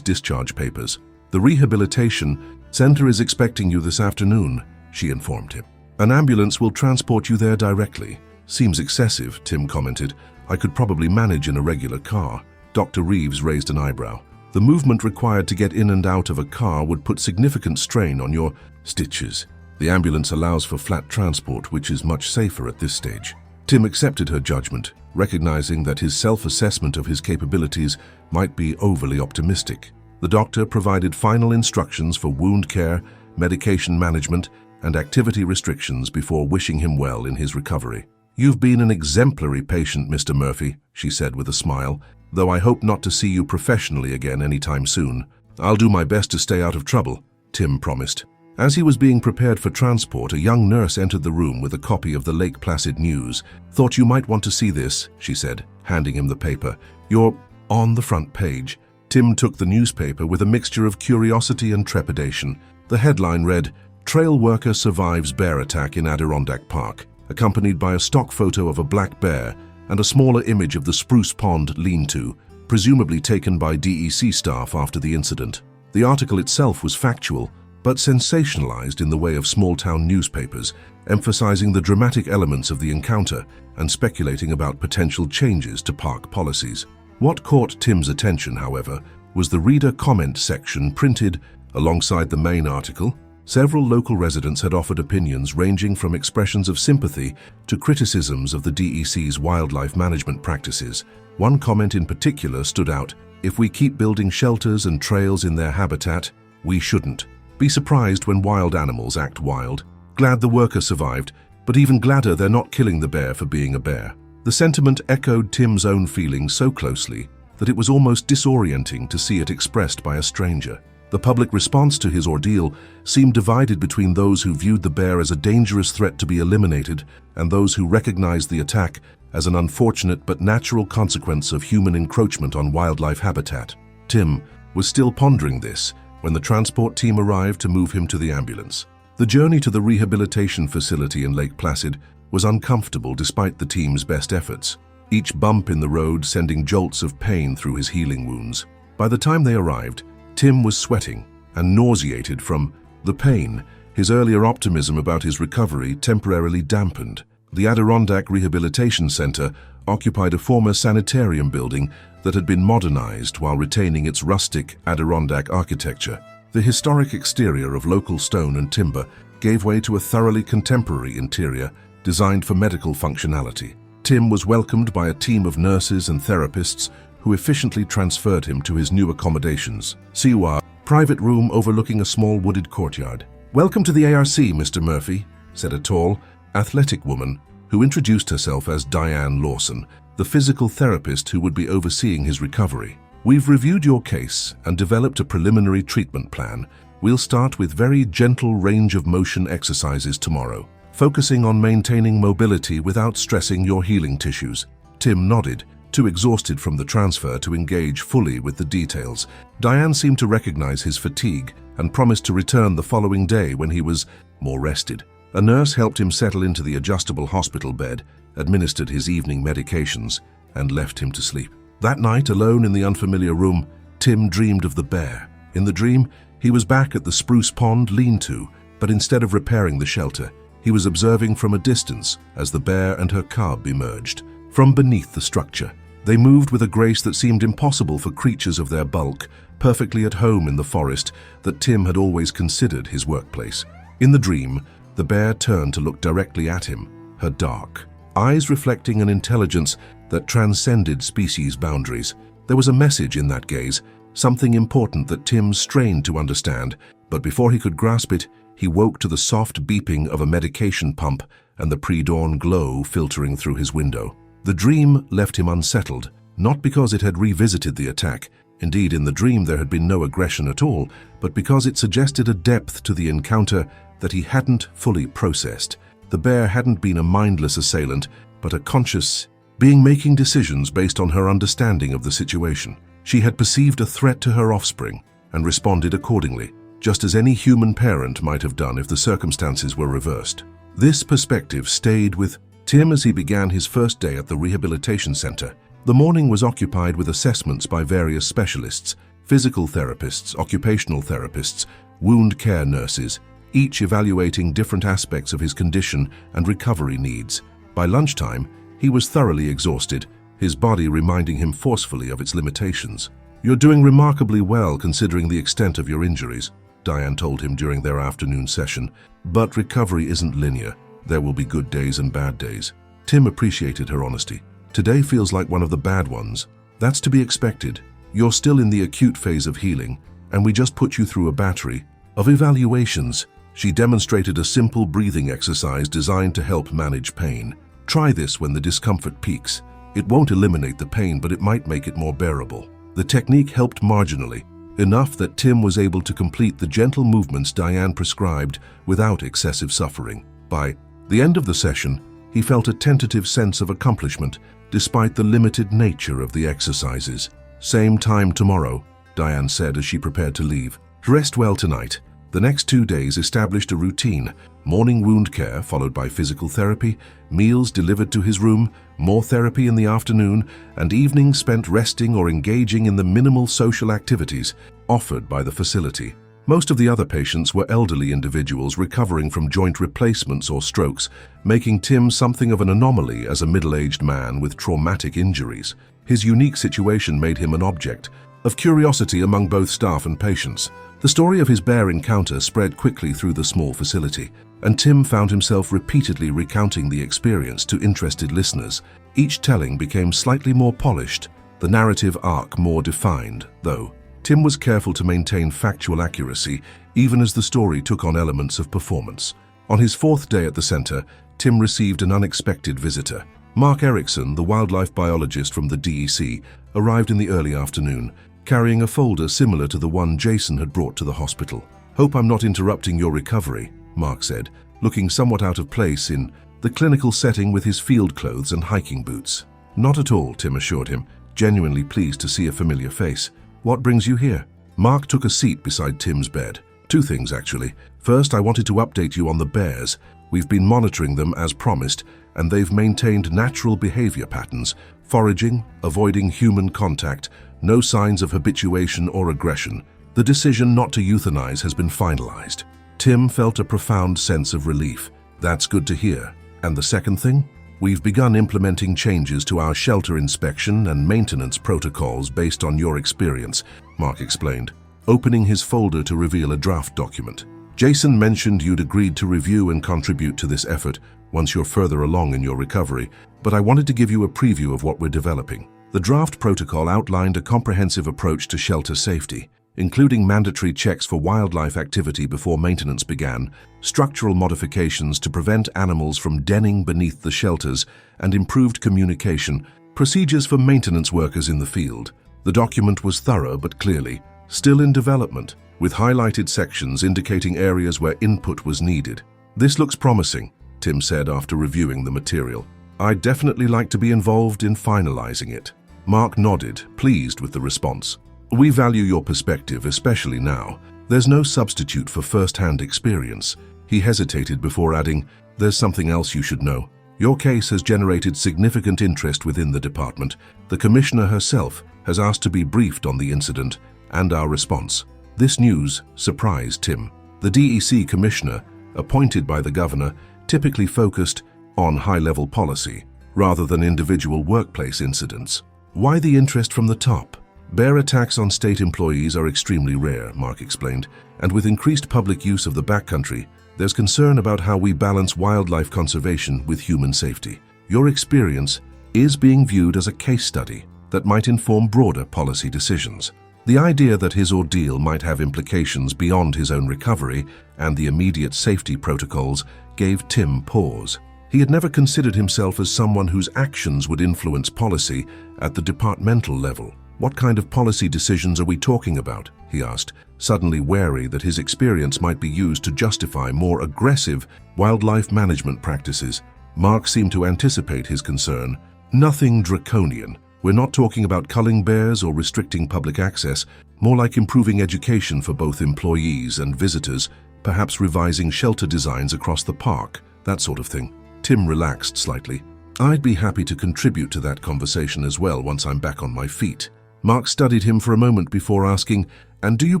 discharge papers. "The rehabilitation center is expecting you this afternoon," she informed him. "An ambulance will transport you there directly." "Seems excessive," Tim commented. "I could probably manage in a regular car." Dr. Reeves raised an eyebrow. "The movement required to get in and out of a car would put significant strain on your stitches. The ambulance allows for flat transport, which is much safer at this stage." Tim accepted her judgment, recognizing that his self-assessment of his capabilities might be overly optimistic. The doctor provided final instructions for wound care, medication management, and activity restrictions before wishing him well in his recovery. "You've been an exemplary patient, Mr. Murphy," she said with a smile, "though I hope not to see you professionally again anytime soon." "I'll do my best to stay out of trouble," Tim promised. As he was being prepared for transport, a young nurse entered the room with a copy of the Lake Placid News. "Thought you might want to see this," she said, handing him the paper. "You're on the front page." Tim took the newspaper with a mixture of curiosity and trepidation. The headline read, "Trail Worker Survives Bear Attack in Adirondack Park," accompanied by a stock photo of a black bear and a smaller image of the Spruce Pond lean-to, presumably taken by DEC staff after the incident. The article itself was factual, but sensationalized in the way of small-town newspapers, emphasizing the dramatic elements of the encounter and speculating about potential changes to park policies. What caught Tim's attention, however, was the reader comment section printed alongside the main article. Several local residents had offered opinions ranging from expressions of sympathy to criticisms of the DEC's wildlife management practices. One comment in particular stood out: "If we keep building shelters and trails in their habitat, we shouldn't. Be surprised when wild animals act wild. Glad the worker survived, but even gladder they're not killing the bear for being a bear." The sentiment echoed Tim's own feelings so closely that it was almost disorienting to see it expressed by a stranger. The public response to his ordeal seemed divided between those who viewed the bear as a dangerous threat to be eliminated and those who recognized the attack as an unfortunate but natural consequence of human encroachment on wildlife habitat. Tim was still pondering this when the transport team arrived to move him to the ambulance. The journey to the rehabilitation facility in Lake Placid was uncomfortable despite the team's best efforts, each bump in the road sending jolts of pain through his healing wounds. By the time they arrived, Tim was sweating and nauseated from the pain. His earlier optimism about his recovery temporarily dampened. The Adirondack Rehabilitation Center occupied a former sanitarium building that had been modernized while retaining its rustic Adirondack architecture. The historic exterior of local stone and timber gave way to a thoroughly contemporary interior designed for medical functionality. Tim was welcomed by a team of nurses and therapists who efficiently transferred him to his new accommodations. Siwa, private room overlooking a small wooded courtyard. "Welcome to the ARC, Mr. Murphy," said a tall, athletic woman who introduced herself as Diane Lawson, the physical therapist who would be overseeing his recovery. "We've reviewed your case and developed a preliminary treatment plan. We'll start with very gentle range of motion exercises tomorrow, focusing on maintaining mobility without stressing your healing tissues." Tim nodded, too exhausted from the transfer to engage fully with the details. Diane seemed to recognize his fatigue and promised to return the following day when he was more rested. A nurse helped him settle into the adjustable hospital bed, administered his evening medications, and left him to sleep. That night, alone in the unfamiliar room, Tim dreamed of the bear. In the dream, he was back at the Spruce Pond lean-to, but instead of repairing the shelter, he was observing from a distance as the bear and her cub emerged from beneath the structure. They moved with a grace that seemed impossible for creatures of their bulk, perfectly at home in the forest that Tim had always considered his workplace. In the dream, the bear turned to look directly at him, her dark eyes reflecting an intelligence that transcended species boundaries. There was a message in that gaze, something important that Tim strained to understand, but before he could grasp it, he woke to the soft beeping of a medication pump and the pre-dawn glow filtering through his window. The dream left him unsettled, not because it had revisited the attack. Indeed, in the dream there had been no aggression at all, but because it suggested a depth to the encounter that he hadn't fully processed. The bear hadn't been a mindless assailant, but a conscious being making decisions based on her understanding of the situation. She had perceived a threat to her offspring and responded accordingly, just as any human parent might have done if the circumstances were reversed. This perspective stayed with Tim as he began his first day at the rehabilitation center. The morning was occupied with assessments by various specialists, physical therapists, occupational therapists, wound care nurses, each evaluating different aspects of his condition and recovery needs. By lunchtime, he was thoroughly exhausted, his body reminding him forcefully of its limitations. "You're doing remarkably well considering the extent of your injuries," Diane told him during their afternoon session. "But recovery isn't linear. There will be good days and bad days." Tim appreciated her honesty. "Today feels like one of the bad ones. That's to be expected. You're still in the acute phase of healing, and we just put you through a battery of evaluations." She demonstrated a simple breathing exercise designed to help manage pain. "Try this when the discomfort peaks. It won't eliminate the pain, but it might make it more bearable." The technique helped marginally, enough that Tim was able to complete the gentle movements Diane prescribed without excessive suffering. By the end of the session, he felt a tentative sense of accomplishment, despite the limited nature of the exercises. "Same time tomorrow," Diane said as she prepared to leave. "Rest well tonight." The next 2 days established a routine: morning wound care followed by physical therapy, meals delivered to his room, more therapy in the afternoon, and evenings spent resting or engaging in the minimal social activities offered by the facility. Most of the other patients were elderly individuals recovering from joint replacements or strokes, making Tim something of an anomaly as a middle-aged man with traumatic injuries. His unique situation made him an object of curiosity among both staff and patients. The story of his bear encounter spread quickly through the small facility, and Tim found himself repeatedly recounting the experience to interested listeners. Each telling became slightly more polished, the narrative arc more defined, though. Tim was careful to maintain factual accuracy, even as the story took on elements of performance. On his 4th day at the center, Tim received an unexpected visitor. Mark Erickson, the wildlife biologist from the DEC, arrived in the early afternoon, carrying a folder similar to the one Jason had brought to the hospital. "Hope I'm not interrupting your recovery," Mark said, looking somewhat out of place in the clinical setting with his field clothes and hiking boots. "Not at all," Tim assured him, genuinely pleased to see a familiar face. "What brings you here?" Mark took a seat beside Tim's bed. "Two things, actually. First, I wanted to update you on the bears. We've been monitoring them as promised, and they've maintained natural behavior patterns, foraging, avoiding human contact, no signs of habituation or aggression. The decision not to euthanize has been finalized." Tim felt a profound sense of relief. "That's good to hear. And the second thing? We've begun implementing changes to our shelter inspection and maintenance protocols based on your experience," Mark explained, opening his folder to reveal a draft document. "Jason mentioned you'd agreed to review and contribute to this effort once you're further along in your recovery, but I wanted to give you a preview of what we're developing." The draft protocol outlined a comprehensive approach to shelter safety, including mandatory checks for wildlife activity before maintenance began, structural modifications to prevent animals from denning beneath the shelters, and improved communication, procedures for maintenance workers in the field. The document was thorough but clearly still in development, with highlighted sections indicating areas where input was needed. "This looks promising," Tim said after reviewing the material. "I'd definitely like to be involved in finalizing it." Mark nodded, pleased with the response. "We value your perspective, especially now. There's no substitute for first-hand experience." He hesitated before adding, "There's something else you should know. Your case has generated significant interest within the department. The commissioner herself has asked to be briefed on the incident and our response." This news surprised Tim. The DEC commissioner, appointed by the governor, typically focused on high-level policy rather than individual workplace incidents. "Why the interest from the top?" "Bear attacks on state employees are extremely rare," Mark explained, "and with increased public use of the backcountry, there's concern about how we balance wildlife conservation with human safety. Your experience is being viewed as a case study that might inform broader policy decisions." The idea that his ordeal might have implications beyond his own recovery and the immediate safety protocols gave Tim pause. He had never considered himself as someone whose actions would influence policy at the departmental level. "What kind of policy decisions are we talking about?" he asked, suddenly wary that his experience might be used to justify more aggressive wildlife management practices. Mark seemed to anticipate his concern. "Nothing draconian. We're not talking about culling bears or restricting public access, More like improving education for both employees and visitors, perhaps revising shelter designs across the park, that sort of thing. Tim relaxed slightly. I'd be happy to contribute to that conversation as well once I'm back on my feet. Mark studied him for a moment before asking, "And do you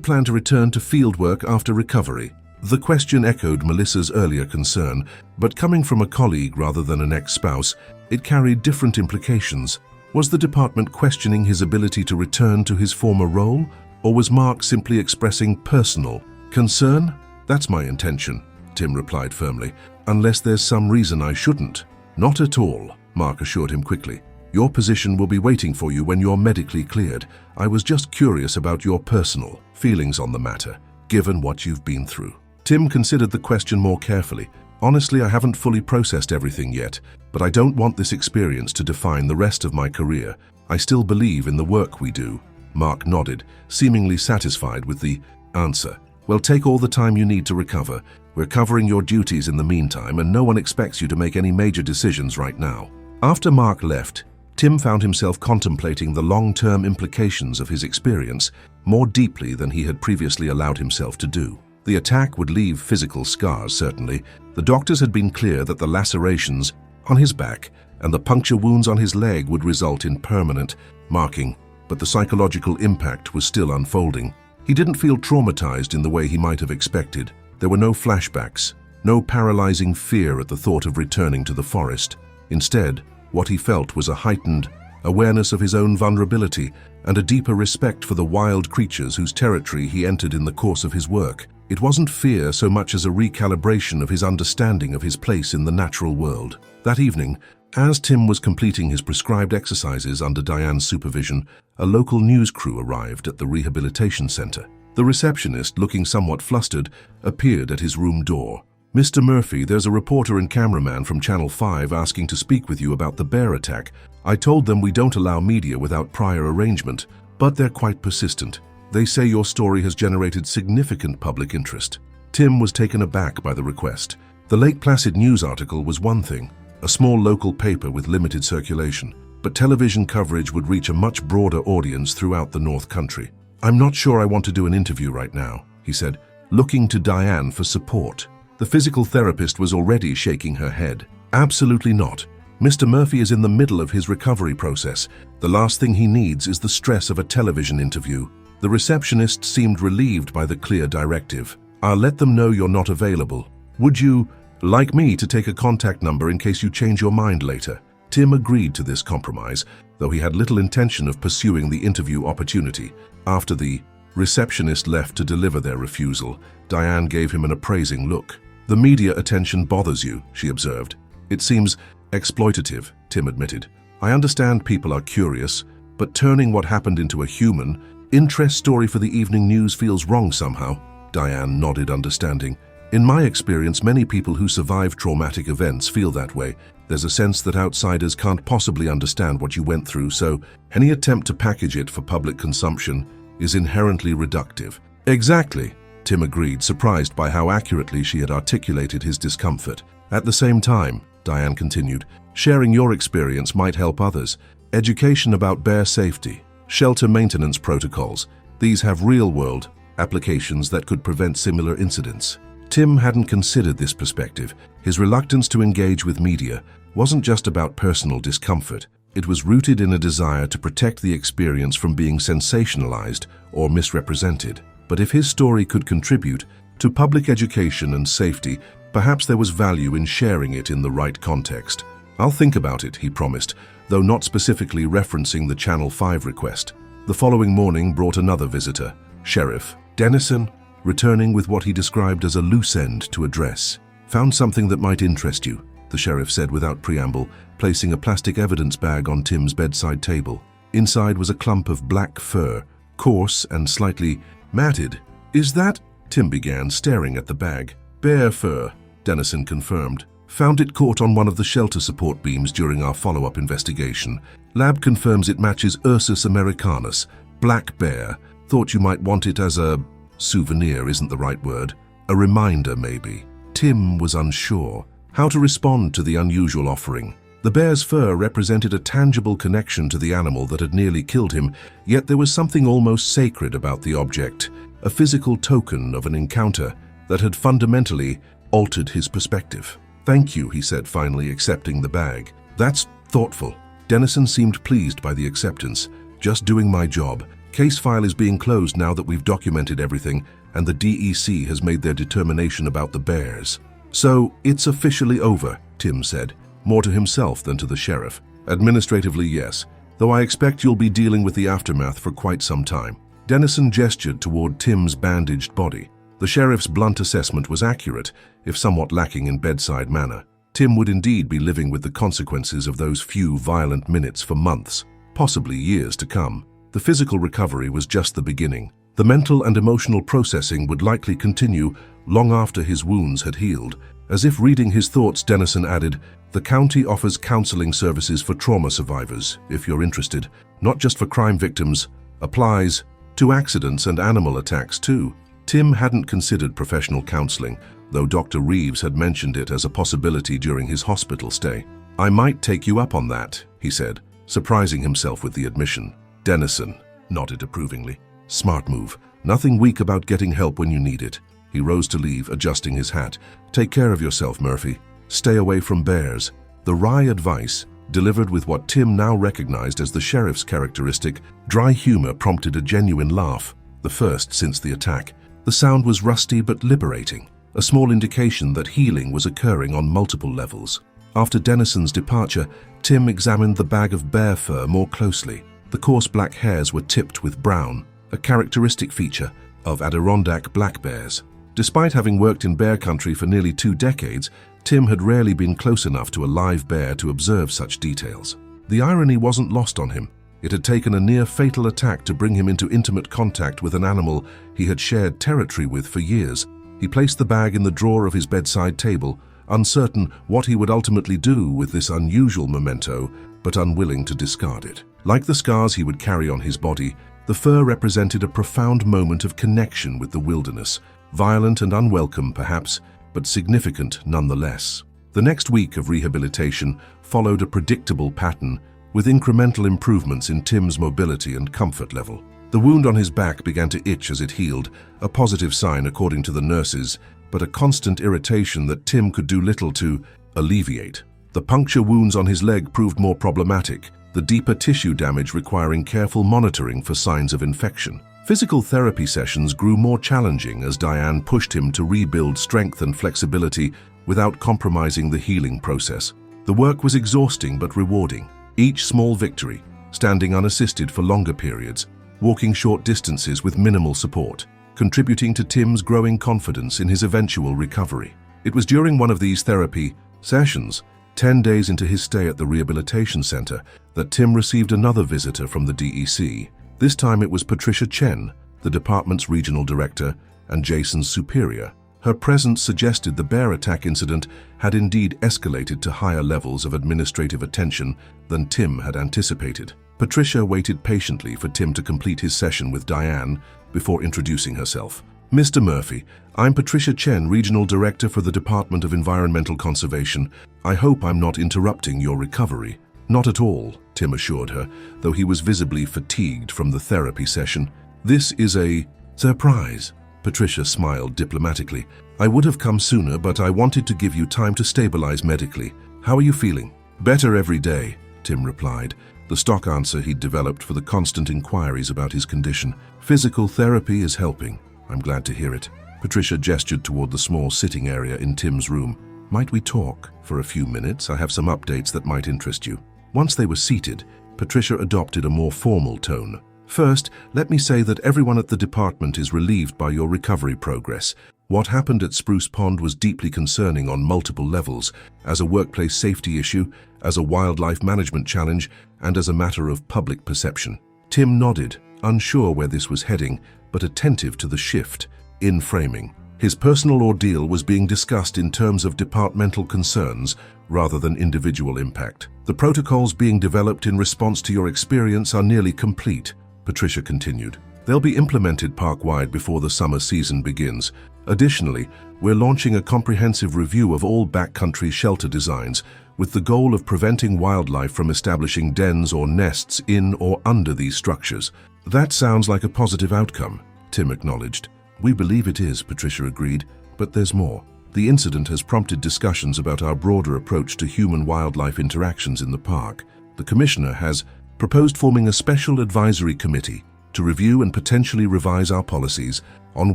plan to return to fieldwork after recovery?" The question echoed Melissa's earlier concern, but coming from a colleague rather than an ex-spouse, it carried different implications. Was the department questioning his ability to return to his former role, or was Mark simply expressing personal concern? "That's my intention," Tim replied firmly, "unless there's some reason I shouldn't." "Not at all," Mark assured him quickly. "Your position will be waiting for you when you're medically cleared. I was just curious about your personal feelings on the matter, given what you've been through." Tim considered the question more carefully. "Honestly, I haven't fully processed everything yet, but I don't want this experience to define the rest of my career. I still believe in the work we do." Mark nodded, seemingly satisfied with the answer. "Well, take all the time you need to recover. We're covering your duties in the meantime, and no one expects you to make any major decisions right now." After Mark left, Tim found himself contemplating the long-term implications of his experience more deeply than he had previously allowed himself to do. The attack would leave physical scars, certainly. The doctors had been clear that the lacerations on his back and the puncture wounds on his leg would result in permanent marking, but the psychological impact was still unfolding. He didn't feel traumatized in the way he might have expected. There were no flashbacks, no paralyzing fear at the thought of returning to the forest. Instead, what he felt was a heightened awareness of his own vulnerability and a deeper respect for the wild creatures whose territory he entered in the course of his work. It wasn't fear so much as a recalibration of his understanding of his place in the natural world. That evening, as Tim was completing his prescribed exercises under Diane's supervision, a local news crew arrived at the rehabilitation center. The receptionist, looking somewhat flustered, appeared at his room door. "Mr. Murphy, there's a reporter and cameraman from Channel 5 asking to speak with you about the bear attack. I told them we don't allow media without prior arrangement, but they're quite persistent. They say your story has generated significant public interest." Tim was taken aback by the request. The Lake Placid news article was one thing, a small local paper with limited circulation, but television coverage would reach a much broader audience throughout the North Country. "I'm not sure I want to do an interview right now," he said, looking to Diane for support. The physical therapist was already shaking her head. "Absolutely not. Mr. Murphy is in the middle of his recovery process. The last thing he needs is the stress of a television interview." The receptionist seemed relieved by the clear directive. "I'll let them know you're not available. Would you like me to take a contact number in case you change your mind later?" Tim agreed to this compromise, though he had little intention of pursuing the interview opportunity. After the receptionist left to deliver their refusal, Diane gave him an appraising look. "The media attention bothers you," she observed. "It seems exploitative," Tim admitted. "I understand people are curious, but turning what happened into a human interest story for the evening news feels wrong somehow." Diane nodded, understanding. "In my experience, many people who survive traumatic events feel that way. There's a sense that outsiders can't possibly understand what you went through, so any attempt to package it for public consumption is inherently reductive." "Exactly," Tim agreed, surprised by how accurately she had articulated his discomfort. "At the same time," Diane continued, "sharing your experience might help others. Education about bear safety, shelter maintenance protocols, these have real-world applications that could prevent similar incidents." Tim hadn't considered this perspective. His reluctance to engage with media wasn't just about personal discomfort. It was rooted in a desire to protect the experience from being sensationalized or misrepresented. But if his story could contribute to public education and safety, perhaps there was value in sharing it in the right context. "I'll think about it," he promised, though not specifically referencing the Channel 5 request. The following morning brought another visitor, Sheriff Dennison, returning with what he described as a loose end to address. "Found something that might interest you," the sheriff said without preamble, placing a plastic evidence bag on Tim's bedside table. Inside was a clump of black fur, coarse and slightly matted. "Is that?" Tim began, staring at the bag. "Bear fur," Dennison confirmed. "Found it caught on one of the shelter support beams during our follow-up investigation. Lab confirms it matches Ursus americanus, black bear. Thought you might want it as a souvenir isn't the right word. A reminder, maybe." Tim was unsure how to respond to the unusual offering. The bear's fur represented a tangible connection to the animal that had nearly killed him, yet there was something almost sacred about the object, a physical token of an encounter that had fundamentally altered his perspective. "Thank you," he said, finally accepting the bag. "That's thoughtful." Dennison seemed pleased by the acceptance. "Just doing my job. Case file is being closed now that we've documented everything, and the DEC has made their determination about the bears." "So, it's officially over," Tim said, more to himself than to the sheriff. "Administratively, yes, though I expect you'll be dealing with the aftermath for quite some time." Dennison gestured toward Tim's bandaged body. The sheriff's blunt assessment was accurate, if somewhat lacking in bedside manner. Tim would indeed be living with the consequences of those few violent minutes for months, possibly years to come. The physical recovery was just the beginning. The mental and emotional processing would likely continue long after his wounds had healed. As if reading his thoughts, Dennison added, "The county offers counseling services for trauma survivors, if you're interested. Not just for crime victims. Applies to accidents and animal attacks too." Tim hadn't considered professional counseling, though Dr. Reeves had mentioned it as a possibility during his hospital stay. "I might take you up on that," he said, surprising himself with the admission. Dennison nodded approvingly. "Smart move. Nothing weak about getting help when you need it." He rose to leave, adjusting his hat. "Take care of yourself, Murphy. Stay away from bears." The wry advice, delivered with what Tim now recognized as the sheriff's characteristic, dry humor, prompted a genuine laugh, the first since the attack. The sound was rusty but liberating, a small indication that healing was occurring on multiple levels. After Dennison's departure, Tim examined the bag of bear fur more closely. The coarse black hairs were tipped with brown, a characteristic feature of Adirondack black bears. Despite having worked in bear country for nearly 2 decades, Tim had rarely been close enough to a live bear to observe such details. The irony wasn't lost on him. It had taken a near-fatal attack to bring him into intimate contact with an animal he had shared territory with for years. He placed the bag in the drawer of his bedside table, uncertain what he would ultimately do with this unusual memento, but unwilling to discard it. Like the scars he would carry on his body, the fur represented a profound moment of connection with the wilderness, violent and unwelcome perhaps, but significant nonetheless. The next week of rehabilitation followed a predictable pattern, with incremental improvements in Tim's mobility and comfort level. The wound on his back began to itch as it healed, a positive sign according to the nurses, but a constant irritation that Tim could do little to alleviate. The puncture wounds on his leg proved more problematic, the deeper tissue damage requiring careful monitoring for signs of infection. Physical therapy sessions grew more challenging as Diane pushed him to rebuild strength and flexibility without compromising the healing process. The work was exhausting but rewarding. Each small victory, standing unassisted for longer periods, walking short distances with minimal support, contributing to Tim's growing confidence in his eventual recovery. It was during one of these therapy sessions, 10 days into his stay at the rehabilitation center, that Tim received another visitor from the DEC. This time it was Patricia Chen, the department's regional director and Jason's superior. Her presence suggested the bear attack incident had indeed escalated to higher levels of administrative attention than Tim had anticipated. Patricia waited patiently for Tim to complete his session with Diane before introducing herself. "Mr. Murphy, I'm Patricia Chen, Regional Director for the Department of Environmental Conservation. I hope I'm not interrupting your recovery." "Not at all," Tim assured her, though he was visibly fatigued from the therapy session. "This is a surprise." Patricia smiled diplomatically. "I would have come sooner, but I wanted to give you time to stabilize medically. How are you feeling?" "Better every day," Tim replied, the stock answer he'd developed for the constant inquiries about his condition. "Physical therapy is helping. I'm glad to hear it." Patricia gestured toward the small sitting area in Tim's room. "Might we talk for a few minutes? I have some updates that might interest you." Once they were seated, Patricia adopted a more formal tone. "First, let me say that everyone at the department is relieved by your recovery progress. What happened at Spruce Pond was deeply concerning on multiple levels, as a workplace safety issue, as a wildlife management challenge, and as a matter of public perception." Tim nodded, unsure where this was heading, but attentive to the shift in framing. His personal ordeal was being discussed in terms of departmental concerns rather than individual impact. "The protocols being developed in response to your experience are nearly complete," Patricia continued. "They'll be implemented park-wide before the summer season begins. Additionally, we're launching a comprehensive review of all backcountry shelter designs with the goal of preventing wildlife from establishing dens or nests in or under these structures. That sounds like a positive outcome, Tim acknowledged. We believe it is, Patricia agreed, but there's more. The incident has prompted discussions about our broader approach to human-wildlife interactions in the park. The Commissioner has proposed forming a special advisory committee to review and potentially revise our policies on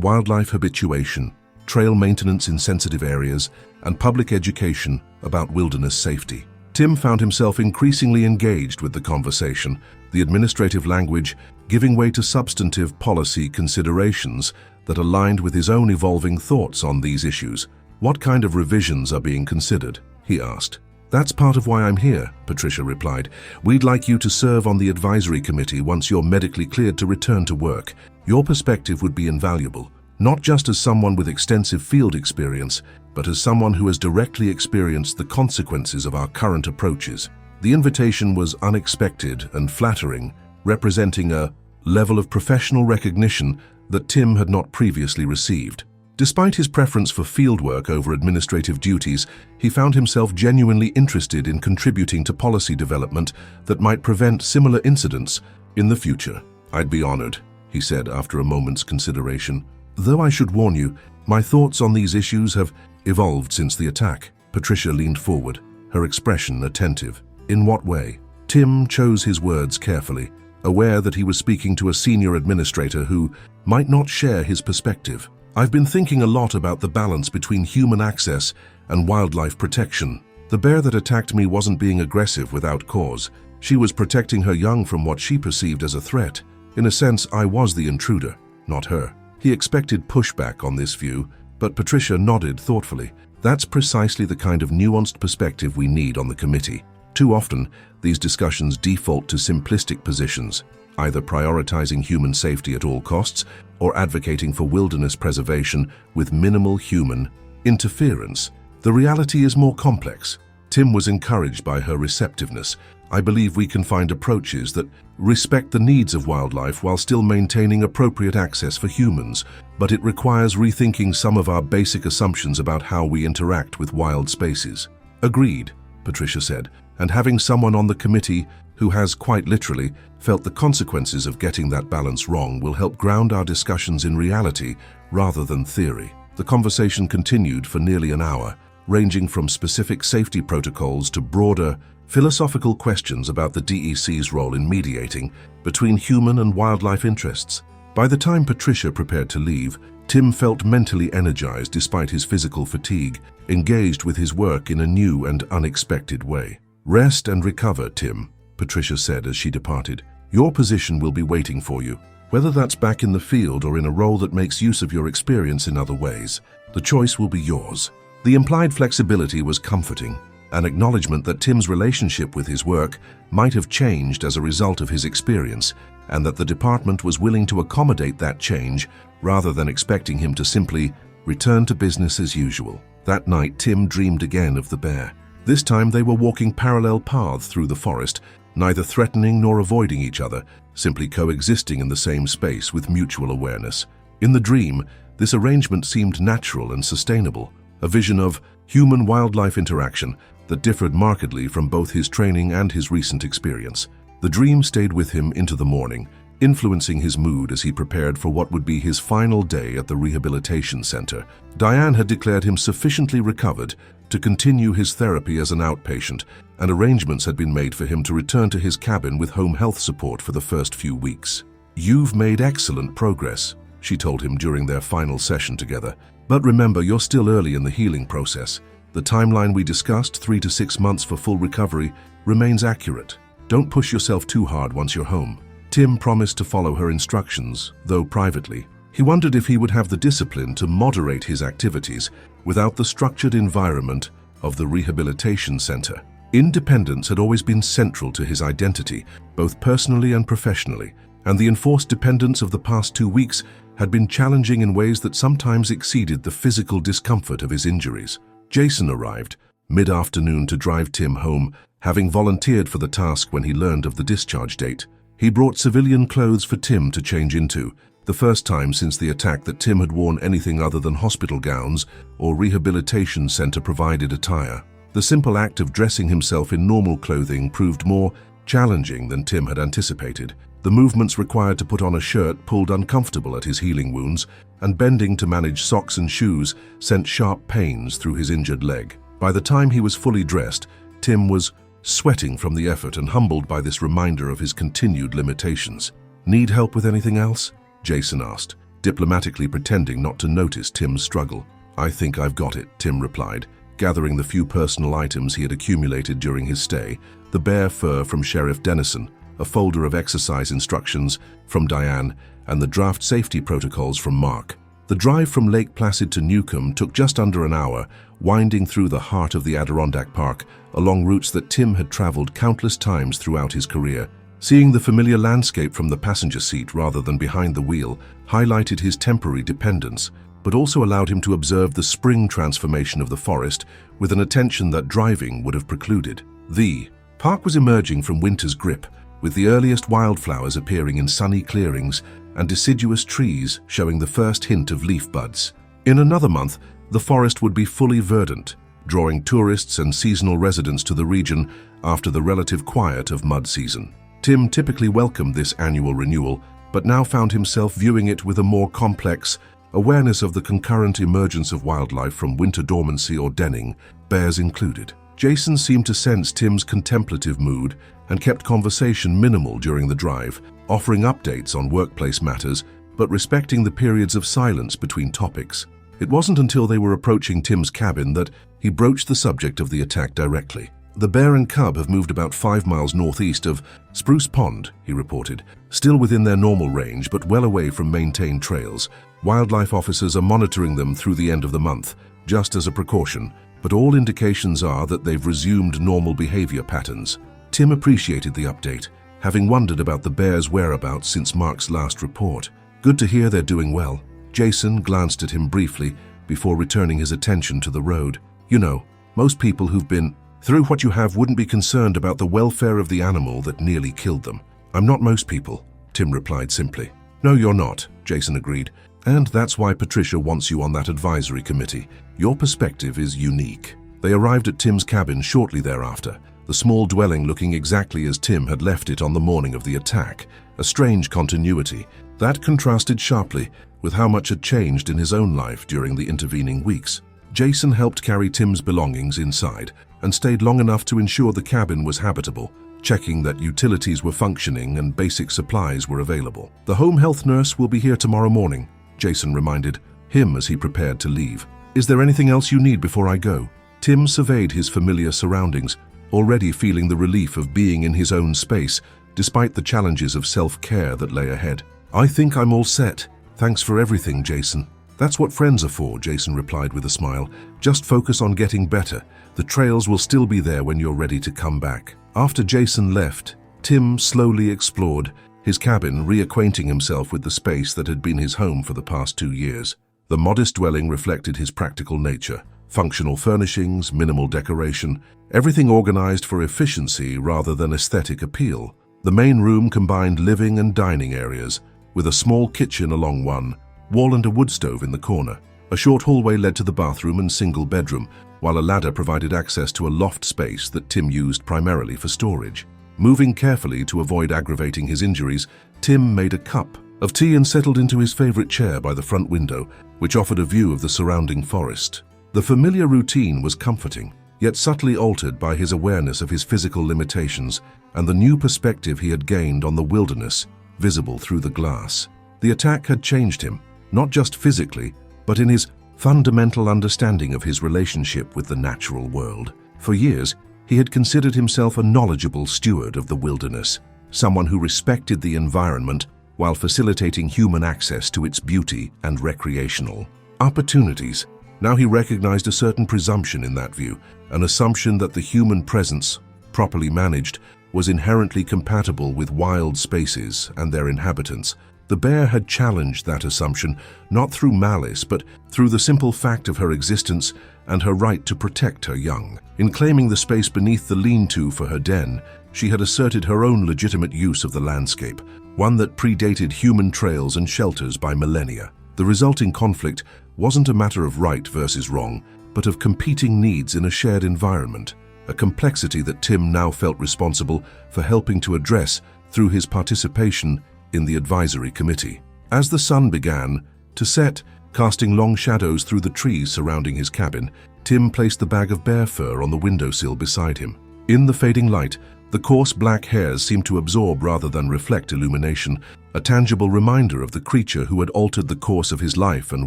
wildlife habituation, trail maintenance in sensitive areas, and public education about wilderness safety. Tim found himself increasingly engaged with the conversation, the administrative language giving way to substantive policy considerations that aligned with his own evolving thoughts on these issues. What kind of revisions are being considered? He asked. That's part of why I'm here, Patricia replied. We'd like you to serve on the advisory committee once you're medically cleared to return to work. Your perspective would be invaluable, not just as someone with extensive field experience, but as someone who has directly experienced the consequences of our current approaches. The invitation was unexpected and flattering, representing a level of professional recognition that Tim had not previously received. Despite his preference for fieldwork over administrative duties, he found himself genuinely interested in contributing to policy development that might prevent similar incidents in the future. I'd be honored, he said after a moment's consideration. Though I should warn you, my thoughts on these issues have evolved since the attack. Patricia leaned forward, her expression attentive. In what way? Tim chose his words carefully, aware that he was speaking to a senior administrator who might not share his perspective. I've been thinking a lot about the balance between human access and wildlife protection. The bear that attacked me wasn't being aggressive without cause. She was protecting her young from what she perceived as a threat. In a sense, I was the intruder, not her. He expected pushback on this view, but Patricia nodded thoughtfully. That's precisely the kind of nuanced perspective we need on the committee. Too often, these discussions default to simplistic positions, either prioritizing human safety at all costs or advocating for wilderness preservation with minimal human interference. The reality is more complex. Tim was encouraged by her receptiveness. I believe we can find approaches that respect the needs of wildlife while still maintaining appropriate access for humans, but it requires rethinking some of our basic assumptions about how we interact with wild spaces. Agreed, Patricia said, and having someone on the committee who has, quite literally, felt the consequences of getting that balance wrong will help ground our discussions in reality rather than theory. The conversation continued for nearly an hour, ranging from specific safety protocols to broader, philosophical questions about the DEC's role in mediating between human and wildlife interests. By the time Patricia prepared to leave, Tim felt mentally energized despite his physical fatigue, engaged with his work in a new and unexpected way. Rest and recover, Tim, Patricia said as she departed. Your position will be waiting for you, whether that's back in the field or in a role that makes use of your experience in other ways. The choice will be yours. The implied flexibility was comforting, an acknowledgement that Tim's relationship with his work might have changed as a result of his experience, and that the department was willing to accommodate that change rather than expecting him to simply return to business as usual. That night, Tim dreamed again of the bear. This time they were walking parallel paths through the forest, neither threatening nor avoiding each other, simply coexisting in the same space with mutual awareness. In the dream, this arrangement seemed natural and sustainable, a vision of human-wildlife interaction that differed markedly from both his training and his recent experience. The dream stayed with him into the morning, influencing his mood as he prepared for what would be his final day at the rehabilitation center. Diane had declared him sufficiently recovered to continue his therapy as an outpatient, and arrangements had been made for him to return to his cabin with home health support for the first few weeks. "You've made excellent progress," she told him during their final session together. "But remember, you're still early in the healing process. The timeline we discussed, 3 to 6 months for full recovery, remains accurate. Don't push yourself too hard once you're home." Tim promised to follow her instructions, though privately. He wondered if he would have the discipline to moderate his activities without the structured environment of the rehabilitation center. Independence had always been central to his identity, both personally and professionally, and the enforced dependence of the past 2 weeks had been challenging in ways that sometimes exceeded the physical discomfort of his injuries. Jason arrived mid-afternoon to drive Tim home, having volunteered for the task when he learned of the discharge date. He brought civilian clothes for Tim to change into, the first time since the attack that Tim had worn anything other than hospital gowns or rehabilitation center-provided attire. The simple act of dressing himself in normal clothing proved more challenging than Tim had anticipated. The movements required to put on a shirt pulled uncomfortable at his healing wounds, and bending to manage socks and shoes sent sharp pains through his injured leg. By the time he was fully dressed, Tim was sweating from the effort and humbled by this reminder of his continued limitations. "Need help with anything else?" Jason asked, diplomatically pretending not to notice Tim's struggle. "I think I've got it," Tim replied, gathering the few personal items he had accumulated during his stay: the bear fur from Sheriff Dennison, a folder of exercise instructions from Diane, and the draft safety protocols from Mark. The drive from Lake Placid to Newcomb took just under an hour, winding through the heart of the Adirondack Park, along routes that Tim had traveled countless times throughout his career. Seeing the familiar landscape from the passenger seat rather than behind the wheel highlighted his temporary dependence, but also allowed him to observe the spring transformation of the forest with an attention that driving would have precluded. The park was emerging from winter's grip, with the earliest wildflowers appearing in sunny clearings and deciduous trees showing the first hint of leaf buds. In another month, the forest would be fully verdant, drawing tourists and seasonal residents to the region after the relative quiet of mud season. Tim typically welcomed this annual renewal, but now found himself viewing it with a more complex awareness of the concurrent emergence of wildlife from winter dormancy or denning, bears included. Jason seemed to sense Tim's contemplative mood and kept conversation minimal during the drive, offering updates on workplace matters, but respecting the periods of silence between topics. It wasn't until they were approaching Tim's cabin that he broached the subject of the attack directly. "The bear and cub have moved about 5 miles northeast of Spruce Pond," he reported, "still within their normal range but well away from maintained trails. Wildlife officers are monitoring them through the end of the month, just as a precaution, but all indications are that they've resumed normal behavior patterns." Tim appreciated the update, having wondered about the bear's whereabouts since Mark's last report. "Good to hear they're doing well." Jason glanced at him briefly before returning his attention to the road. "You know, most people who've been through what you have wouldn't be concerned about the welfare of the animal that nearly killed them." "I'm not most people," Tim replied simply. "No, you're not," Jason agreed. "And that's why Patricia wants you on that advisory committee. Your perspective is unique." They arrived at Tim's cabin shortly thereafter, the small dwelling looking exactly as Tim had left it on the morning of the attack, a strange continuity that contrasted sharply with how much had changed in his own life during the intervening weeks. Jason helped carry Tim's belongings inside and stayed long enough to ensure the cabin was habitable, checking that utilities were functioning and basic supplies were available. "The home health nurse will be here tomorrow morning," Jason reminded him as he prepared to leave. "Is there anything else you need before I go?" Tim surveyed his familiar surroundings, already feeling the relief of being in his own space, despite the challenges of self-care that lay ahead. "I think I'm all set. Thanks for everything, Jason." "That's what friends are for," Jason replied with a smile. "Just focus on getting better. The trails will still be there when you're ready to come back." After Jason left, Tim slowly explored his cabin, reacquainting himself with the space that had been his home for the past 2 years. The modest dwelling reflected his practical nature. Functional furnishings, minimal decoration, everything organized for efficiency rather than aesthetic appeal. The main room combined living and dining areas, with a small kitchen along one wall and a wood stove in the corner. A short hallway led to the bathroom and single bedroom, while a ladder provided access to a loft space that Tim used primarily for storage. Moving carefully to avoid aggravating his injuries, Tim made a cup of tea and settled into his favorite chair by the front window, which offered a view of the surrounding forest. The familiar routine was comforting, yet subtly altered by his awareness of his physical limitations and the new perspective he had gained on the wilderness, visible through the glass. The attack had changed him, not just physically, but in his fundamental understanding of his relationship with the natural world. For years, he had considered himself a knowledgeable steward of the wilderness, someone who respected the environment while facilitating human access to its beauty and recreational opportunities. Now he recognized a certain presumption in that view, an assumption that the human presence, properly managed, was inherently compatible with wild spaces and their inhabitants. The bear had challenged that assumption, not through malice, but through the simple fact of her existence and her right to protect her young. In claiming the space beneath the lean-to for her den, she had asserted her own legitimate use of the landscape, one that predated human trails and shelters by millennia. The resulting conflict wasn't a matter of right versus wrong, but of competing needs in a shared environment, a complexity that Tim now felt responsible for helping to address through his participation in the advisory committee. As the sun began to set, casting long shadows through the trees surrounding his cabin, Tim placed the bag of bear fur on the windowsill beside him. In the fading light, the coarse black hairs seemed to absorb rather than reflect illumination, a tangible reminder of the creature who had altered the course of his life and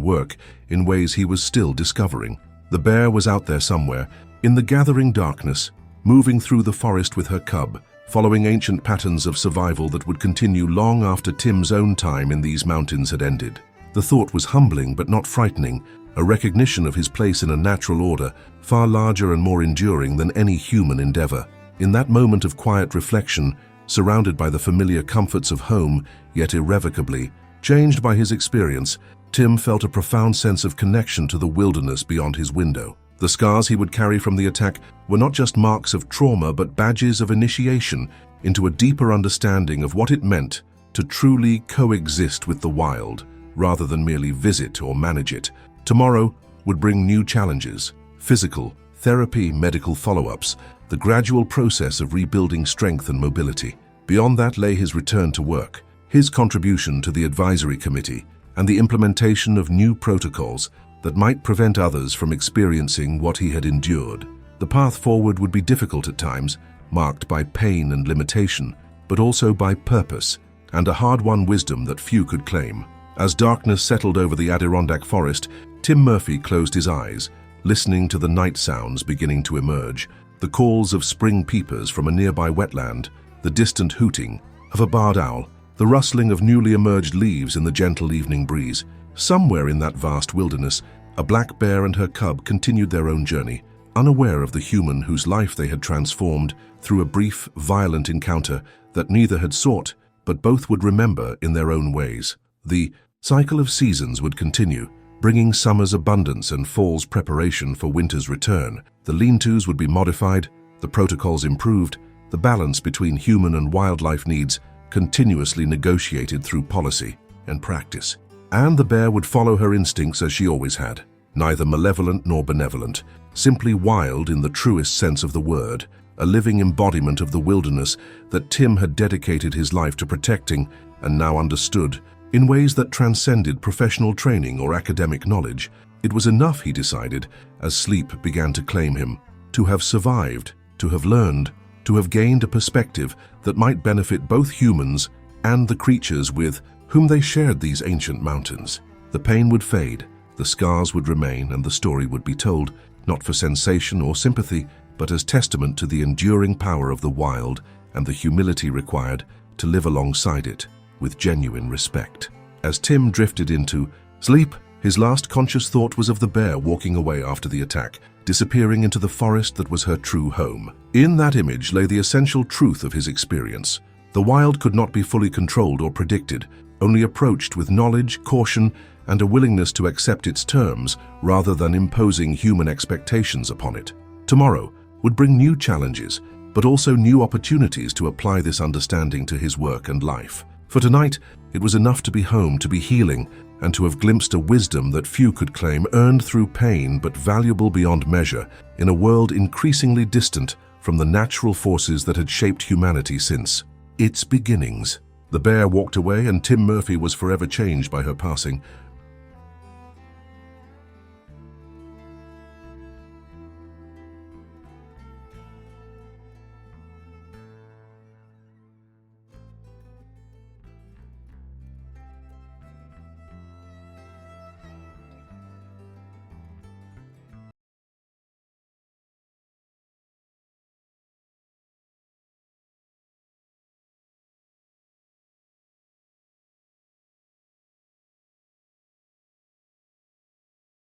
work in ways he was still discovering. The bear was out there somewhere, in the gathering darkness, moving through the forest with her cub, following ancient patterns of survival that would continue long after Tim's own time in these mountains had ended. The thought was humbling but not frightening, a recognition of his place in a natural order, far larger and more enduring than any human endeavor. In that moment of quiet reflection, surrounded by the familiar comforts of home, yet irrevocably changed by his experience, Tim felt a profound sense of connection to the wilderness beyond his window. The scars he would carry from the attack were not just marks of trauma but badges of initiation into a deeper understanding of what it meant to truly coexist with the wild, rather than merely visit or manage it. Tomorrow would bring new challenges: physical, therapy, medical follow-ups, the gradual process of rebuilding strength and mobility. Beyond that lay his return to work, his contribution to the advisory committee, and the implementation of new protocols that might prevent others from experiencing what he had endured. The path forward would be difficult at times, marked by pain and limitation, but also by purpose and a hard-won wisdom that few could claim. As darkness settled over the Adirondack forest, Tim Murphy closed his eyes, listening to the night sounds beginning to emerge, the calls of spring peepers from a nearby wetland, the distant hooting of a barred owl, the rustling of newly emerged leaves in the gentle evening breeze. Somewhere in that vast wilderness, a black bear and her cub continued their own journey, unaware of the human whose life they had transformed through a brief, violent encounter that neither had sought, but both would remember in their own ways. The cycle of seasons would continue, bringing summer's abundance and fall's preparation for winter's return. The lean-tos would be modified, the protocols improved, the balance between human and wildlife needs continuously negotiated through policy and practice. And the bear would follow her instincts as she always had, neither malevolent nor benevolent, simply wild in the truest sense of the word, a living embodiment of the wilderness that Tim had dedicated his life to protecting and now understood in ways that transcended professional training or academic knowledge. It was enough, he decided, as sleep began to claim him, to have survived, to have learned, to have gained a perspective that might benefit both humans and the creatures with whom they shared these ancient mountains. The pain would fade, the scars would remain, and the story would be told, not for sensation or sympathy, but as testament to the enduring power of the wild and the humility required to live alongside it with genuine respect. As Tim drifted into sleep, his last conscious thought was of the bear walking away after the attack, disappearing into the forest that was her true home. In that image lay the essential truth of his experience. The wild could not be fully controlled or predicted, only approached with knowledge, caution, and a willingness to accept its terms rather than imposing human expectations upon it. Tomorrow would bring new challenges, but also new opportunities to apply this understanding to his work and life. For tonight, it was enough to be home, to be healing, and to have glimpsed a wisdom that few could claim, earned through pain but valuable beyond measure, in a world increasingly distant from the natural forces that had shaped humanity since its beginnings. The bear walked away, and Tim Murphy was forever changed by her passing,